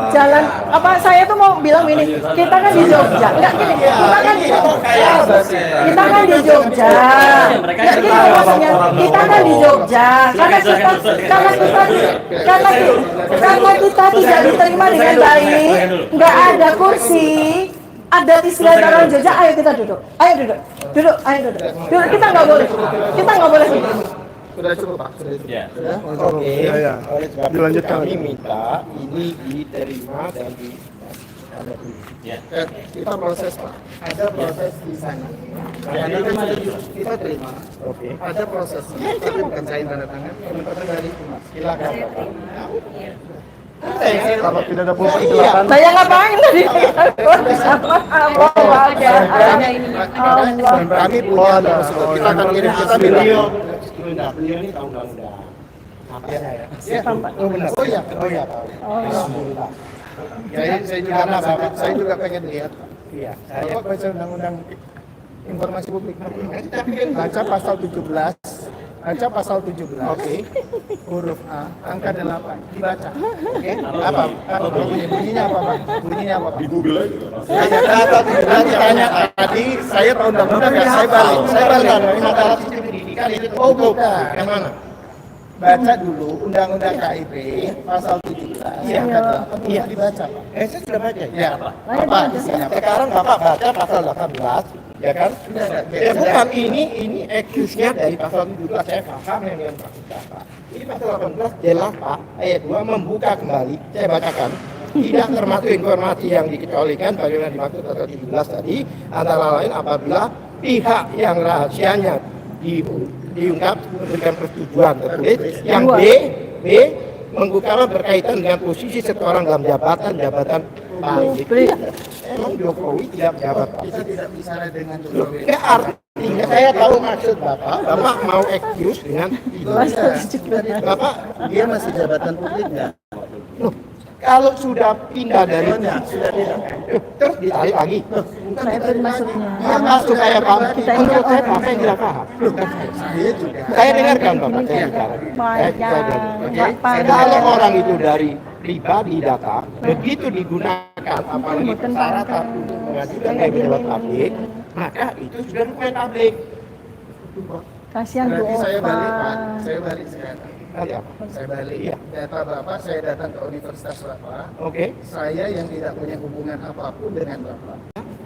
jalan apa? Saya tuh mau bilang gini, kita kan di Jogja, enggak gini, kita kan di Jogja. Ya gini loh maksudnya, kita kan di Jogja, karena kita tidak diterima dengan baik, nggak ada kursi. Ada istilah orang Jogja, ayo kita duduk, ayo duduk, ayo duduk, kita nggak boleh, Sudah cukup Pak, sudah cukup. Ya. Oke. Ya. Oleh sebab itu Dilanjutkan. kami minta ini diterima dan di Ya. kita proses Pak. Ada proses di sana. Kita terima. Oke. Ada proses. Tapi bukan saya tanda tangan. Komentar dari Mas. Silakan Bapak. Kalau tidak ada pulsa kecelakaan. Saya ngapain tadi? Kami punya kita akan kirim kita beliau ini tahu undang-undang. Oh benar. Oh iya Pak. Alhamdulillah. Saya juga pengen lihat. Iya. Saya baca undang-undang informasi publik. Baca pasal 17. Baca pasal 17. Oke. Huruf A, angka 8. Dibaca. Oke. Apa? Bunyinya apa, Pak? Bunyinya apa, Pak? Di Google aja. Saya ditanya tadi, saya tahu undang-undang ya, saya balik. Ini masalah sistem pendidikan itu. Oh, bukan. Yang mana? Baca dulu Undang-Undang KIP pasal 17. Iya, iya dibaca, Pak. Saya sudah baca. Ya, Bapak. Sekarang Bapak baca pasal 18. Ya kan? Ya bukan ini excuse-nya dari pasal 17 saya paham yang maksud Bapak. Ini pasal 18 jelas Pak, ayat 2 membuka kembali, saya bacakan. Tidak termasuk informasi yang dikecualikan bagaimana dimaksud pasal 17 tadi, antara lain apabila pihak yang rahasianya diungkap memberikan persetujuan tertulis. Yang B membuka berkaitan dengan posisi seseorang dalam jabatan publik. Emang Jokowi tidak jabat. Kita tidak bicara dengan Jokowi. Ya artinya saya tahu maksud Bapak mau excuse dengan itu. Bapak dia masih jabatan publik nggak? Kalau sudah pindah dari sudah tidak, terus ditarik lagi. Maksudnya. Ya masuk saya Pak. Menurut saya Bapak yang tidak paham. Saya dengarkan Bapak saya bicara. Kalau orang itu dari pribadi data, begitu digunakan apalagi persyaratan untuk mengajukan ke pejabat publik, maka itu sudah dokumen publik. Kasihan Bu Berarti saya Opa. balik Pak, saya balik sekarang. Saya balik ya. Data Bapak, saya datang ke Universitas Bapak. Oke. Saya yang tidak punya hubungan apapun dengan Bapak,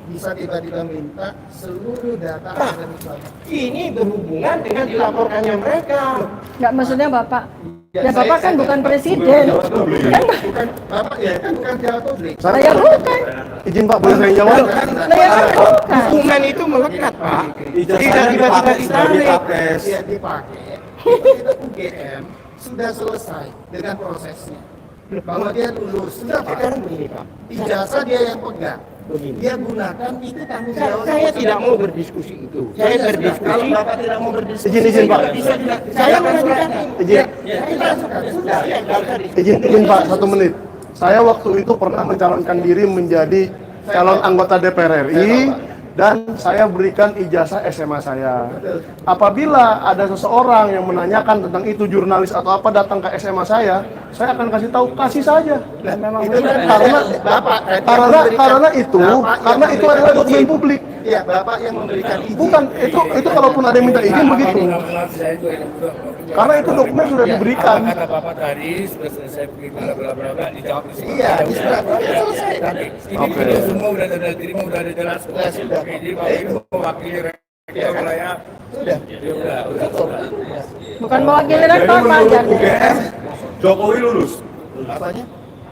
bisa tiba-tiba minta seluruh data akademis Bapak. Ini berhubungan dengan dilaporkannya mereka. Nggak maksudnya Bapak. Ya Bapak kan bukan presiden. Bukan Bapak ya, kan bukan pejabat publik. Saya bukan. Izin Pak, boleh saya jawab? Saya kan bukan. Hubungan itu melekat Pak. Tidak tiba-tiba ditarik. Dia dipakai. Itu UGM sudah selesai dengan prosesnya. Bahwa dia lulus. Sudah Pak. Sekarang begini Pak. Ijazah dia yang pegang. Dia gunakan itu tanggung jawab. Saya tidak mau berdiskusi itu. Saya berdiskusi. Kalau Bapak tidak mau berdiskusi. Izin Pak. Saya mengajukan. Izin. Sudah. Izin Pak, 1 menit. Saya waktu itu pernah mencalonkan diri menjadi calon anggota DPR RI dan saya berikan ijazah SMA saya. Apabila ada seseorang yang menanyakan tentang itu, jurnalis atau apa datang ke SMA saya akan kasih tahu, kasih saja. Itu karena Bapak Karena itu adalah dokumen publik. Ya, Bapak yang memberikan izin. Bukan, itu kalaupun ada yang minta izin begitu. Karena itu dokumen sudah diberikan. Kata Bapak tadi sudah selesai bla bla bla bla dijawab di sini. Iya, selesai tadi. Ini semua udah terima, udah jelas. Sudah. Oke, jadi Bapak itu mewakili rektor wilayah. Sudah. Ya udah. Bukan mewakili rektor Pak. UGM Jokowi lulus. Apanya?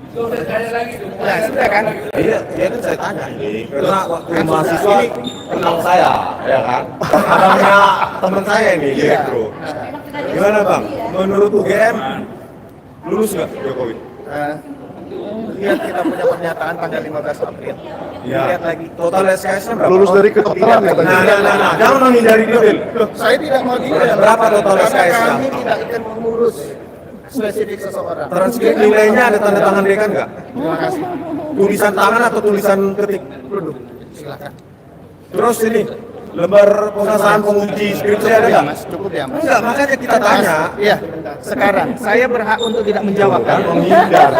Nah, sudah kan? Iya, itu saya tanya ini. Karena waktu mahasiswa kenal saya, ya kan? Abangnya teman saya ini, Elektro. Gimana Bang? Menurut UGM lulus nggak Jokowi? Lihat kita punya pernyataan tanggal 15 April. Ya. Lihat lagi. Total SKS-nya berapa? Lulus dari kedokteran ya. Nah, jangan menghindari detail. Saya tidak mau detail. Berapa total SKS-nya? Kami tidak akan mengurus spesifik seseorang. Transkrip nilainya ada tanda tangan dekan nggak? Terima kasih. Tulisan tangan atau tulisan ketik? Silakan. Terus ini, lembar pengesahan pengunci skripsi ada nggak? Mas, cukup ya Mas. Enggak, makanya kita tanya. Iya, sekarang saya berhak untuk tidak menjawab kan? Menghindar.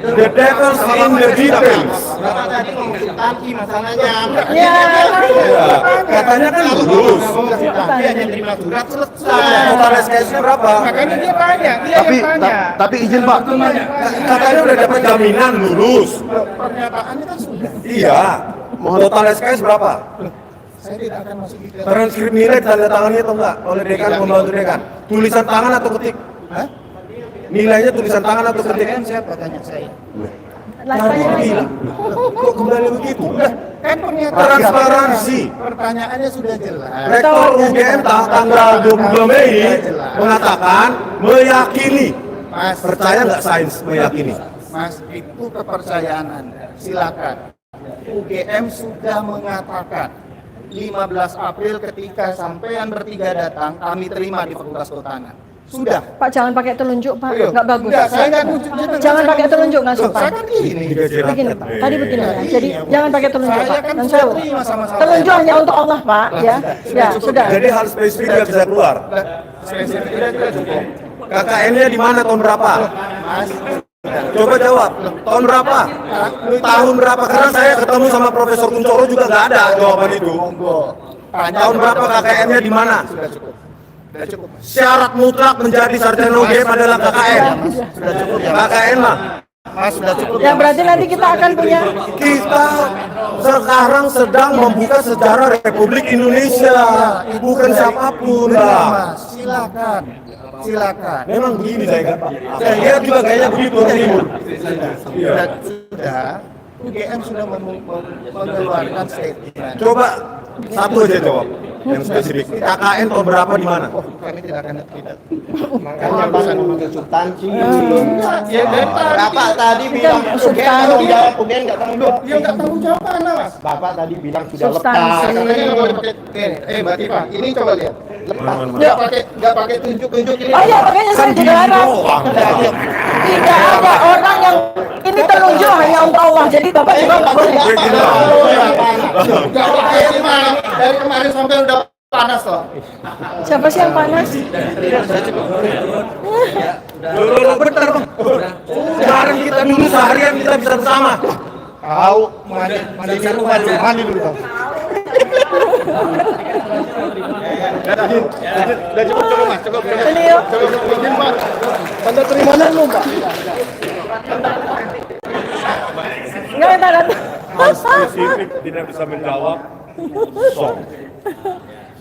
The devil's in the details. Bapak tadi konsultasi masalahnya. Ya, Ya, katanya kan lulus. Dia hanya terima surat selesai. Total SKS-nya berapa? Makanya dia tanya, dia Tapi yang tanya. tapi izin Pak. Katanya udah dapat jaminan lulus. Pernyataannya kan sudah. Iya. Total SKS berapa? Saya tidak akan masuk di Transkrip nilai tanda tangannya atau enggak oleh dekan pembantu dekan? Tulisan tangan atau ketik? Hah? Nilainya tulisan tangan atau ketik? Kan siapa tanya saya? Kok kembali begitu? Kan pernyataan Transparansi. pertanyaannya sudah jelas. Rektor UGM tanggal 22 Mei mengatakan meyakini. Mas, Percaya nggak sains meyakini? Mas, itu kepercayaan Anda. Silakan. UGM sudah mengatakan 15 April ketika sampean bertiga datang, kami terima di Fakultas Kehutanan. Sudah. Pak jangan pakai telunjuk Pak, Ayo. nggak bagus. Enggak, saya nggak nunjuk. Jangan pakai telunjuk nggak Loh, sopan. saya kan gini. Begini Pak, tadi begini ya. Iya, Jadi Bu. jangan pakai telunjuk Saya Pak. kan Dan sudah saya terima sama-sama. telunjuk hanya untuk Allah Pak, ya. Ya sudah. Jadi hal spesifik nggak bisa keluar. Spesifik tidak cukup. KKN-nya di mana tahun berapa? Mas, Coba jawab. Tahun berapa? Tahun berapa? Karena saya ketemu sama Profesor Kuncoro juga nggak ada jawaban itu. monggo. Tanya Tahun berapa KKN-nya di mana? Sudah cukup. Sudah cukup. Syarat mutlak menjadi sarjana UGM adalah KKN. Sudah cukup ya. KKN mah. Mas, sudah cukup. Ya berarti nanti kita akan punya Kita sekarang sedang membuka sejarah Republik Indonesia, bukan siapapun, Benar, Bang. Mas. Silakan. Silakan. Memang begini saya kan. Saya lihat juga kayaknya begitu Orang Timur. Sudah. UGM sudah mengeluarkan statement. Coba satu aja jawab yang spesifik. KKN tahun berapa di mana? Oh, kami tidak akan tidak. Makanya bukan konsultasi. Ya, Bapak tadi bilang UGM tanggung jawab, UGM nggak tanggung jawab. Dia nggak tahu jawaban, Mas. Bapak tadi bilang sudah Substansi. lepas. Katanya nggak boleh pakai. Mbak Tifa, ini coba lihat. Lepas. Nggak pakai tunjuk-tunjuk ini. Oh ya makanya saya juga harap tidak ada orang yang ini telunjuk hanya untuk Allah. Jadi Bapak juga nggak boleh. Nggak pakai gimana? Dari kemarin sampai udah panas loh. Siapa sih yang panas? Loh, bentar Bang. Sekarang kita dulu seharian kita bisa bersama. Tahu mandi dulu Bang. Udah cukup Mas, cukup. Ini yuk. Cukup izin Pak. Tanda terima dulu Pak. Nggak ada. Hal spesifik tidak bisa menjawab. Song.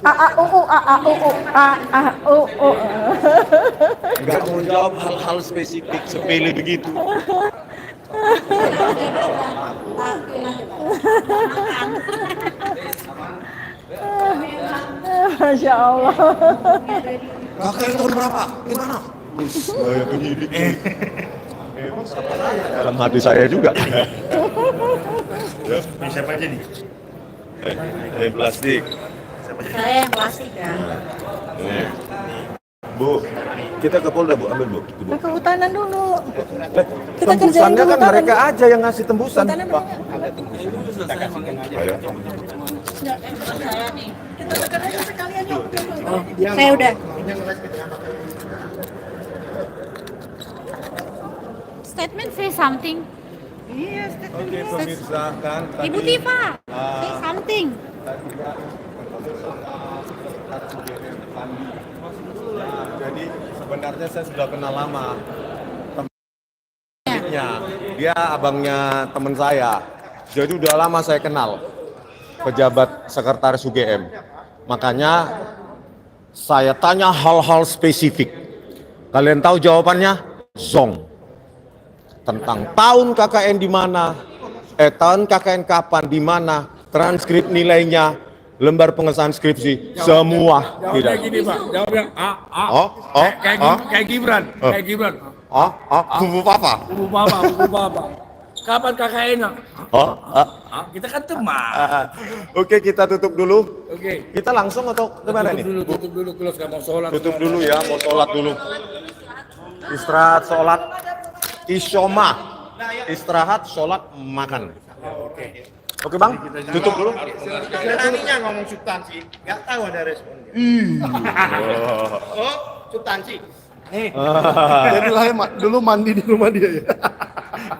A A U U A A U U A A U U. Nggak mau jawab hal-hal spesifik sepele begitu. Masya Allah. KKN tahun berapa? Gimana? Saya penyidik. Dalam hati saya juga. Siapa aja nih? Plastik. Saya yang plastik ya. Bu, kita ke Polda Bu, ambil Bu. Ke kehutanan dulu. Kita kerjain Tembusannya dulu kan kehutanan. mereka aja yang ngasih tembusan. Kehutanan Pak. berapa? Ayo. Saya udah. Statement say something. Oke, pemirsa kan tadi Ibu Tifa, say something. Jadi sebenarnya saya sudah kenal lama temennya. Dia abangnya teman saya. Jadi udah lama saya kenal pejabat sekretaris UGM. Makanya saya tanya hal-hal spesifik. Kalian tahu jawabannya? Zong. Tentang tahun KKN di mana, tahun KKN kapan, di mana, transkrip nilainya, lembar pengesahan skripsi, semua Jawabnya tidak. gini Pak, jawabnya kayak Gibran, kayak Gibran. Kubu papa. Kubu Papa. Kapan KKN-nya? Kita kan teman. Oke, kita tutup dulu. Oke. Kita langsung atau kemana nih? Tutup dulu, close, nggak mau sholat. Tutup dulu ya, mau sholat dulu. Istirahat, sholat, isyoma. Istirahat, sholat, makan. Oke. Oke bang, tutup dulu. Beraninya ngomong substansi, nggak tahu ada responnya. Oh, substansi. Jadi lah dulu mandi di rumah dia ya.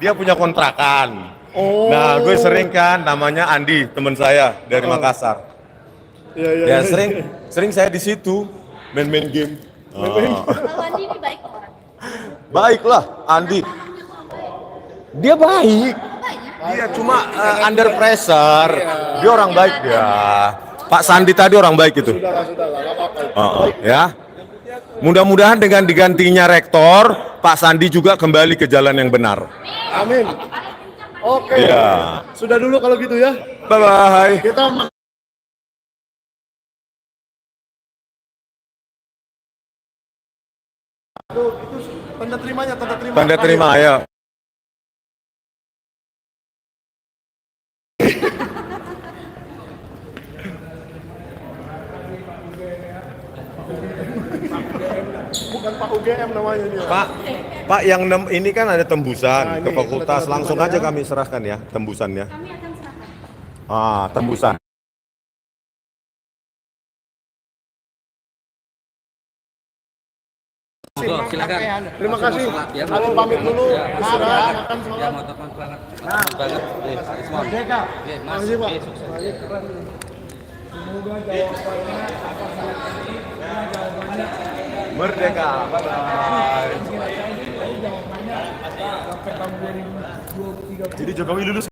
Dia punya kontrakan. Oh. Nah, gue sering kan, namanya Andi, teman saya dari Makassar. Iya. Ya sering saya di situ main-main game. Kalau Andi ini baik orang. Baiklah, Andi. Dia baik. Dia cuma under pressure. Dia orang baik dia. Pak Sandi tadi orang baik itu. Ya. Mudah-mudahan dengan digantinya rektor, Pak Sandi juga kembali ke jalan yang benar. Amin. Oke. Ya. Sudah dulu kalau gitu ya. Bye bye. Kita itu tanda terimanya, tanda terima. Tanda terima ya. Bukan Pak UGM namanya dia. Pak yang ini kan ada tembusan ke fakultas, langsung aja kami serahkan ya tembusannya. Kami akan serahkan. Tembusan. Silakan. Terima kasih. Aku pamit dulu. Istirahat, makan sholat. Merdeka. Makasih Pak. Merdeka. Bye bye. Jadi Jokowi lulus